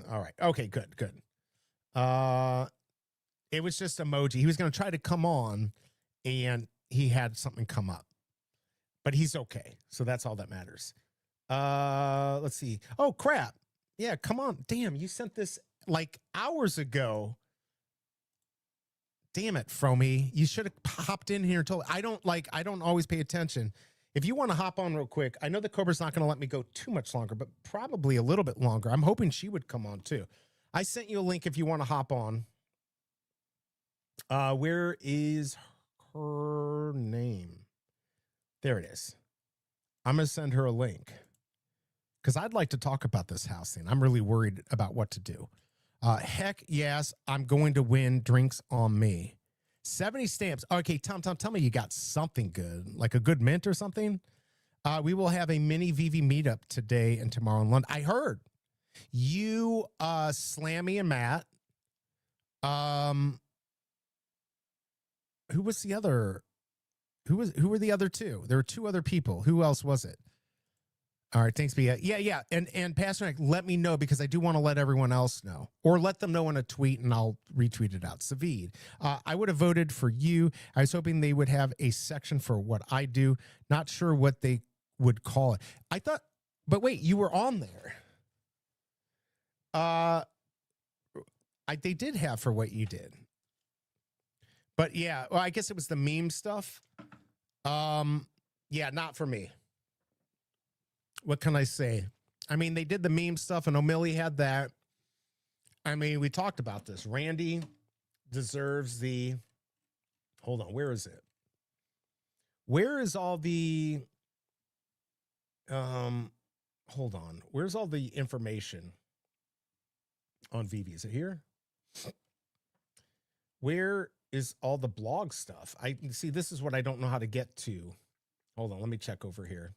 All right. Okay, good. It was just emoji. He was going to try to come on and he had something come up, but he's okay. So that's all that matters. Let's see. Oh, crap. Yeah, come on. Damn, you sent this like hours ago. Damn it, Fromy. You should have hopped in here and told. I don't always pay attention. If you want to hop on real quick, I know the Cobra's not going to let me go too much longer, but probably a little bit longer. I'm hoping she would come on too. I sent you a link if you want to hop on. Where is her name? There it is. I'm going to send her a link because I'd like to talk about this house thing. I'm really worried about what to do. Heck yes, I'm going to win drinks on me. 70 stamps. Okay, Tom, tell me you got something good, like a good mint or something. We will have a mini VV meetup today and tomorrow in London. I heard you, Slammy and Matt. Who was the other? Who were the other two? There were two other people. Who else was it? All right, thanks, Bia. Yeah. And Pastor Nick, let me know because I do want to let everyone else know, or let them know in a tweet, and I'll retweet it out. Savid, I would have voted for you. I was hoping they would have a section for what I do. Not sure what they would call it. I thought, but wait, you were on there. They did have for what you did, but yeah, well, I guess it was the meme stuff. Yeah, not for me. What can I say? I mean, they did the meme stuff, and O'Malley had that. I mean, we talked about this. Randy deserves the. Hold on, where is it? Where is all the? Hold on. Where's all the information on VeVe? Is it here? Where is all the blog stuff? I see. This is what I don't know how to get to. Hold on, let me check over here.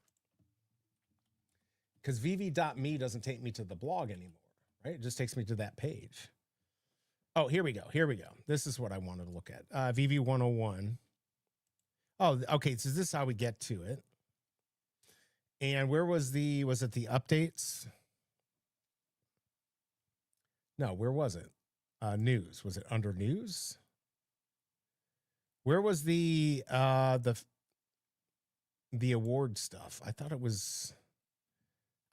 Because VV.me doesn't take me to the blog anymore, right? It just takes me to that page. Oh, here we go. This is what I wanted to look at. VV 101. Oh, okay. So this is how we get to it. And where was it the updates? No, where was it? News. Was it under news? Where was the award stuff? I thought it was.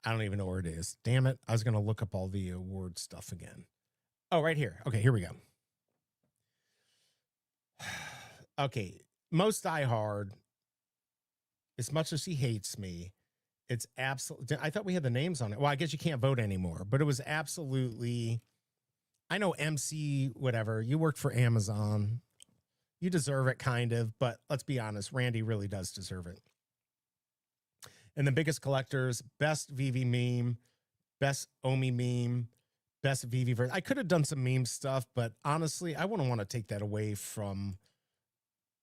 I don't even know where it is. Damn it. I was going to look up all the award stuff again. Oh, right here. Okay, here we go. Okay. Most Die Hard, as much as he hates me, it's absolutely. I thought we had the names on it. Well, I guess you can't vote anymore, but it was absolutely. I know MC, whatever. You worked for Amazon. You deserve it, kind of. But let's be honest, Randy really does deserve it. And the biggest collectors, best VV meme, best Omi meme, best VV version. I could have done some meme stuff, but honestly, I wouldn't want to take that away from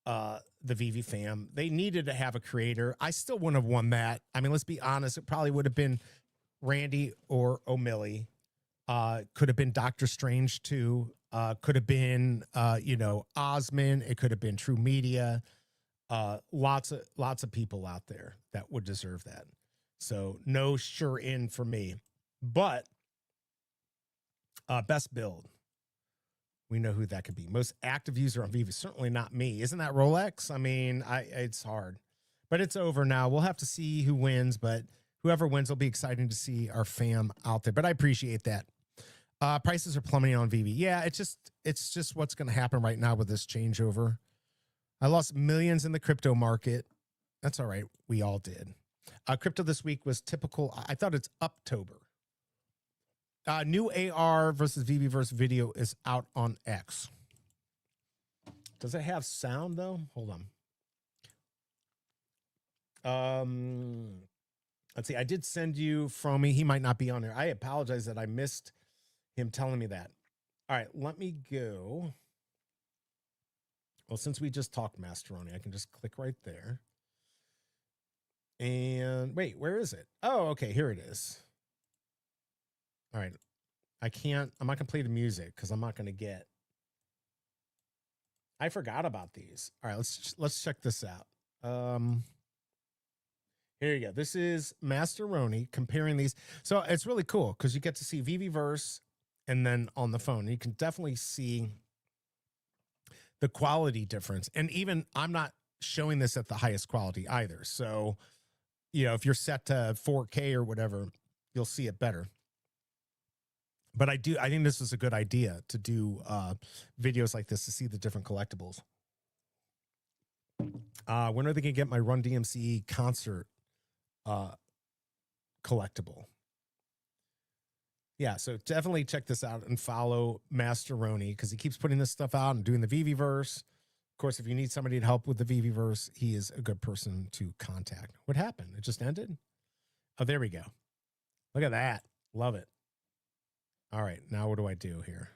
the VV fam. They needed to have a creator. I still wouldn't have won that. I mean, let's be honest. It probably would have been Randy or O'Malley. Could have been Doctor Strange too. Could have been, Osmond. It could have been True Media. Lots of people out there that would deserve that. So no sure in for me, but best build. We know who that could be. Most active user on Viva. Certainly not me. Isn't that Rolex? I mean, it's hard, but it's over now. We'll have to see who wins, but whoever wins will be exciting to see our fam out there. But I appreciate that. Prices are plummeting on VV. Yeah, it's just what's going to happen right now with this changeover. I lost millions in the crypto market. That's all right. We all did. Crypto this week was typical. I thought it's Uptober. New AR versus VeVe's video is out on X. Does it have sound though? Hold on. Let's see. I did send you Fromy. He might not be on there. I apologize that I missed him telling me that. All right, let me go. Well, since we just talked Masteroni, I can just click right there. And wait, where is it? Oh, okay, here it is. All right. I'm not gonna play the music because I'm not gonna get. I forgot about these. All right, let's check this out. Here you go. This is Masteroni comparing these. So it's really cool because you get to see VeVe's and then on the phone. You can definitely see the quality difference. And even I'm not showing this at the highest quality either. So, if you're set to 4K or whatever, you'll see it better. But I think this is a good idea to do videos like this to see the different collectibles. When are they going to get my Run DMC concert collectible? Yeah, so definitely check this out and follow Masteroni because he keeps putting this stuff out and doing the VeVe's. Of course, if you need somebody to help with the VeVe's, he is a good person to contact. What happened? It just ended? Oh, there we go. Look at that. Love it. All right, now what do I do here?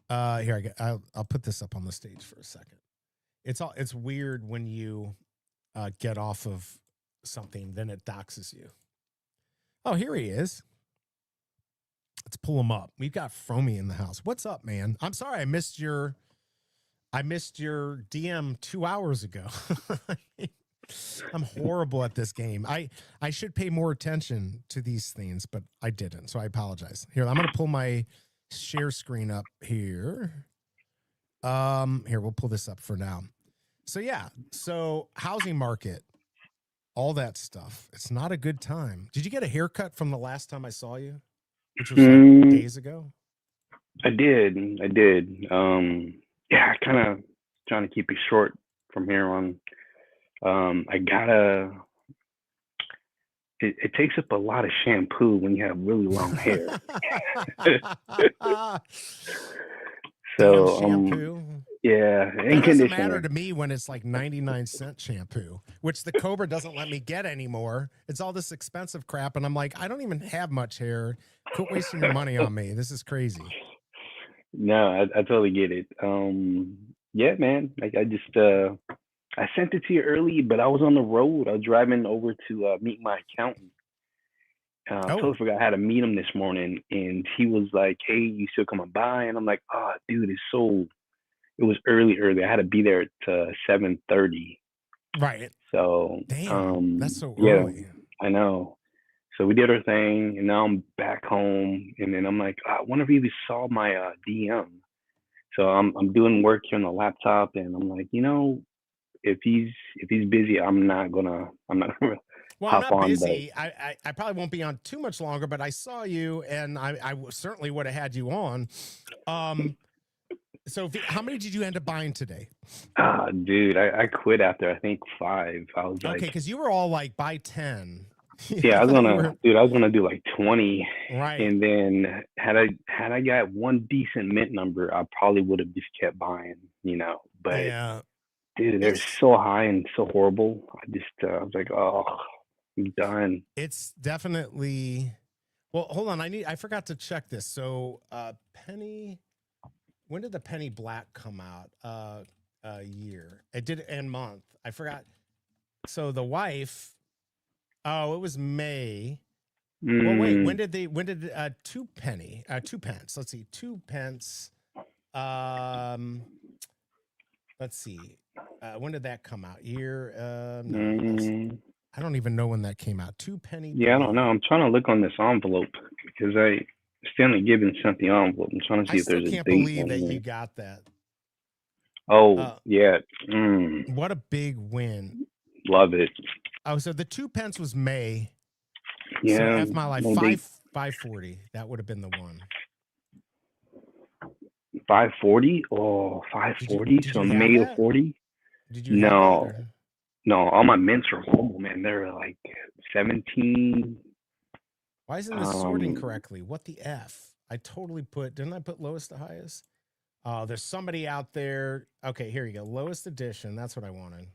I'll put this up on the stage for a second. It's weird when you get off of something, then it doxes you. Oh, here he is. Let's pull him up. We've got Fromy in the house. What's up, man? I'm sorry I missed your DM 2 hours ago. I'm horrible at this game. I should pay more attention to these things, but I didn't, so I apologize. Here, I'm going to pull my share screen up here. Here, we'll pull this up for now. So yeah, housing market, all that stuff. It's not a good time. Did you get a haircut from the last time I saw you, which was like days ago? I did. Yeah, I kind of trying to keep it short from here on. It takes up a lot of shampoo when you have really long hair. So shampoo. Yeah, it doesn't matter to me when it's like 99-cent shampoo, which the Cobra doesn't let me get anymore. It's all this expensive crap, and I'm like, I don't even have much hair. Quit wasting your money on me. This is crazy. No, I totally get it. Yeah, man. Like I sent it to you early, but I was on the road. I was driving over to meet my accountant. I totally forgot how to meet him this morning, and he was like, "Hey, you still coming by?" And I'm like, "Oh, dude, it was early. I had to be there at 7:30." Right. So damn, that's so early. I know. So we did our thing, and now I'm back home, and then I'm like, I wonder if he even saw my DM. So I'm doing work here on the laptop, and I'm like, if he's busy, I'm not gonna well, hop I'm not on, busy. I probably won't be on too much longer, but I saw you, and I certainly would have had you on. So how many did you end up buying today? Dude, I quit after I think 5. I was like, okay, because you were all like buy 10. Yeah, I was gonna do like 20. Right. And then had I got one decent mint number, I probably would have just kept buying, But yeah. Dude, they're so high and so horrible. I was like, oh, I'm done. It's definitely. Well, hold on. I forgot to check this. So, penny. When did the penny black come out? Year. It did, and month. I forgot. So the wife. Oh, it was May. Well, wait. When did 2 pence? Let's see. 2 pence. Let's see. When did that come out? Year? No, I don't even know when that came out. 2 penny. Yeah, I don't know. I'm trying to look on this envelope because Stanley Gibbons sent the envelope. I'm trying to see if there's a date. I can't believe that you got that. Oh, yeah. What a big win. Love it. Oh, so the 2 pence was May. Yeah. So F my life. 540. That would have been the one. 540? Oh, 540? So May of 40? Did you No. No, all my mints are horrible, man. They're like 17. Why isn't this sorting correctly? What the F? Didn't I put lowest to highest? Oh, there's somebody out there. Okay, here you go. Lowest edition. That's what I wanted.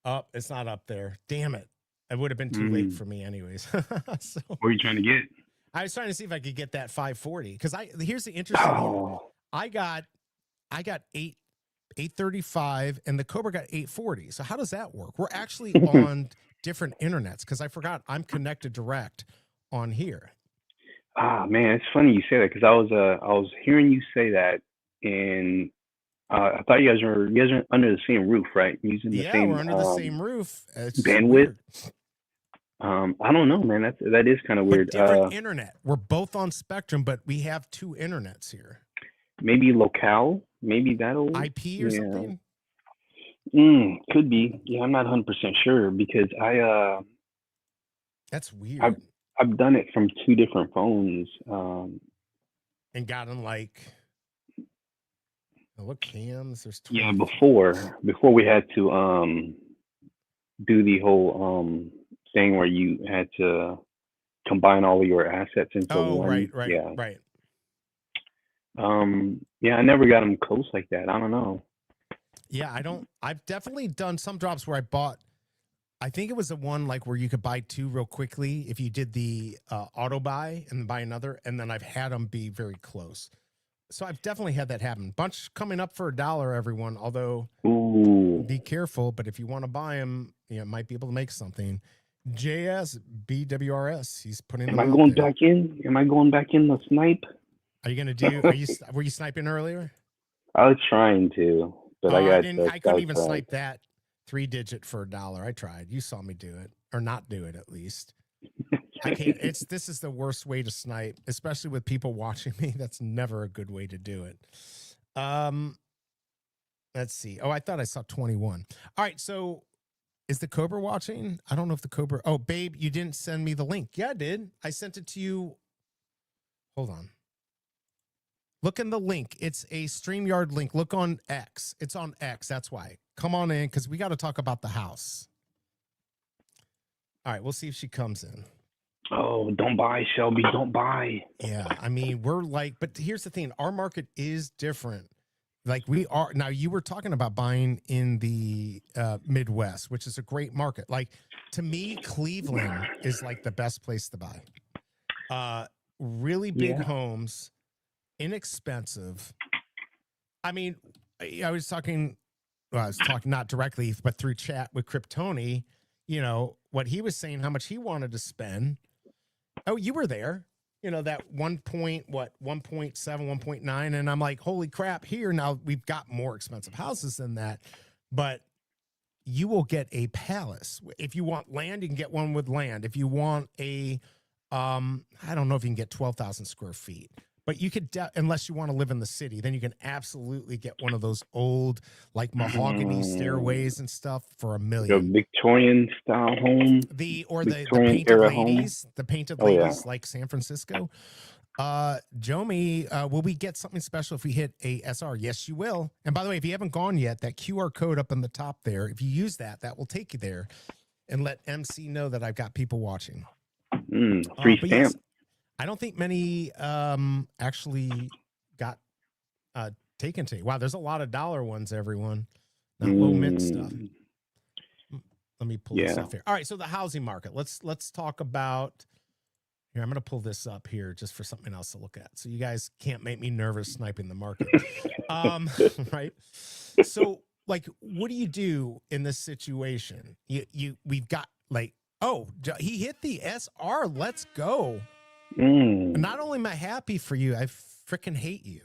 Oh, it's not up there. Damn it. It would have been too late for me anyways. So, what are you trying to get? I was trying to see if I could get that 540. Because here's the interesting thing. I got 835 and the Cobra got 840. So how does that work? We're actually on different internets because I forgot I'm connected direct on here. Man, it's funny you say that because I was hearing you say that, and I thought you guys are under the same roof, right? Using the same we're under the same roof. It's bandwidth. Weird. I don't know, man. That is kind of weird. But different internet. We're both on Spectrum, but we have two internets here. Maybe locale. Maybe that'll IP or something. Could be. Yeah, I'm not 100% sure because That's weird. I've done it from two different phones. And gotten like, look, cams. There's 20. Yeah, before we had to do the whole thing where you had to combine all of your assets into one. Right. Yeah, I never got them close like that. I don't know. Yeah, I've definitely done some drops where I bought. I think it was the one like where you could buy two real quickly if you did the auto buy and then buy another, and then I've had them be very close. So I've definitely had that happen. Bunch coming up for $1, everyone. Although, be careful. But if you want to buy them, might be able to make something. JS BWRS. He's putting. Am I going back in? Am I going back in the snipe? Are you gonna do? Were you sniping earlier? I was trying to, but I couldn't even snipe that 3-digit for $1. I tried. You saw me do it, or not do it at least. I can't. This is the worst way to snipe, especially with people watching me. That's never a good way to do it. Let's see. Oh, I thought I saw 21. All right, so is the Cobra watching? I don't know if the Cobra. Oh, babe, you didn't send me the link. Yeah, I did. I sent it to you. Hold on. Look in the link. It's a StreamYard link. Look on X. It's on X. That's why. Come on in because we got to talk about the house. All right, we'll see if she comes in. Oh, don't buy, Shelby. Don't buy. Yeah, I mean, we're like, but here's the thing. Our market is different. Like we are now. You were talking about buying in the Midwest, which is a great market. Like to me, Cleveland is like the best place to buy. Really big homes, inexpensive. I mean, I was talking not directly, but through chat with Kryptoni. What he was saying, how much he wanted to spend. Oh, you were there. That 1.7, 1.9. And I'm like, holy crap, here. Now we've got more expensive houses than that, but you will get a palace. If you want land, you can get one with land. If you want I don't know if you can get 12,000 square feet, but you could, unless you want to live in the city, then you can absolutely get one of those old, like mahogany stairways and stuff for $1 million. A Victorian style home. The painted ladies, home. The painted ladies like San Francisco. Jomi, will we get something special if we hit a SR? Yes, you will. And by the way, if you haven't gone yet, that QR code up in the top there, if you use that will take you there and let MC know that I've got people watching. Free stamp. Yes, I don't think many actually got taken today. Wow, there's a lot of dollar ones, everyone. Not low mint stuff. Let me pull this up here. All right, so the housing market. Let's talk about. Here, I'm going to pull this up here just for something else to look at. So you guys can't make me nervous sniping the market. Right? So, like, what do you do in this situation? We've got like, oh, he hit the SR. Let's go. Not only am I happy for you, I freaking hate you.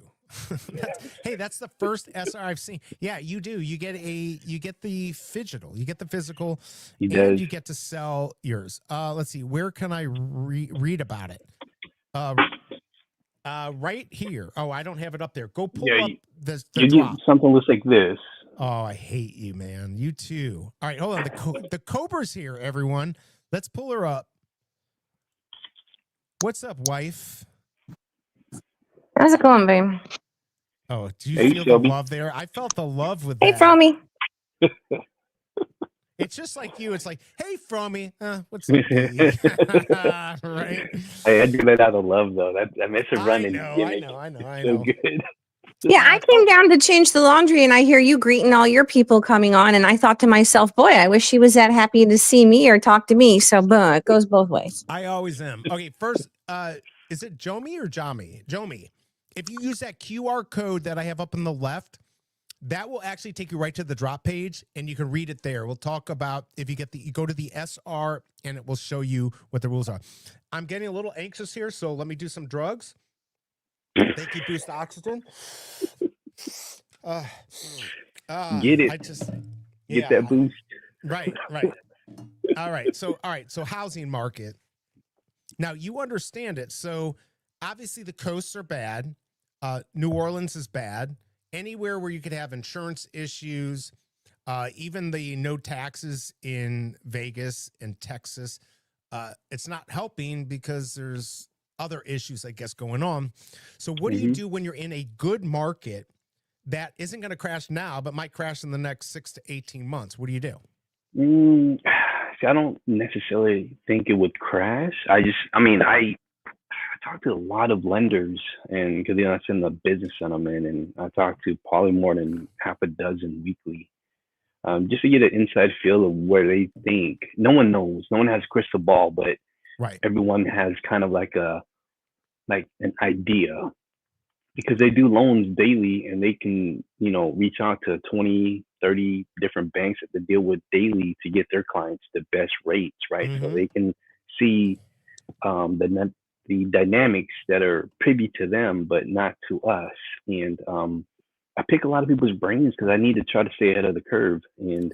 That's the first SR I've seen. Yeah, you do. You get the phygital, you get the physical, you get to sell yours. Let's see, where can I read about it? Right here. Oh, I don't have it up there. Go pull up the drop. Something looks like this. Oh, I hate you, man. You too. All right, hold on. The Cobra's here, everyone. Let's pull her up. What's up, wife? How's it going, babe? Oh, do you feel the love there? I felt the love with that. Hey, Frommy. It's just like you. It's like, hey, Frommy, what's up, D? Right? I do that out of love, though. That makes a I running know. gimmick. So good. Yeah, I came down to change the laundry and I hear you greeting all your people coming on. And I thought to myself, boy, I wish she was that happy to see me or talk to me. So, it goes both ways. I always am. Okay, first, is it Jomi or Jami? Jomi. If you use that QR code that I have up on the left, that will actually take you right to the drop page and you can read it there. We'll talk about if you get you go to the SR and it will show you what the rules are. I'm getting a little anxious here, so let me do some drugs. Thank you, Boost Oxygen. Get it. I just Get that boost. Right. All right. So housing market. Now you understand it. So obviously the coasts are bad. New Orleans is bad. Anywhere where you could have insurance issues, even the no taxes in Vegas and Texas, it's not helping because there's other issues, I guess, going on. So what do you do when you're in a good market that isn't going to crash now, but might crash in the next 6 to 18 months? What do you do? See, I don't necessarily think it would crash. I talked to a lot of lenders, and because that's in the business that I'm in, and I talked to probably more than half a dozen weekly, just to get an inside feel of where they think. No one knows. No one has a crystal ball, but everyone has kind of like an idea, because they do loans daily and they can, reach out to 20, 30 different banks that they deal with daily to get their clients the best rates, right? So they can see the dynamics that are privy to them, but not to us. And I pick a lot of people's brains because I need to try to stay ahead of the curve. And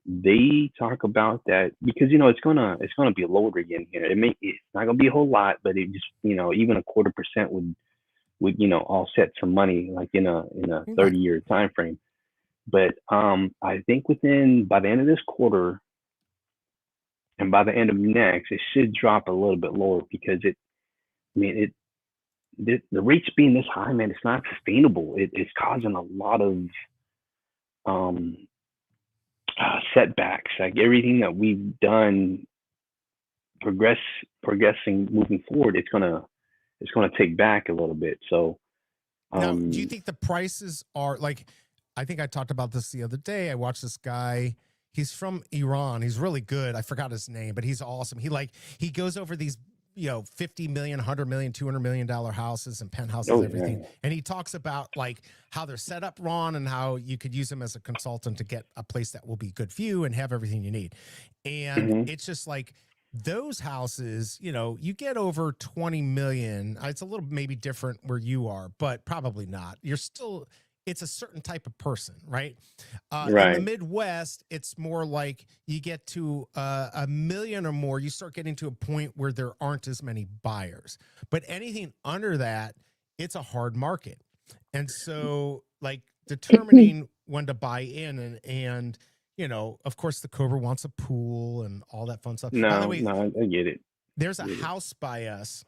they talk about that because it's gonna be lower again here. It's not gonna be a whole lot, but it just even a 0.25% would offset some money, like in a 30-year time frame. But I think by the end of this quarter and by the end of next, it should drop a little bit lower, because the rates being this high, man, it's not sustainable. It's causing a lot of setbacks. Like everything that we've done progressing, moving forward, it's gonna take back a little bit. So now, do you think the prices are like, I think I talked about this the other day. I watched this guy. He's from Iran. He's really good. I forgot his name, but he's awesome. He goes over these, $50 million, $100 million, $200 million houses and penthouses, everything. Yeah. And he talks about like how they're set up, Ron, and how you could use them as a consultant to get a place that will be good for you and have everything you need. And it's just like those houses, you get over 20 million. It's a little maybe different where you are, but probably not. It's a certain type of person, right? In the Midwest, it's more like you get to $1 million or more, you start getting to a point where there aren't as many buyers. But anything under that, it's a hard market. And so like determining when to buy in and of course the Cobra wants a pool and all that fun stuff. By the way, I get it. There's a house by us.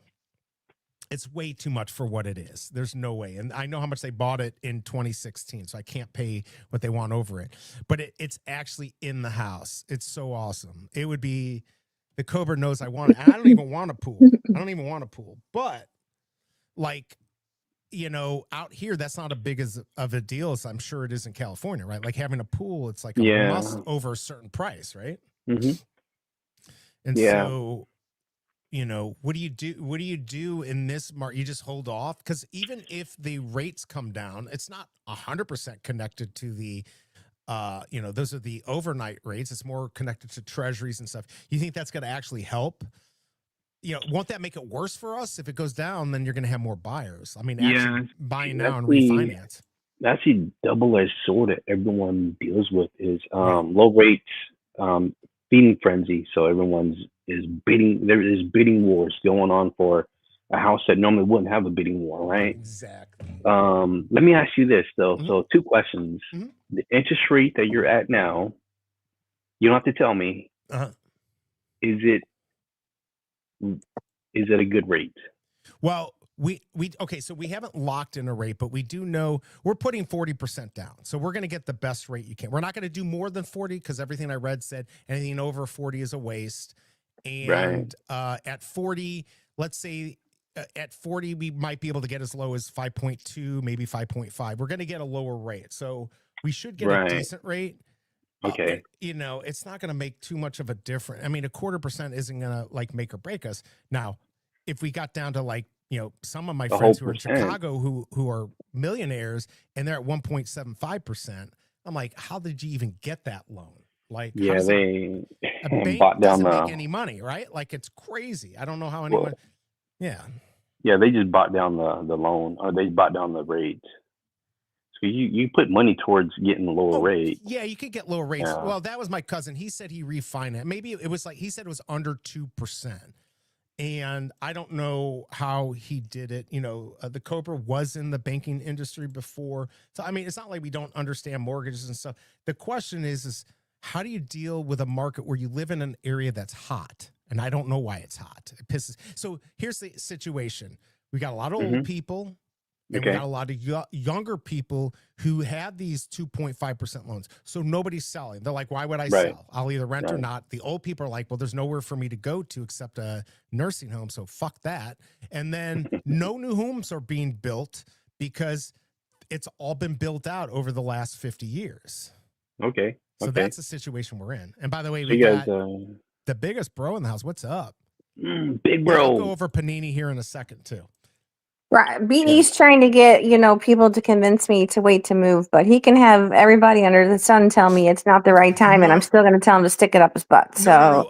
It's way too much for what it is. There's no way. And I know how much they bought it in 2016, so I can't pay what they want over it. But it's actually in the house. It's so awesome. It would be, the Cobra knows I want it. And I don't even want a pool. But like, out here, that's not as big of a deal as I'm sure it is in California, right? Like having a pool, it's like a must over a certain price, right? And so, what do you do? What do you do in this market? You just hold off, because even if the rates come down, it's not 100% connected to the, those are the overnight rates. It's more connected to treasuries and stuff. You think that's going to actually help? Won't that make it worse for us? If it goes down, then you're going to have more buyers. I mean, actually buying now and refinance. That's the double-edged sword that everyone deals with is low rates, feeding frenzy. So everyone's is bidding. There is bidding wars going on for a house that normally wouldn't have a bidding war, right? Exactly. Let me ask you this though. So 2 questions. The interest rate that you're at now, you don't have to tell me. Is it a good rate? Well, Okay, so we haven't locked in a rate, but we do know we're putting 40% down. So we're going to get the best rate you can. We're not going to do more than 40 because everything I read said anything over 40 is a waste. And at 40, let's say at 40, we might be able to get as low as 5.2, maybe 5.5. We're going to get a lower rate. So we should get a decent rate. Okay. You know, it's not going to make too much of a difference. I mean, 0.25% isn't going to like make or break us. Now, if we got down to like, you know, some of my friends who are in Chicago who are millionaires and they're at 1.75%, I'm like, how did you even get that loan? Like, yeah, they a bank bought down doesn't make any money, right? Like, it's crazy. I don't know how anyone. Yeah, they just bought down the loan, or they bought down the rate. So you put money towards getting a lower rate. Yeah, you could get lower rates. Yeah. Well, that was my cousin. He said he refinanced. Maybe it was like he said it was under 2%. And I don't know how he did it. You know, the Cobra was in the banking industry before. So, I mean, it's not like we don't understand mortgages and stuff. The question is how do you deal with a market where you live in an area that's hot? And I don't know why it's hot. It pisses. So here's the situation. We got a lot of old people. And we got a lot of younger people who had these 2.5% loans. So nobody's selling. They're like, why would I sell? I'll either rent or not. The old people are like, well, there's nowhere for me to go to except a nursing home. So fuck that. And then no new homes are being built because it's all been built out over the last 50 years. Okay. So that's the situation we're in. And by the way, we got the biggest bro in the house. What's up? Big bro. I'll go over Panini here in a second too. Right. BE's trying to get, you know, people to convince me to wait to move, but he can have everybody under the sun tell me it's not the right time, and I'm still going to tell him to stick it up his butt. So,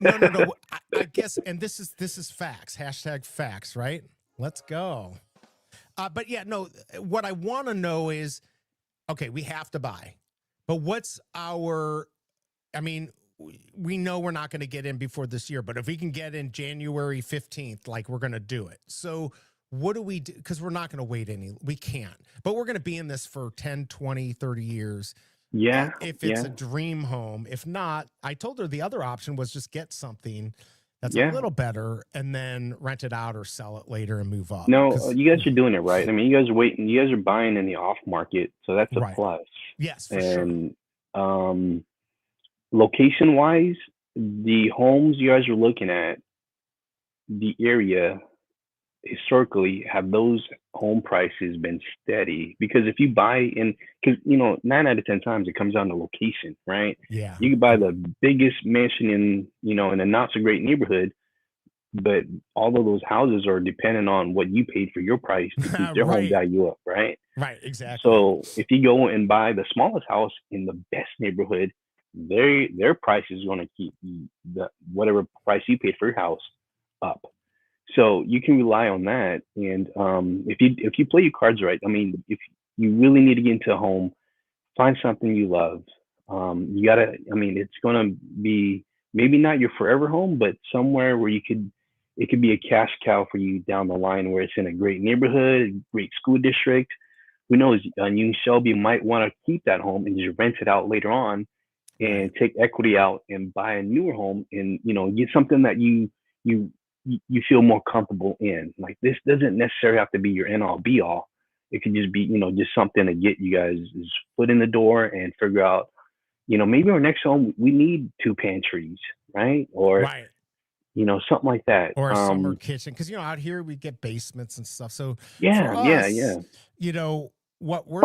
no. I guess, and this is facts. Hashtag facts, right? Let's go. But yeah, no, what I want to know is, okay, we have to buy, but what's our, I mean, we know we're not going to get in before this year, but if we can get in January 15th, like we're going to do it. So what do we do? Because we're not going to wait we can't, but we're going to be in this for 10, 20, 30 years. Yeah. If it's a dream home. If not, I told her the other option was just get something that's a little better and then rent it out or sell it later and move up. No, you guys are doing it right. I mean, you guys are waiting. You guys are buying in the off market. So that's a plus. Yes, for sure. Location wise, the homes you guys are looking at, the area historically have those home prices been steady? Because if you buy in, because 9 out of 10 times it comes down to location, right? Yeah, you could buy the biggest mansion in in a not so great neighborhood, but all of those houses are dependent on what you paid for your price to keep their home value up, right? Right, exactly. So if you go and buy the smallest house in the best neighborhood, their price is going to keep the whatever price you paid for your house up. So you can rely on that. And if you play your cards right, I mean, if you really need to get into a home, find something you love. You gotta, I mean, it's gonna be maybe not your forever home, but somewhere where it could be a cash cow for you down the line, where it's in a great neighborhood, great school district. Who knows? You Shelby might want to keep that home and just rent it out later on, and take equity out and buy a newer home, and get something that you feel more comfortable in. Like, this doesn't necessarily have to be your end all be all. It could just be, just something to get you guys' foot in the door and figure out, maybe our next home, we need 2 pantries, right? Or, something like that. Or a summer kitchen. Because, out here we get basements and stuff. So yeah, what we're,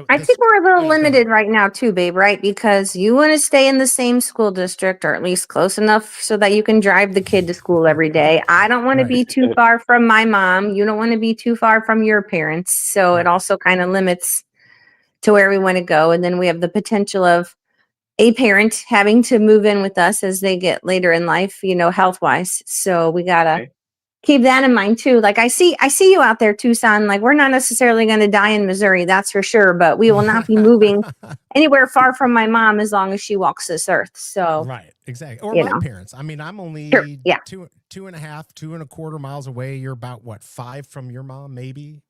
I think we're a little limited right now too, babe, right? Because you want to stay in the same school district, or at least close enough so that you can drive the kid to school every day. I don't want to be too far from my mom. You don't want to be too far from your parents. So it also kind of limits to where we want to go. And then we have the potential of a parent having to move in with us as they get later in life, health wise. So we got to keep that in mind too. Like, I see you out there, Tucson. Like, we're not necessarily going to die in Missouri, that's for sure, but we will not be moving anywhere far from my mom as long as she walks this earth. So right, exactly. Or my parents. I mean, I'm only 2.25 miles away. You're about what, 5 from your mom? Maybe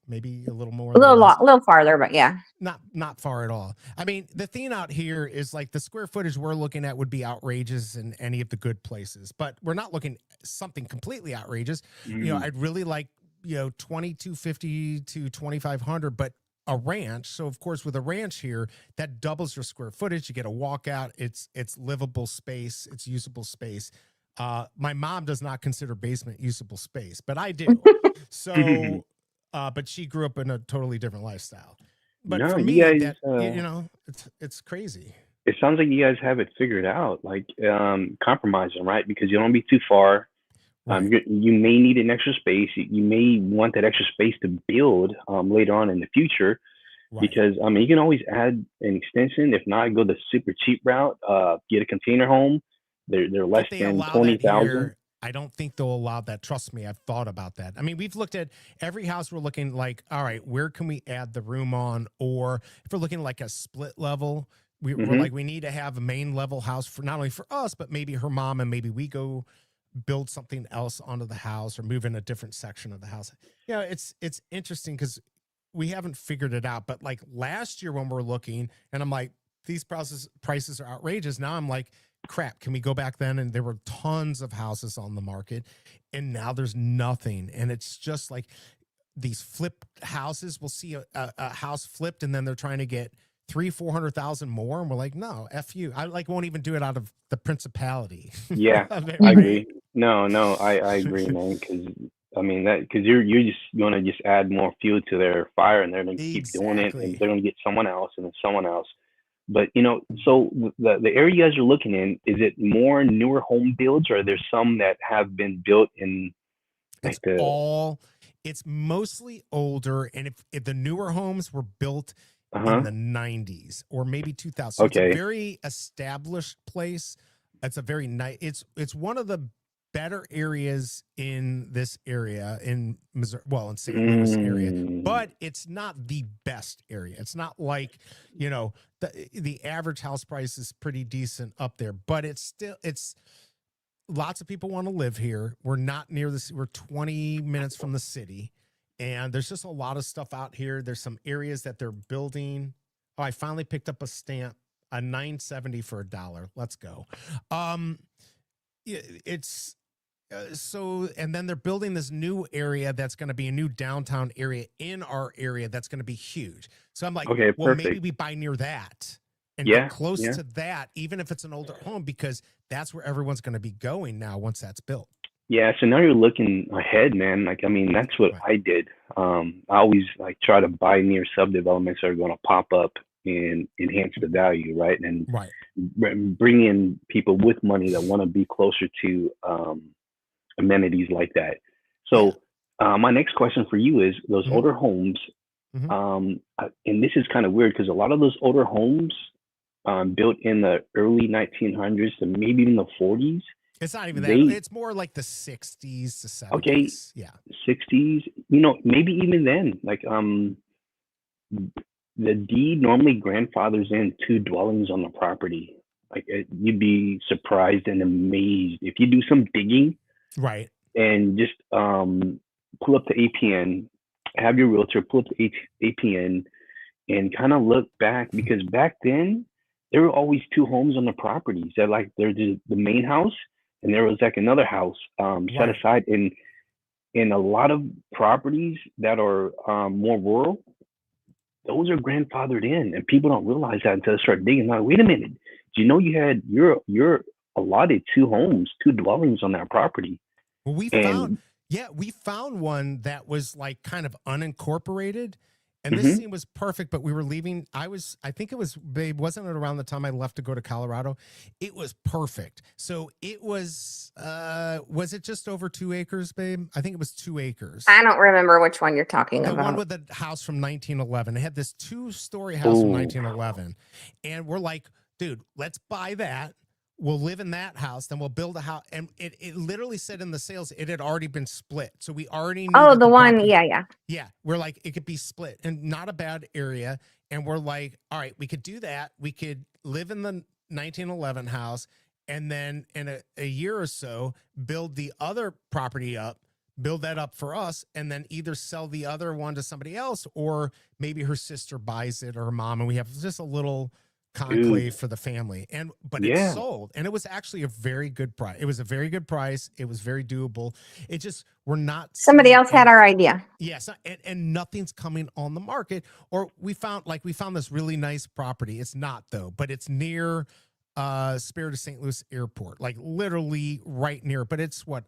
a little more. A little farther, but yeah. Not far at all. I mean, the thing out here is like the square footage we're looking at would be outrageous in any of the good places, but we're not looking something completely outrageous. I'd really like 2250 to 2500, but a ranch. So of course, with a ranch here, that doubles your square footage. You get a walkout. It's livable space. It's usable space. My mom does not consider basement usable space, but I do. So, but she grew up in a totally different lifestyle. But No, for you me, guys, it's crazy. it sounds like you guys have it figured out, like compromising, right? Because you don't be too far. Right. You may need an extra space. You may want that extra space to build later on in the future. Right. Because you can always add an extension. If not, go the super cheap route. Get a container home. They're less If they than allow 20,000. that here, I don't think they'll allow that. Trust me, I've thought about that. I mean, we've looked at every house. We're looking like, all right, where can we add the room on? Or if we're looking like a split level, we're like, we need to have a main level house for not only for us, but maybe her mom, and maybe we go build something else onto the house or move in a different section of the house. It's interesting because we haven't figured it out. But like last year when we're looking, and I'm like, these prices are outrageous. Now I'm like, crap, can we go back then? And there were tons of houses on the market, and now there's nothing. And it's just like these flipped houses. We'll see a house flipped, and then they're trying to get 300,000-400,000 more, and we're like, no, F you. I won't even do it out of the principality. Yeah, I agree. No, I agree, man. Because because you're just gonna just add more fuel to their fire, and they're gonna keep doing it, and they're gonna get someone else and then someone else. But so the area you guys are looking in, is it more newer home builds, or are there some that have been built in like it's mostly older, and if the newer homes were built in the 90s or maybe 2000, so it's a very established place. It's a very nice. It's one of the better areas in this area in Missouri, in St. Louis area, but it's not the best area. It's not like, the average house price is pretty decent up there, but it's lots of people want to live here. We're not near this. We're 20 minutes from the city, and there's just a lot of stuff out here. There's some areas that they're building. Oh, I finally picked up a stamp, a $9.70 for $1. Let's go. It's so, and then they're building this new area that's going to be a new downtown area in our area that's going to be huge. So I'm like, well, maybe we buy near that and get close to that, even if it's an older home, because that's where everyone's going to be going now once that's built. Yeah. So now you're looking ahead, man. Like, that's what I did. I always try to buy near subdevelopments that are going to pop up and enhance the value, right? And bring in people with money that want to be closer to amenities like that. So my next question for you is those older homes, and this is kind of weird because a lot of those older homes built in the early 1900s to maybe even the 40s. It's not even that. It's more like the 60s to 70s. Okay. Yeah. 60s, maybe even then, the deed normally grandfathers in 2 dwellings on the property. You'd be surprised and amazed if you do some digging, right? And just pull up the APN, have your realtor pull up the APN, and kind of look back, because back then there were always 2 homes on the properties. That there's the main house, and there was another house set aside. In a lot of properties that are more rural, those are grandfathered in, and people don't realize that until they start digging. Like, wait a minute, do you know you're allotted 2 homes, 2 dwellings on that property? Well, we found one that was kind of unincorporated, and this scene was perfect. But we were leaving. I think it was, babe, wasn't it around the time I left to go to Colorado? It was perfect. So it was it just over 2 acres, babe? I think it was 2 acres. I don't remember which one you're talking about. The one with the house from 1911. It had this 2-story house from 1911, and we're like, dude, let's buy that. We'll live in that house, then we'll build a house. And it literally said in the sales, it had already been split. So we already knew. Oh, the one. Property, yeah. Yeah. We're like, it could be split, and not a bad area. And we're like, all right, we could do that. We could live in the 1911 house, and then in a year or so, build the other property up, build that up for us, and then either sell the other one to somebody else, or maybe her sister buys it or her mom. And we have just a little conclave for the family. But it Yeah. sold, and it was actually a very good price. It was a very good price. It was very doable. It just, we're not Somebody seeing else had our idea. yes, and nothing's coming on the market. Or we found this really nice property. It's not though, but it's near Spirit of St. Louis Airport, like literally right near. But it's what,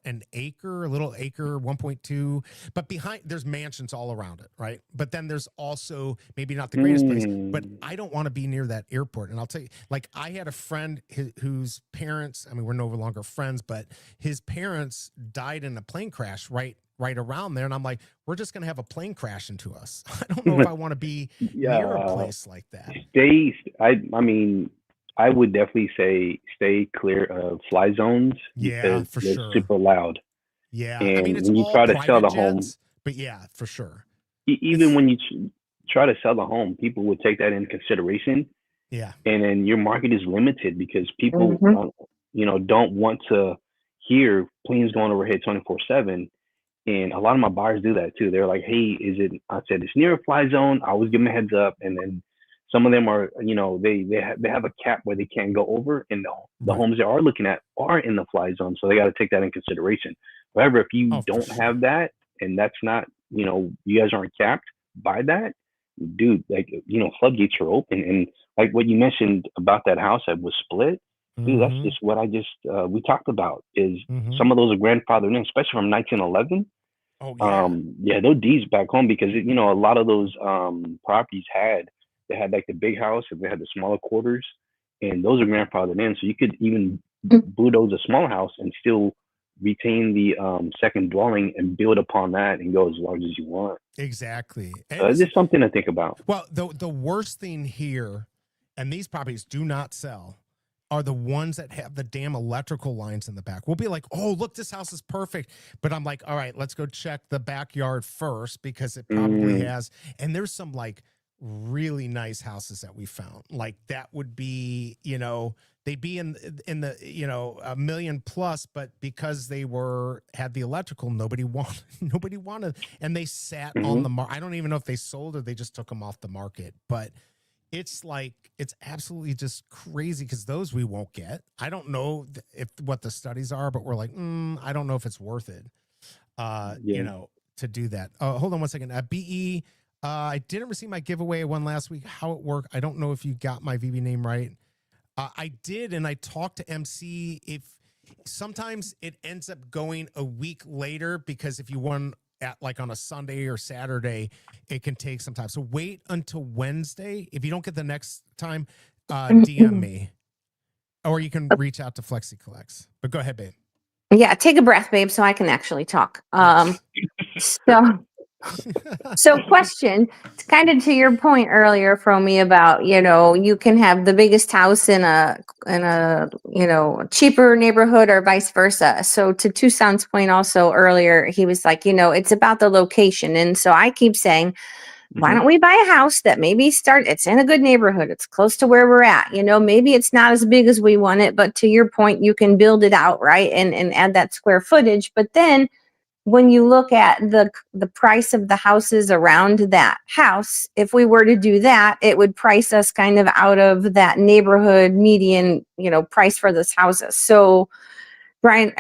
a little acre, 1.2. But behind, there's mansions all around it, right? But then there's also maybe not the greatest place, but I don't want to be near that airport. And I'll tell you, like, I had a friend whose parents, I mean, we're no longer friends, but his parents died in a plane crash right around there, and I'm like, we're just gonna have a plane crash into us. I don't know if I want to be near a place like that. I mean, I would definitely say stay clear of fly zones Yeah, because for they're sure. super loud. Yeah, And I mean, it's when you all try to sell private the home, jets, but yeah, for sure. even when you try to sell the home, people would take that into consideration, Yeah, and then your market is limited because people, Mhm. don't want to hear planes going overhead 24/7. And a lot of my buyers do that too. They're like, "Hey, is it?" I said, "It's near a fly zone." I always give them a heads up, and then some of them are, they have a cap where they can't go over, and the right. homes they are looking at are in the fly zone, so they got to take that in consideration. However, if you Oh, for don't sure. have that, and that's not, you guys aren't capped by that, dude, like, floodgates are open, and like what you mentioned about that house that was split, dude, that's Mm-hmm. just what I just we talked about is Mm-hmm. some of those are grandfathered in, especially from 1911. Oh yeah. Yeah, those deeds back home because a lot of those properties they had like the big house and they had the smaller quarters, and those are grandfathered in, so you could even bulldoze a small house and still retain the second dwelling and build upon that and go as large as you want. Exactly. So it's just something to think about. Well, the worst thing here, and these properties do not sell, are the ones that have the damn electrical lines in the back. We'll be like, oh, look, this house is perfect. But I'm like, all right, let's go check the backyard first because it probably Mm, has. And there's some like really nice houses that we found. Like that would be, they'd be in the, a million plus, but because they had the electrical, nobody wanted, and they sat on mhm. the market. I don't even know if they sold or they just took them off the market, but it's absolutely just crazy because those we won't get. I don't know if what the studies are, but we're like, I don't know if it's worth it, Yeah. to do that. Hold on one second. BE, I didn't receive my giveaway I won last week. How it worked? I don't know if you got my VV name right. I did, and I talked to MC. If sometimes it ends up going a week later because if you won at like on a Sunday or Saturday, it can take some time. So wait until Wednesday. If you don't get the next time, DM me, or you can reach out to Flexi Collects. But go ahead, babe. Yeah, take a breath, babe, so I can actually talk. So question, kind of to your point earlier from me about, you can have the biggest house in a cheaper neighborhood or vice versa. So to Tucson's point also earlier, he was like, it's about the location. And so I keep saying, why Mhm. don't we buy a house that maybe it's in a good neighborhood, it's close to where we're at, maybe it's not as big as we want it, but to your point, you can build it out, right, and add that square footage. But then when you look at the price of the houses around that house, if we were to do that, it would price us kind of out of that neighborhood median, price for those houses. So Brian,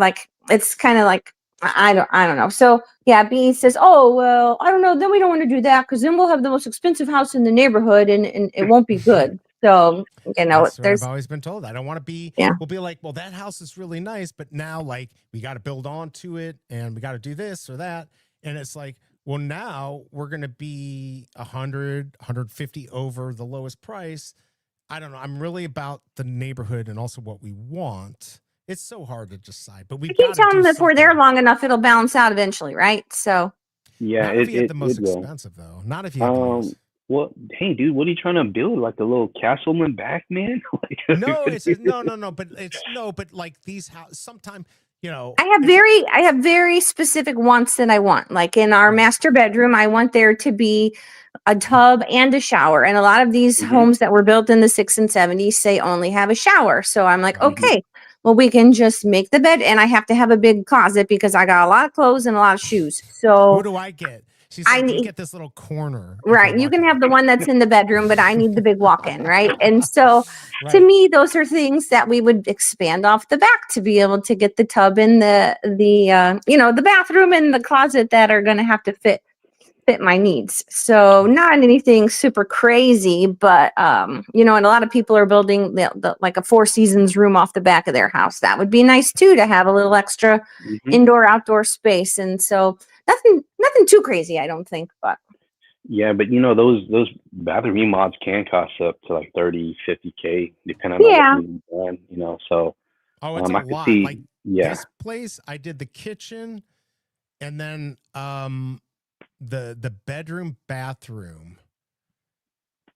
like it's kind of like I don't know. So yeah, B says, oh well, I don't know. Then we don't want to do that because then we'll have the most expensive house in the neighborhood and it won't be good. So That's what I've there's always been told. I don't want to be, yeah. we'll be like, well, that house is really nice, but now like we got to build onto it and we got to do this or that. And it's like, well, now we're going to be 100, 150 over the lowest price. I don't know. I'm really about the neighborhood and also what we want. It's so hard to decide, but I we've keep got to telling do them if we're there something. long enough, it'll balance out eventually, right? So Yeah, Not if you have the it most will. expensive though. Not if you have the most. Well, hey, dude, what are you trying to build? Like a little castle in the back, man? No, it's no, but it's no, but like these houses, sometimes, I have very specific wants that I want. Like in our right. master bedroom, I want there to be a tub and a shower. And a lot of these Mhm. homes that were built in the 60s and 70s say only have a shower. So I'm like, Right. Mhm. okay, well, we can just make the bed and I have to have a big closet because I got a lot of clothes and a lot of shoes. What So do I get? She's I like, you need get this little corner. if right. you're You can lucky. have the one that's in the bedroom, but I need the big walk-in, right? And so to Right. me, those are things that we would expand off the back to be able to get the tub in the the bathroom and the closet that are going to have to fit my needs. So not anything super crazy, but and a lot of people are building like a Four Seasons room off the back of their house. That would be nice too, to have a little extra indoor outdoor space. And so nothing too crazy, I don't think, but Yeah, but those bathroom remodels can cost up to like 30-50K depending on what yeah. you need done. So Oh, it's a I could lot. see, Like yeah. this place, I did the kitchen and then the bedroom, bathroom.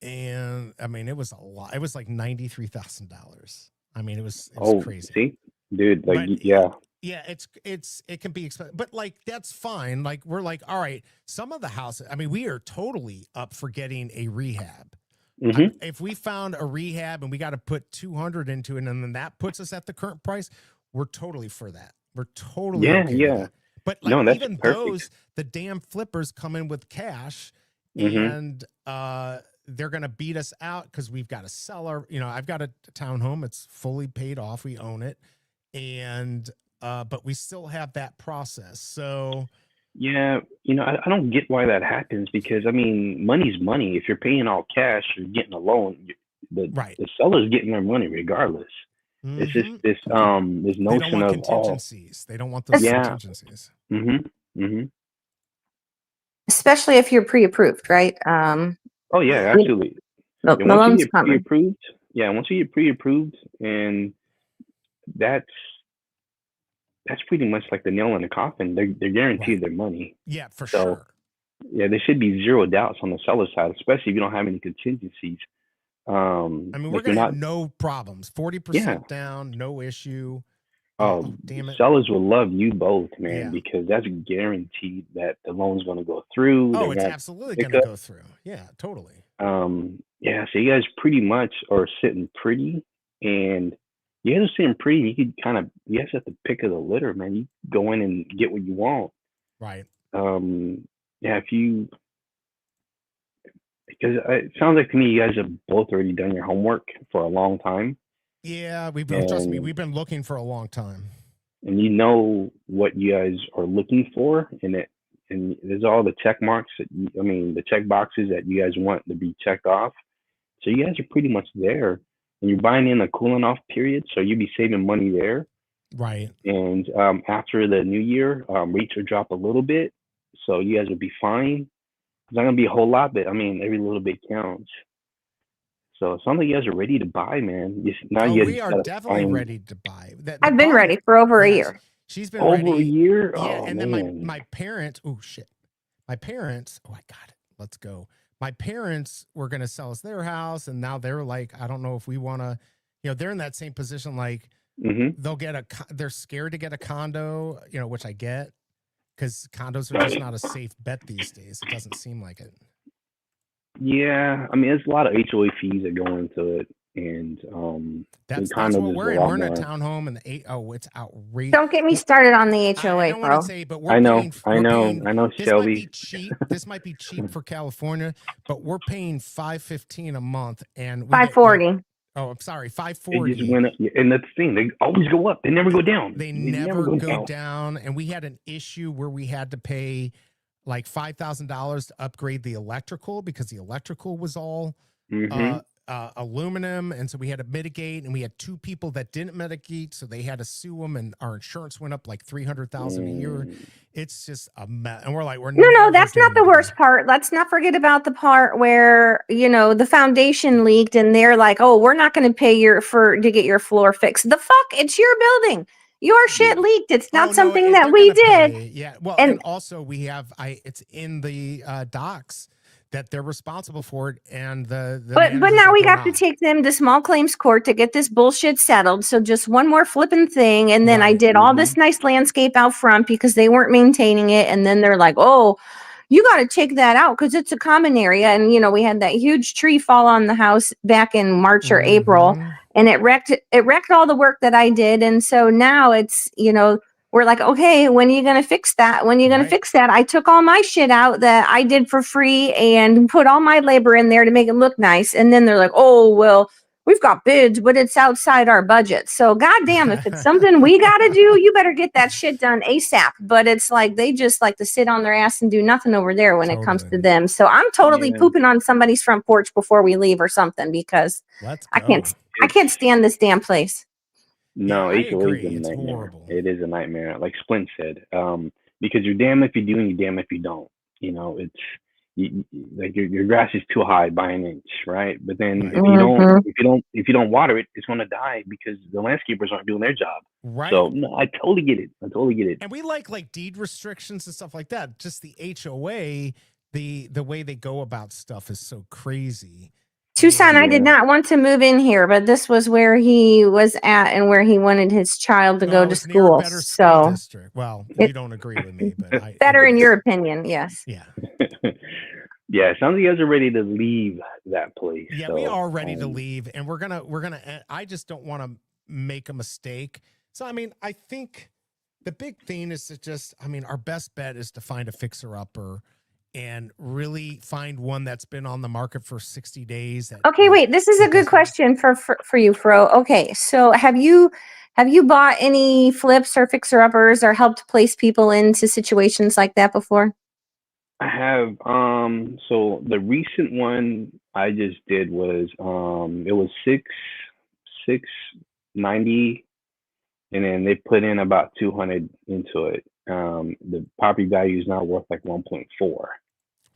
And I mean, it was a lot. It was like $93,000. I mean, it was crazy. See, dude, like, But yeah. Yeah, it can be expensive, but like that's fine. Like we're like, all right, some of the houses. I mean, we are totally up for getting a rehab. If we found a rehab and we got to put 200 into it, and then that puts us at the current price, we're totally for that. We're totally okay with that. But like No, that's even perfect. those, the damn flippers come in with cash, and they're gonna beat us out because we've got a seller. I've got a townhome; it's fully paid off. We own it, and but we still have that process. So Yeah, I don't get why that happens because I mean, money's money. If you're paying all cash, you're getting a loan. The seller's getting their money regardless. It's just this they don't notion want of contingencies. They don't want those contingencies. Especially if you're pre-approved, right? Oh yeah, absolutely. The And once you loan's get coming. pre-approved, once you get pre-approved, and that's pretty much like the nail in the coffin. They're guaranteed their money. Yeah, for So, sure. Yeah, there should be zero doubts on the seller side, especially if you don't have any contingencies. I mean, we're gonna have no problems. 40% down, no issue. Oh, damn it! Sellers will love you both, man, because that's guaranteed that the loan's going to go through. Oh, it's absolutely going to go through. Yeah, totally. Yeah, so you guys pretty much are sitting pretty, and you guys are sitting pretty. You could you guys have the pick of the litter, man. You go in and get what you want. Right. Yeah, because it sounds like to me you guys have both already done your homework for a long time. Yeah, trust me, we've been looking for a long time. And you know what you guys are looking for, and there's all the check marks the check boxes that you guys want to be checked off. So you guys are pretty much there, and you're buying in a cooling off period, so you'll be saving money there. Right. And after the new year, rates will drop a little bit, so you guys will be fine. It's not gonna be a whole lot, but I mean every little bit counts. So it sounds like you guys are ready to buy, man. We are definitely ready to buy. I've been ready for over a year. She's been over ready. A year. Yeah, oh, and man. then my parents. Oh shit, my parents. Oh, I got it. Let's go. My parents were gonna sell us their house, and now they're like, I don't know if we want to. They're in that same position. Like they'll get they're scared to get a condo. Which I get because condos are just not a safe bet these days. It doesn't seem like it. Yeah, I mean, there's a lot of HOA fees that go into it, and that's what we're in. We're in a townhome, and it's outrageous. Don't get me started on the HOA, I don't want to say, but we're I know, this Shelby. might be cheap. This might be cheap for California, but we're paying $515 a month, and $540. Oh, I'm sorry, $540. It just went up, and that's the thing. They always go up. They never go down. They never go down. And we had an issue where we had to pay like $5,000 to upgrade the electrical because the electrical was all aluminum, and so we had to mitigate. And we had two people that didn't mitigate, so they had to sue them, and our insurance went up like $300,000 a year. It's just a mess, and we're like, no, that's not the worst part. Let's not forget about the part where the foundation leaked, and they're like, "Oh, we're not going to pay to get your floor fixed." The fuck, it's your building. Your shit leaked. It's not something that we did. Yeah. Well, and also we have it's in the docs that they're responsible for it, and but now we got to take them to small claims court to get this bullshit settled. So just one more flipping thing, and then I did all this nice landscape out front because they weren't maintaining it, and then they're like, "Oh, you got to take that out because it's a common area." And we had that huge tree fall on the house back in March or April, and it wrecked all the work that I did. And so now it's we're like, okay, when are you going to fix that? When are you going to fix that? I took all my shit out that I did for free and put all my labor in there to make it look nice. And then they're like, oh, well, we've got bids, but it's outside our budget. So goddamn, if it's something we got to do, you better get that shit done ASAP. But it's like, they just like to sit on their ass and do nothing over there when it comes to them. So I'm totally pooping on somebody's front porch before we leave or something, because I can't stand this damn place. No, I HOA agree. is a It's nightmare. horrible. It is a nightmare, like Splint said. Because you're damn if you do and you're damn if you don't. You know, it's like your grass is too high by an inch, right? But then if you don't water it, it's gonna die because the landscapers aren't doing their job. Right. So no, I totally get it. And we like deed restrictions and stuff like that. Just the HOA, the way they go about stuff is so crazy. Tucson, I did not want to move in here, but this was where he was at and where he wanted his child to go to school. So, district. Well, you don't agree with me, but better in your opinion, yes. Yeah. Yeah, it sounds like you guys are ready to leave that place. Yeah, we are ready to leave, and we're gonna. I just don't want to make a mistake. So, I mean, I think the big thing is to just. I mean, our best bet is to find a fixer-upper and really find one that's been on the market for 60 days. Okay, wait. This is a good question for you, Fro. Okay, so have you bought any flips or fixer-uppers or helped place people into situations like that before? I have. So the recent one I just did was it was $690, and then they put in about 200 into it. The property value is now worth like 1.4.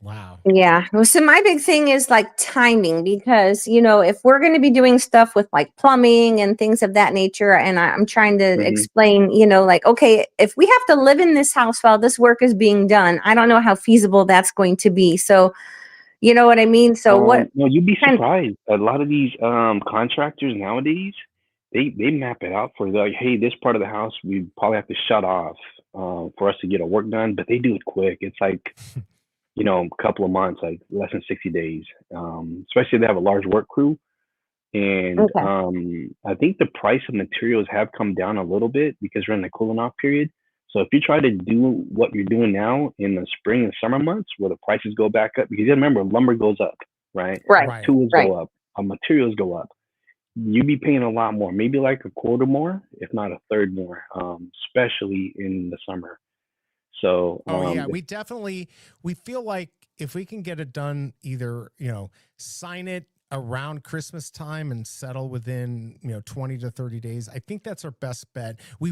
Wow. Yeah. So my big thing is like timing, because, you know, if we're going to be doing stuff with like plumbing and things of that nature, and I'm trying to explain, you know, like, okay, if we have to live in this house while this work is being done, I don't know how feasible that's going to be. So, you know what I mean? So No, you'd be surprised. A lot of these contractors nowadays, they map it out for like, hey, this part of the house we probably have to shut off for us to get our work done, but they do it quick. It's like you know, a couple of months, like less than 60 days, especially if they have a large work crew. And I think the price of materials have come down a little bit because we're in the cooling off period. So if you try to do what you're doing now in the spring and summer months where the prices go back up, because you remember lumber goes up, right? Right. Tools go up, materials go up. You'd be paying a lot more, maybe like a quarter more, if not a third more, especially in the summer. So, we feel like if we can get it done, either, you know, sign it around Christmas time and settle within, you know, 20 to 30 days. I think that's our best bet. We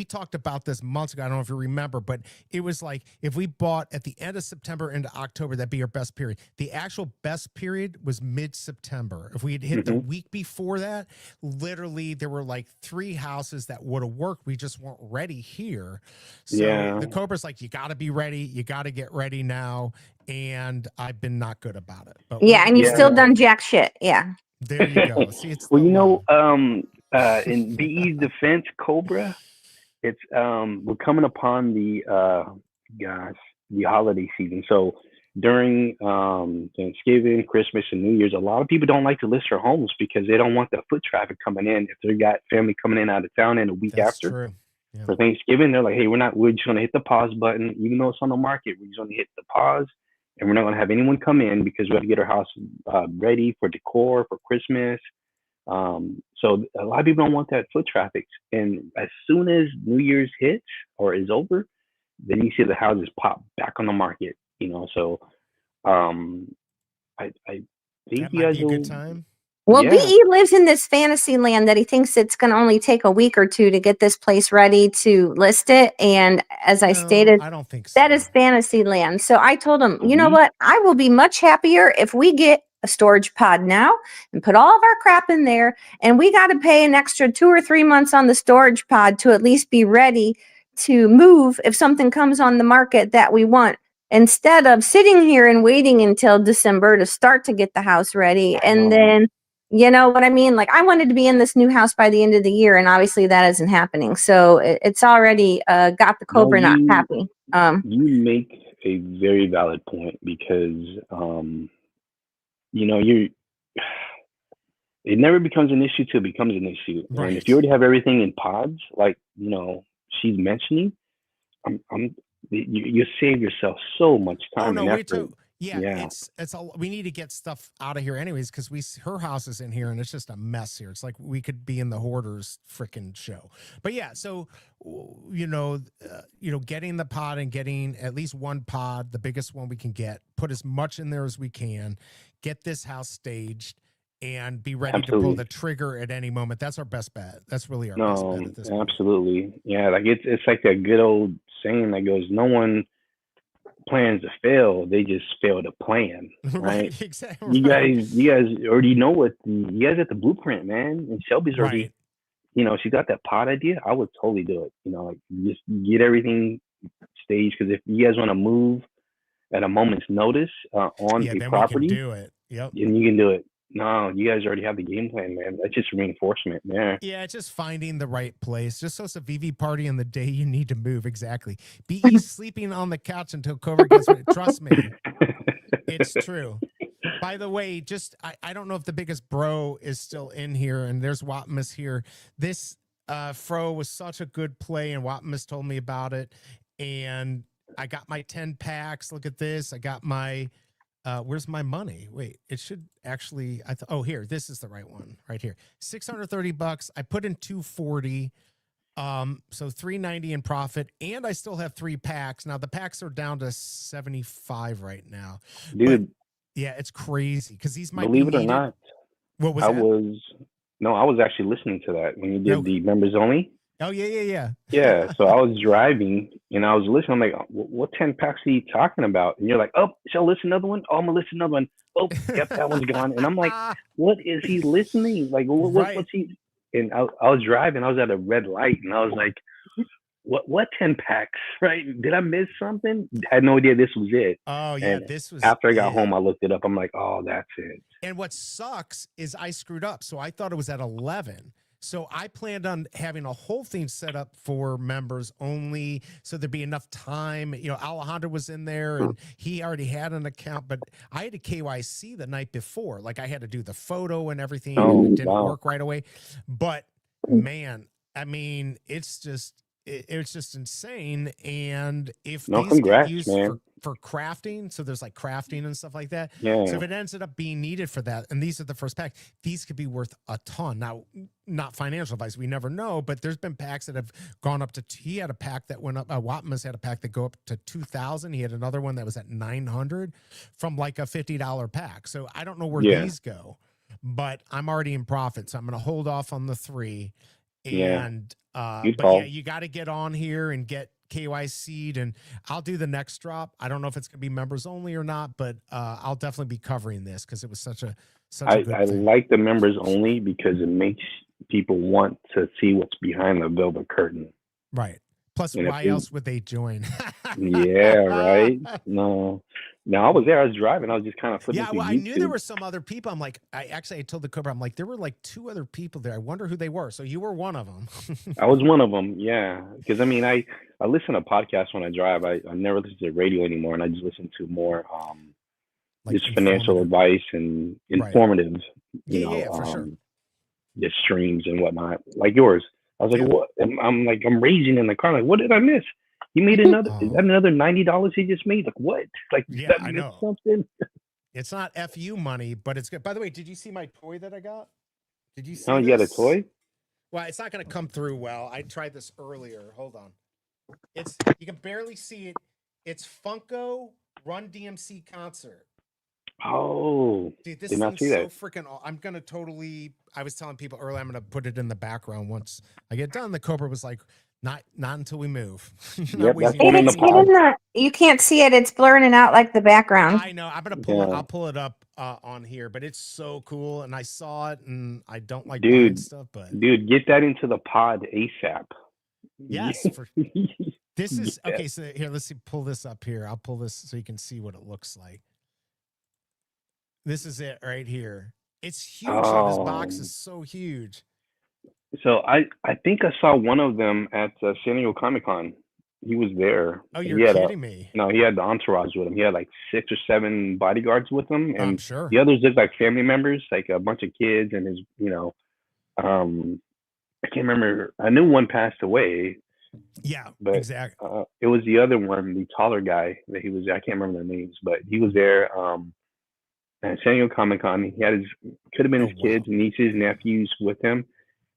talked about this months ago. I don't know if you remember, but it was like, if we bought at the end of September into October, that'd be our best period. The actual best period was mid-September. If we had hit the week before that, literally there were like 3 houses that would have worked. We just weren't ready here. So the Cobra's like, you got to be ready. You got to get ready now. And I've been not good about it. But and you've still done jack shit. Yeah. There you go. See, it's well, you know, in VE's defense, Cobra, it's we're coming upon the holiday season. So during Thanksgiving, Christmas, and New Year's, a lot of people don't like to list their homes because they don't want the foot traffic coming in. If they got family coming in out of town in a week after for Thanksgiving, they're like, hey, we're just gonna hit the pause button, even though it's on the market. We're just gonna hit the pause. And we're not going to have anyone come in because we have to get our house ready for decor for Christmas. So a lot of people don't want that foot traffic. And as soon as New Year's hits or is over, then you see the houses pop back on the market. You know, so I think you guys will. Good time. Well, VE lives in this fantasy land that he thinks it's going to only take a week or two to get this place ready to list it. And as I stated, I don't think so. That is fantasy land. So I told him, you know what? I will be much happier if we get a storage pod now and put all of our crap in there. And we got to pay an extra 2 or 3 months on the storage pod to at least be ready to move if something comes on the market that we want. Instead of sitting here and waiting until December to start to get the house ready. And then, you know what I mean? Like, I wanted to be in this new house by the end of the year, and obviously that isn't happening. So it's already got the Cobra not happy. You make a very valid point because, you know, it never becomes an issue till it becomes an issue. Right. And if you already have everything in pods, like, you know, she's mentioning, you save yourself so much time and effort. Yeah, it's a, we need to get stuff out of here anyways because her house is in here and it's just a mess here. It's like we could be in the Hoarders freaking show. But yeah, so getting the pod and getting at least one pod, the biggest one we can get, put as much in there as we can, get this house staged, and be ready to pull the trigger at any moment. That's our best bet. That's really our best bet at this point. Absolutely. Yeah, like it's like that good old saying that goes, no one plans to fail, they just fail to plan. Right? Exactly. You guys already know what you guys got the blueprint, man. And Shelby's already, she got that pod idea. I would totally do it. Like just get everything staged, because if you guys want to move at a moment's notice on the property, we can do it. Yep. And you can do it. No, you guys already have the game plan, man. That's just reinforcement there. Yeah, it's just finding the right place. Just so it's a VV party on the day you need to move. Exactly. BE sleeping on the couch until Cobra gets ready. Trust me. It's true. By the way, I don't know if the biggest bro is still in here, and there's Watmus here. This Fro was such a good play, and Watmus told me about it. And I got my 10 packs. Look at this. I got my where's my money? Wait, it should actually, here, this is the right one right here. $630. I put in 240. So 390 in profit, and I still have 3 packs. Now the packs are down to 75 right now. Dude. But, yeah, it's crazy because these might believe it or not. What was I was actually listening to that when you did the members only. Oh, yeah. Yeah, so I was driving and I was listening. I'm like, what 10 packs are you talking about? And you're like, oh, shall I listen to another one? Oh, I'm going to listen to another one. Oh, yep, that one's gone. And I'm like, what is he listening? Like, what's he? And I was driving. I was at a red light and I was like, what 10 packs, right? Did I miss something? I had no idea this was it. Oh, yeah, and this was after I got home, I looked it up. I'm like, oh, that's it. And what sucks is I screwed up. So I thought it was at 11. So I planned on having a whole thing set up for members only, so there'd be enough time. Alejandro was in there and he already had an account, but I had to KYC the night before. Like I had to do the photo and everything, and it didn't work right away. But man, I mean, it's just insane. And if these get used for crafting, so there's like crafting and stuff like that. Yeah. So if it ends up being needed for that, and these are the first pack, these could be worth a ton. Now, not financial advice, we never know, but there's been packs that have gone up to. He had a pack that went up. Watmus had a pack that go up to 2,000. He had another one that was at 900 from like a $50 pack. So I don't know where these go, but I'm already in profit, so I'm going to hold off on the 3. And you got to get on here and get KYC'd, and I'll do the next drop. I don't know if it's gonna be members only or not, but I'll definitely be covering this because it was such a good thing. I like the members only because it makes people want to see what's behind the velvet curtain. Right. Plus, why else would they join? Yeah, right. No, I was there. I was driving. I was just kind of flipping. Yeah, well, I knew there were some other people. I'm like, I told the Cobra, I'm like, there were like 2 other people there. I wonder who they were. So you were one of them. I was one of them. Yeah, because I mean, I listen to podcasts when I drive. I never listen to radio anymore, and I just listen to more just financial advice and informative. For sure. Just streams and whatnot, like yours. I was like, what? I'm raging in the car. Like, what did I miss? He made another. Is that another $90 he just made? Like, what? Like, yeah, I know something. It's not FU money, but it's good. By the way, did you see my toy that I got? Did you see? Oh, you got a toy? Well, it's not going to come through well. I tried this earlier. Hold on. You can barely see it. It's Funko Run DMC concert. Oh, dude, this thing's so freaking. I was telling people earlier, I'm gonna put it in the background once I get done. The Cobra was like, not until we move. Yep, you can't see it. It's blurring it out like the background. I know. I'm gonna pull it. I'll pull it up on here, but it's so cool. And I saw it, and I don't like buying stuff, but get that into the pod ASAP. Yes. This is okay. So here, let's see. Pull this up here. I'll pull this so you can see what it looks like. This is it right here. It's huge. This box is so huge. So I think I saw one of them at San Diego Comic-Con. He was there. Oh, you're kidding me. No, he had the entourage with him. He had like 6 or 7 bodyguards with him. And I'm sure. The others looked like family members, like a bunch of kids and his, I can't remember. I knew one passed away, Yeah, But exactly. it was the other one, the taller guy that he was. I can't remember their names, but he was there. At San Diego Comic Con, he had his could have been Oh his kids, wow. nieces, nephews with him.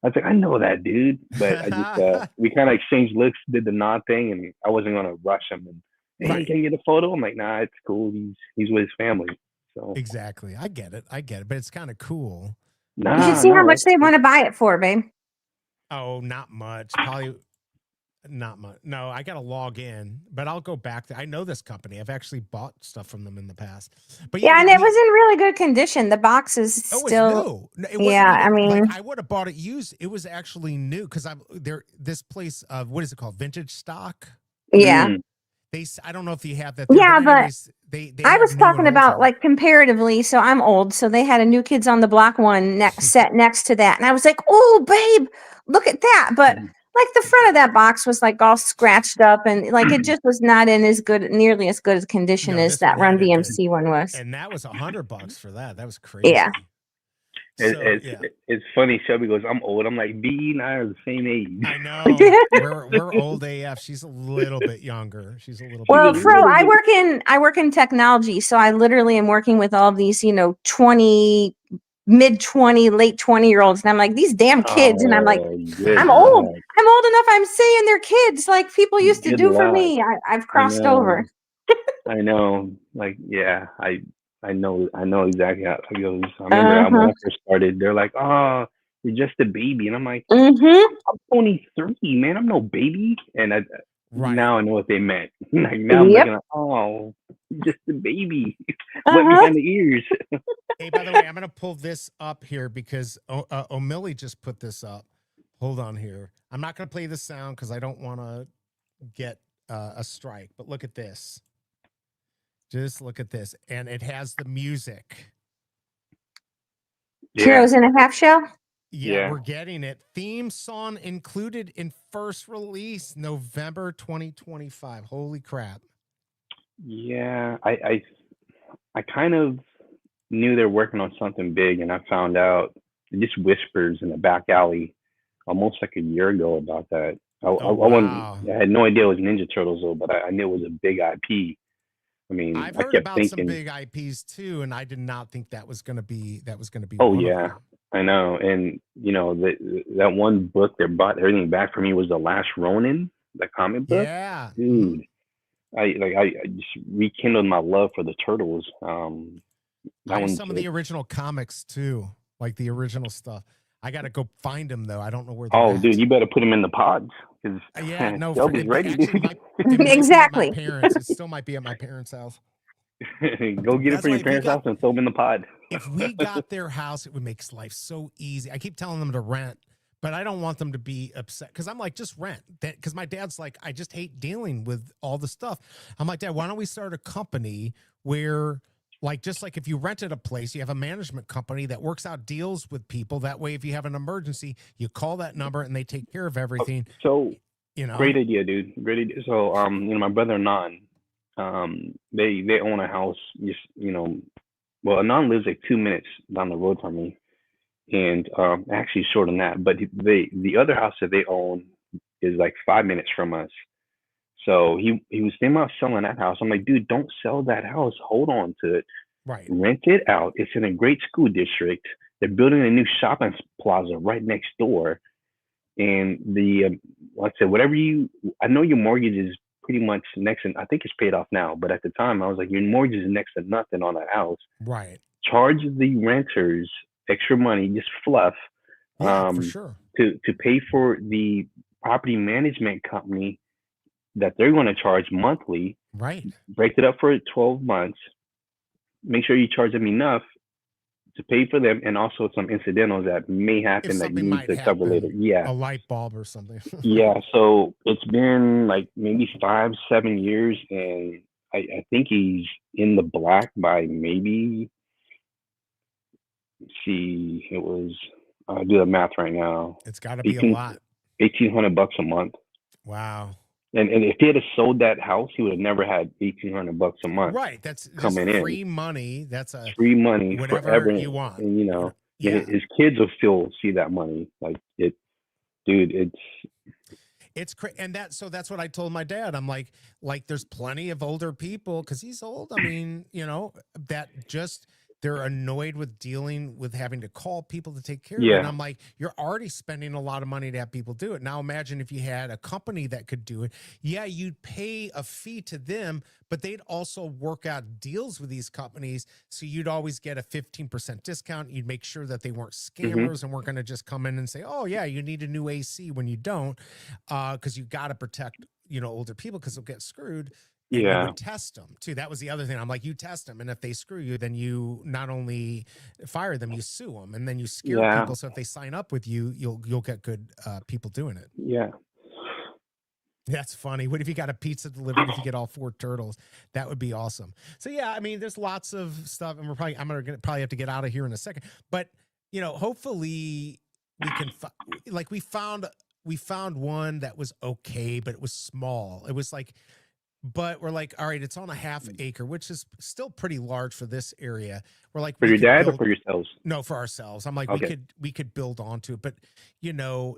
I was like, I know that dude, but I just we kind of exchanged looks, did the nod thing, and I wasn't gonna rush him and hey, Right. can you get a photo? I'm like, nah, it's cool. He's with his family, so Exactly. I get it. But it's kind of cool. You should nah, see how no, much they want to buy it for, babe. Oh, not much. Probably not much. No, I got to log in, but I'll go back there. I know this company. I've actually bought stuff from them in the past. But yeah, Yeah, and it was in really good condition. The box is oh, it's still, new. No, it yeah, wasn't I even like mean, I would have bought it used. It was actually new because I'm there. This place, what is it called? Vintage Stock. yeah. mm, I don't know if you have that there, but Yeah, but anyways, they I have was new and talking old about time. like comparatively. So I'm old. So they had a New Kids on the Block one set next to that. And I was like, oh, babe, look at that. But like the front of that box was like all scratched up and like it just was not in nearly as good as condition No, as this that one Run had a good, DMC one was. and that was $100 for that. That was Yeah. crazy. it, So it's yeah, it's funny. Shelby goes, I'm old. I'm like, B and I are the same age. I know we're old AF. She's a little bit younger. She's a little bit She's a Well, Fro, younger. little bit. I work in technology, so I literally am working with all of these, 20, mid 20, late 20-year-olds, and I'm like, these damn kids, and I'm like, Oh, good I'm old. luck. I'm old enough. I'm saying they're kids, like people used to Good do for luck. me. I've I crossed over. know. I know. Like, yeah, I know exactly how it goes. I remember when Uh-huh. I first started, they're like, "Oh, you're just a baby," and I'm like, Mm-hmm. "I'm 23, man. I'm no baby." And Right. now I know what they meant. Like now I'm Yep. looking like, "Oh, you're just a baby, wet Uh-huh. behind the ears." Hey, by the way, I'm gonna pull this up here because O'Milly just put this up. Hold on here. I'm not gonna play the sound because I don't want to get a strike. But look at this. Just look at this, and it has the music. Yeah, Heroes in a half shell. Yeah, yeah, we're getting it. Theme song included in first release November 2025. Holy crap. yeah. I kind of knew they're working on something big, and I found out just whispers in the back alley almost like a year ago about that. Oh Wasn't, wow. I had no idea it was Ninja Turtles though, but I knew it was a big IP. I mean, I've I heard kept about some thinking, big IPs too, and I did not think that was gonna be oh one of yeah, them. I know. And that one book that brought everything back for me was the Last Ronin, the comic book. Yeah. Dude, I just rekindled my love for the turtles. I That have one's some of the original comics too, like the original stuff. I got to go find them though. I don't know where they're oh, dude, at. you better put them in the pods because Yeah, no, Shelby's ready, actually, dude. it might be at my Exactly. parents. It still might be at my parents' house. Go get it That's from why your parents' house and throw them in the pod. if we got their house, it would make life so easy. I keep telling them to rent, but I don't want them to be upset because I'm like, just rent. Because my dad's like, I just hate dealing with all the stuff. I'm like, Dad, why don't we start a company where, like, just like if you rented a place, you have a management company that works out deals with people. That way, if you have an emergency, you call that number and they take care of everything. So You know? great idea, dude. Great idea. So, my brother Anon, they own a house. Just well, Anon lives like 2 minutes down the road from me, and actually short on that. But the other house that they own is like 5 minutes from us. So he was thinking about selling that house. I'm like, dude, don't sell that house. Hold on to it. Right. Rent it out. It's in a great school district. They're building a new shopping plaza right next door. And like I said, I know your mortgage is pretty much next, and I think it's paid off now. But at the time, I was like, your mortgage is next to nothing on that house. Right. Charge the renters extra money, just fluff, Yeah, for sure. to pay for the property management company that they're going to charge monthly. Right. Break it up for 12 months. Make sure you charge them enough to pay for them, and also some incidentals that may If happen that you something need might to cover later. happen, Yeah, a light bulb or something. yeah. So it's been like maybe 5, 7 years, and I think he's in the black by maybe. See, it was. I'll do the math right now. It's got to be a 18, lot. $1,800 a month. Wow. And if he had sold that house, he would have never had $1,800 a month Right. That's just coming in. free money. That's a Free money whatever forever, you want. and Yeah. his kids will still see that money. Like it, dude. It's It's and that's what I told my dad. I'm like there's plenty of older people because he's old. I mean, that just they're annoyed with dealing with having to call people to take care of it. And Yeah. I'm like, you're already spending a lot of money to have people do it. Now imagine if you had a company that could do it. Yeah, you'd pay a fee to them, but they'd also work out deals with these companies. So you'd always get a 15% discount. You'd make sure that they weren't scammers and weren't going to just come in and say, oh yeah, you need a new AC when you don't, because you got to protect, older people because they'll get screwed. And you would test them too. That was the other thing. I'm like, you test them, and if they screw you, then you not only fire them, you sue them, and then you scare people. So if they sign up with you, you'll get good people doing it. Yeah. That's funny. What if you got a pizza delivered? If you get all 4 turtles, that would be awesome. So yeah, I mean, there's lots of stuff, and I'm gonna probably have to get out of here in a second. But hopefully we can we found one that was okay, but it was small. It was like. But we're like, all right, it's on a half acre, which is still pretty large for this area. We're like, for your dad or for yourselves? No, for ourselves. I'm like, we could build onto it, but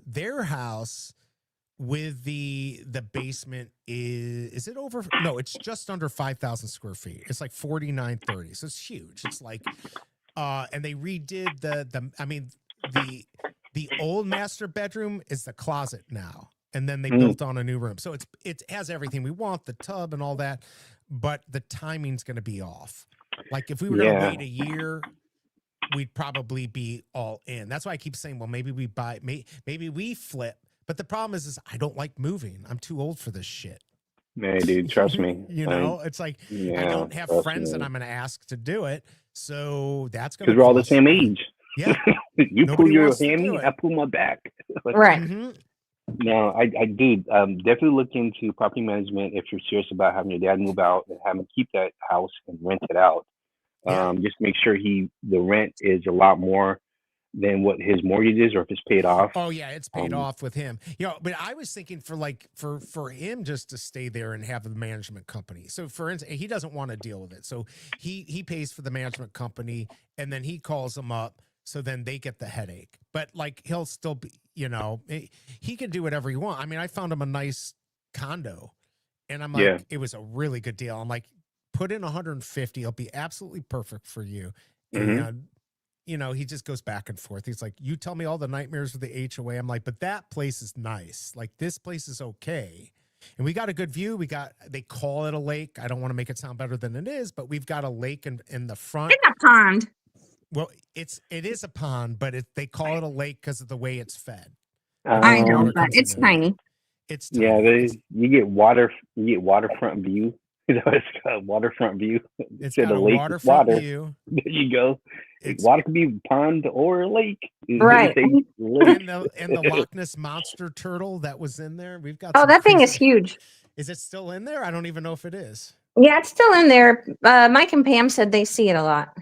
their house with the basement is it over? No, it's just under 5,000 square feet. It's like 4,930, so it's huge. It's like, and they redid the old master bedroom is the closet now. And then they built on a new room. So it has everything we want, the tub and all that, but the timing's going to be off. Like if we were going to wait a year, we'd probably be all in. That's why I keep saying, well, maybe we buy, maybe we flip. But the problem is I don't like moving. I'm too old for this shit. Man, dude, trust me. It's like I don't have friends that I'm going to ask to do it. So that's going to because we're all the same age. Yeah. You pull your hammy, I pull my back. Right. No, I did. Definitely look into property management if you're serious about having your dad move out and having to keep that house and rent it out. Just make sure the rent is a lot more than what his mortgage is, or if it's paid off. Oh yeah, it's paid off with him. But I was thinking for him just to stay there and have the management company. So for instance, he doesn't want to deal with it, so he pays for the management company, and then he calls them up. So then they get the headache, but like he'll still be, he can do whatever he wants. I mean, I found him a nice condo, and I'm like, it was a really good deal. I'm like, put in 150, it'll be absolutely perfect for you. And he just goes back and forth. He's like, you tell me all the nightmares with the HOA. I'm like, but that place is nice. Like this place is okay. And we got a good view. They call it a lake. I don't want to make it sound better than it is, but we've got a lake in the front. It's a pond. Well, it is a pond, but they call it a lake because of the way it's fed. I know, but it's tiny. It's tiny. Yeah, you get waterfront view. It's got waterfront view. It's got a waterfront view. There you go. Water could be pond or a lake. Right. And the Loch Ness monster turtle that was in there. We've got. Oh, that thing is huge. Is it still in there? I don't even know if it is. Yeah, it's still in there. Mike and Pam said they see it a lot.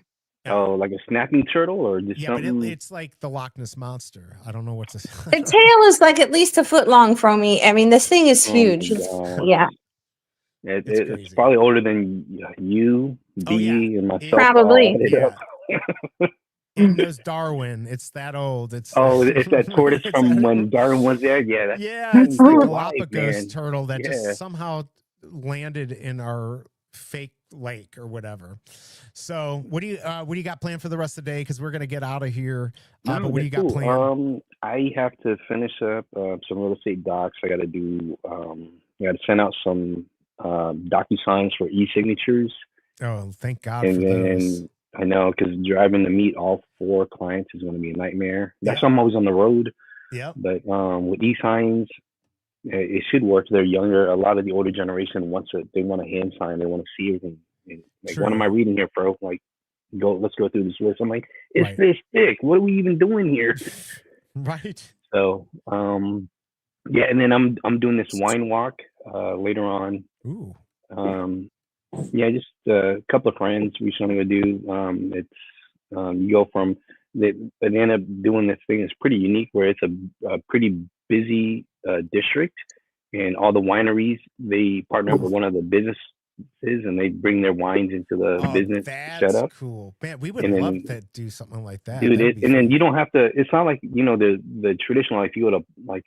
Oh, like a snapping turtle or just something? But it's like the Loch Ness monster. I don't know what to say. The tail is like at least a foot long from me. I mean, this thing is huge. Yeah. It's probably older than you, B, and myself. Probably. It knows Darwin. It's that old. It's that tortoise from when Darwin was there. Yeah, it's the Galapagos turtle that just somehow landed in our fake lake or whatever. So what do you got planned for the rest of the day? Because we're gonna get out of here. But what do you got planned? I have to finish up some real estate docs. I got to do. I got to send out some DocuSigns for e-signatures. Oh, thank God and for those. I know, because driving to meet all 4 clients is going to be a nightmare. That's why I'm always on the road. Yeah. But with e-signs, it should work. They're younger. A lot of the older generation they want a hand sign. They want to see everything. And like, what am I reading here, bro? Like, let's go through this list. I'm like, it's this thick. What are we even doing here? Right. So, and then I'm doing this wine walk later on. Ooh. Just a couple of friends we something to do. It's you go from they end up doing this thing. It's pretty unique where it's a pretty busy district, and all the wineries they partner with one of the and they bring their wines into the Oh, business that's setup. cool, man. We would And love then, to do something like that. dude, That would be and then fun. you don't have to. It's not like the traditional. Like you go to like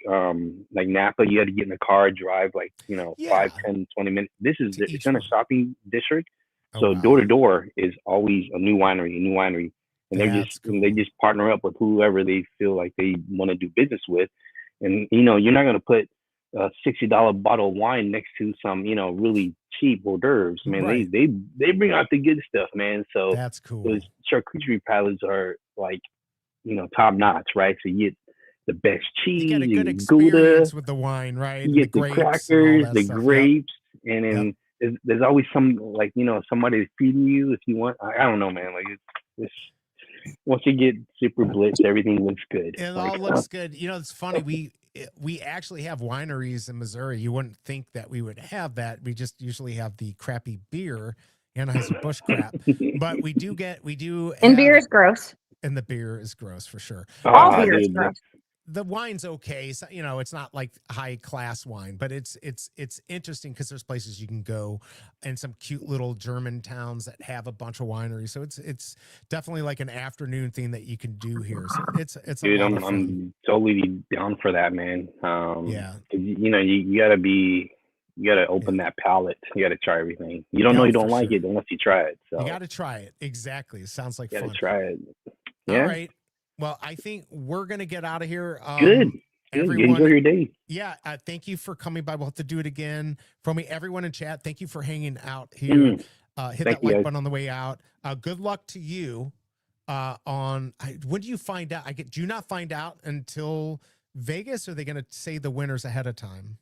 Napa, you had to get in the car, drive like Yeah, 5, 10, 20 minutes. This is to it's each in a one. shopping district, Oh so door wow, to door is always a new winery, and that's they cool. just partner up with whoever they feel like they want to do business with, and you're not gonna put a $60 bottle of wine next to some really cheap hors d'oeuvres. Man, Right, they bring out the good stuff, man. So that's those cool. charcuterie palettes are like top notch, right? So you get the best You get a cheese, good you get Gouda, experience with the wine, right, and you the get the grapes and all crackers, that the stuff. Yep, grapes, and yep. then there's always some like somebody feeding you if you want. I don't know, man. Like it's once you get super blitz, everything looks good. It Like all looks good. It's funny. We actually have wineries in Missouri. You wouldn't think that we would have that. We just usually have the crappy beer, Anheuser Busch crap. But we do And beer have, is gross. and the beer is gross for sure. But All oh, beer is dude, gross. the wine's okay. So, it's not like high class wine, but it's interesting because there's places you can go and some cute little German towns that have a bunch of wineries. So it's definitely like an afternoon thing that you can do here. So it's a dude, lot of fun. I'm totally down for that, man. Yeah. You gotta be. You gotta Yeah. open that palate. You gotta try everything. You don't know No, you for don't like sure. it unless you try it. So You got to try it. Exactly. It sounds like you gotta fun. try it. All Yeah. right. Well, I think we're gonna get out of here. Good. You enjoy Everyone, your day. yeah. Thank you for coming by. We'll have to do it again. From me, everyone in chat, thank you for hanging out here. Mm, Hit thank that you, like guys. button on the way out. Good luck to you. When do you find out? Do you not find out until Vegas? Or are they gonna say the winners ahead of time?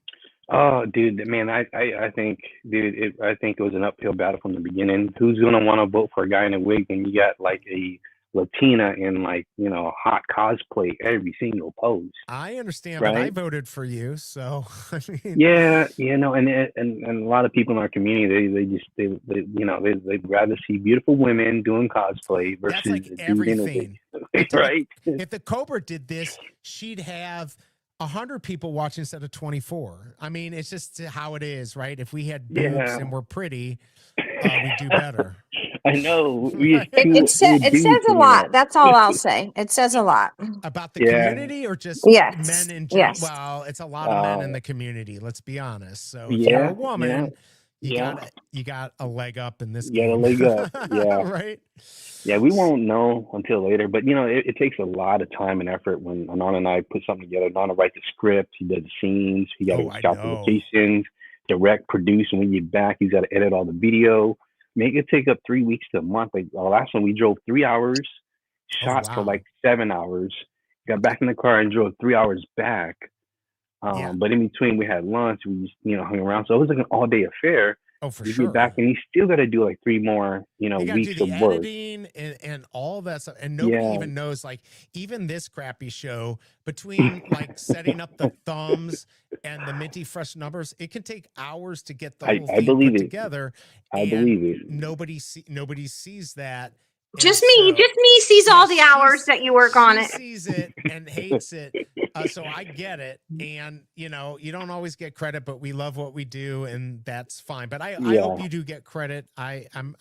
Oh, dude, man, I think, dude, I think it was an uphill battle from the beginning. Who's gonna want to vote for a guy in a wig when you got like a Latina in like hot cosplay every single pose, I understand, but I right? voted for you, so I mean, Yeah, and a lot of people in our community, they'd rather see beautiful women doing cosplay that's versus like a dude in a wig, everything. right? If the Cobra did this, she'd have 100 people watching instead of 24. I mean, it's just how it is, right? If we had boobs Yeah, and we're pretty, we'd do better. I know. We Right? just two old It dudes says a hanging lot. out. That's all I'll say. It says a lot. About the Yeah. community or just Yes. men in general? Yes. Well, it's a lot of men in Uh, the community, let's be honest. So if you're a yeah, woman, yeah. you got a leg up in this You got a game. leg up. Yeah. Right? Yeah, we won't know until later, but it takes a lot of time and effort when Anon and I put something together. Anon write the script, he does the scenes, he got to Oh, I scout the know. locations, direct, produce, and when we get back, he's got to edit all the video. Make it take up 3 weeks to a month. Like our last one, we drove 3 hours, Oh, shot for wow. like 7 hours, got back in the car and drove 3 hours back. Yeah. But in between, we had lunch. We just, hung around. So it was like an all-day affair. Oh, for You sure. get back, and you still got to do like 3 more, You got to do weeks the of work. editing and all that stuff. And nobody Yeah. even knows, like, even this crappy show, between like setting up the thumbs and the minty fresh numbers, it can take hours to get the whole I thing believe put it. together. I And nobody sees that. And Just me sees all the hours that you work on she it. sees it and hates it. So I get it. And you don't always get credit, but we love what we do, and that's fine. But I hope you do get credit. I'm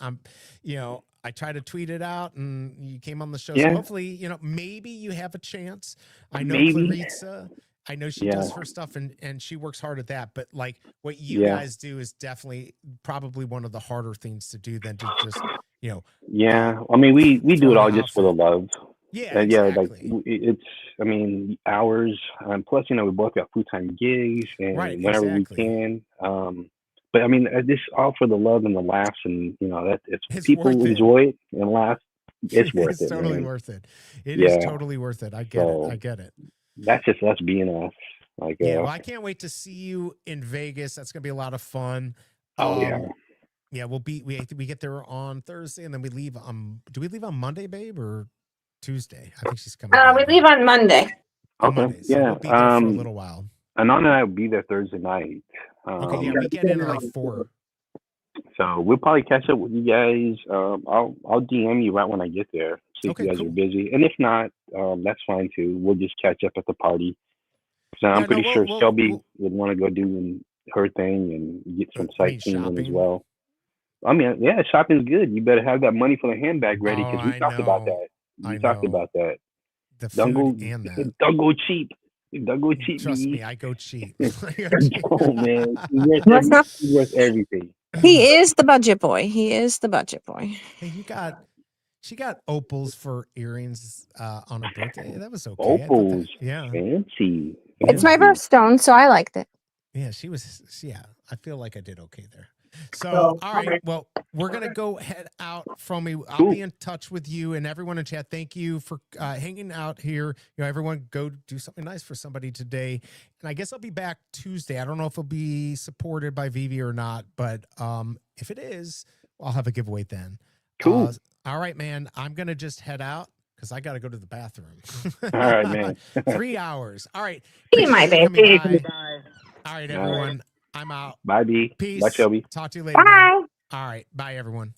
I try to tweet it out, and you came on the show. So hopefully, maybe you have a chance. I know Maybe. Clarissa. I know she does her stuff and she works hard at that. But like what you guys do is definitely probably one of the harder things to do than to just, Yeah. I mean, we do throw it an all just for the outfit. love. Yeah, Like exactly. it's, I mean, hours. Plus, we both got full-time gigs, and Right, whenever exactly. we can. But I mean, this all for the love and the laughs, and that if It's people worth it. enjoy it and laugh, it's worth It's it. totally Man. worth it. It is Yeah. totally worth it. I get it. So I get it. that's just us being us. Like, Yeah, well, I can't wait to see you in Vegas. That's gonna be a lot of fun. oh yeah. Yeah, we get there on Thursday, and then we leave. Do we leave on Monday, babe, or Tuesday? I think she's coming. We leave on Monday. On Okay. Monday, so Yeah. we'll be there for a little while. Anon and I will be there Thursday night. Okay, yeah, we get in at like 4. So we'll probably catch up with you guys. I'll DM you right when I get there. See if Okay, you guys cool. are busy, and if not, that's fine too. We'll just catch up at the party. So I'm pretty sure Shelby would want to go do her thing and get some sightseeing in as shopping? well. I mean, yeah, shopping's good. You better have that money for the handbag ready because we I talked about know. that. I We talked know. about that. The Don't go, food and that. don't go cheap. Don't go cheap. Trust B. me, I go cheap. Oh man, Let's not. he's worth everything. He is the budget boy. He is the budget boy. Hey, she got opals for earrings on her birthday. That was okay. I thought Opals, that, yeah. fancy. It's my fancy. birthstone, so I liked it. Yeah, yeah, I feel like I did okay there. So, all right. Well, we're going to go head out from me. I'll be in touch with you and everyone in chat. Thank you for hanging out here. You know, everyone go do something nice for somebody today. And I guess I'll be back Tuesday. I don't know if it'll be supported by VeVe or not, but if it is, I'll have a giveaway then. Cool. All right, man. I'm going to just head out because I got to go to the bathroom. All right, man. 3 hours. All right. Be my Appreciate you coming baby. by. All right, everyone. I'm out. Bye, B. Peace. Bye, Shelby. Talk to you later. man. Bye. All right. Bye, everyone.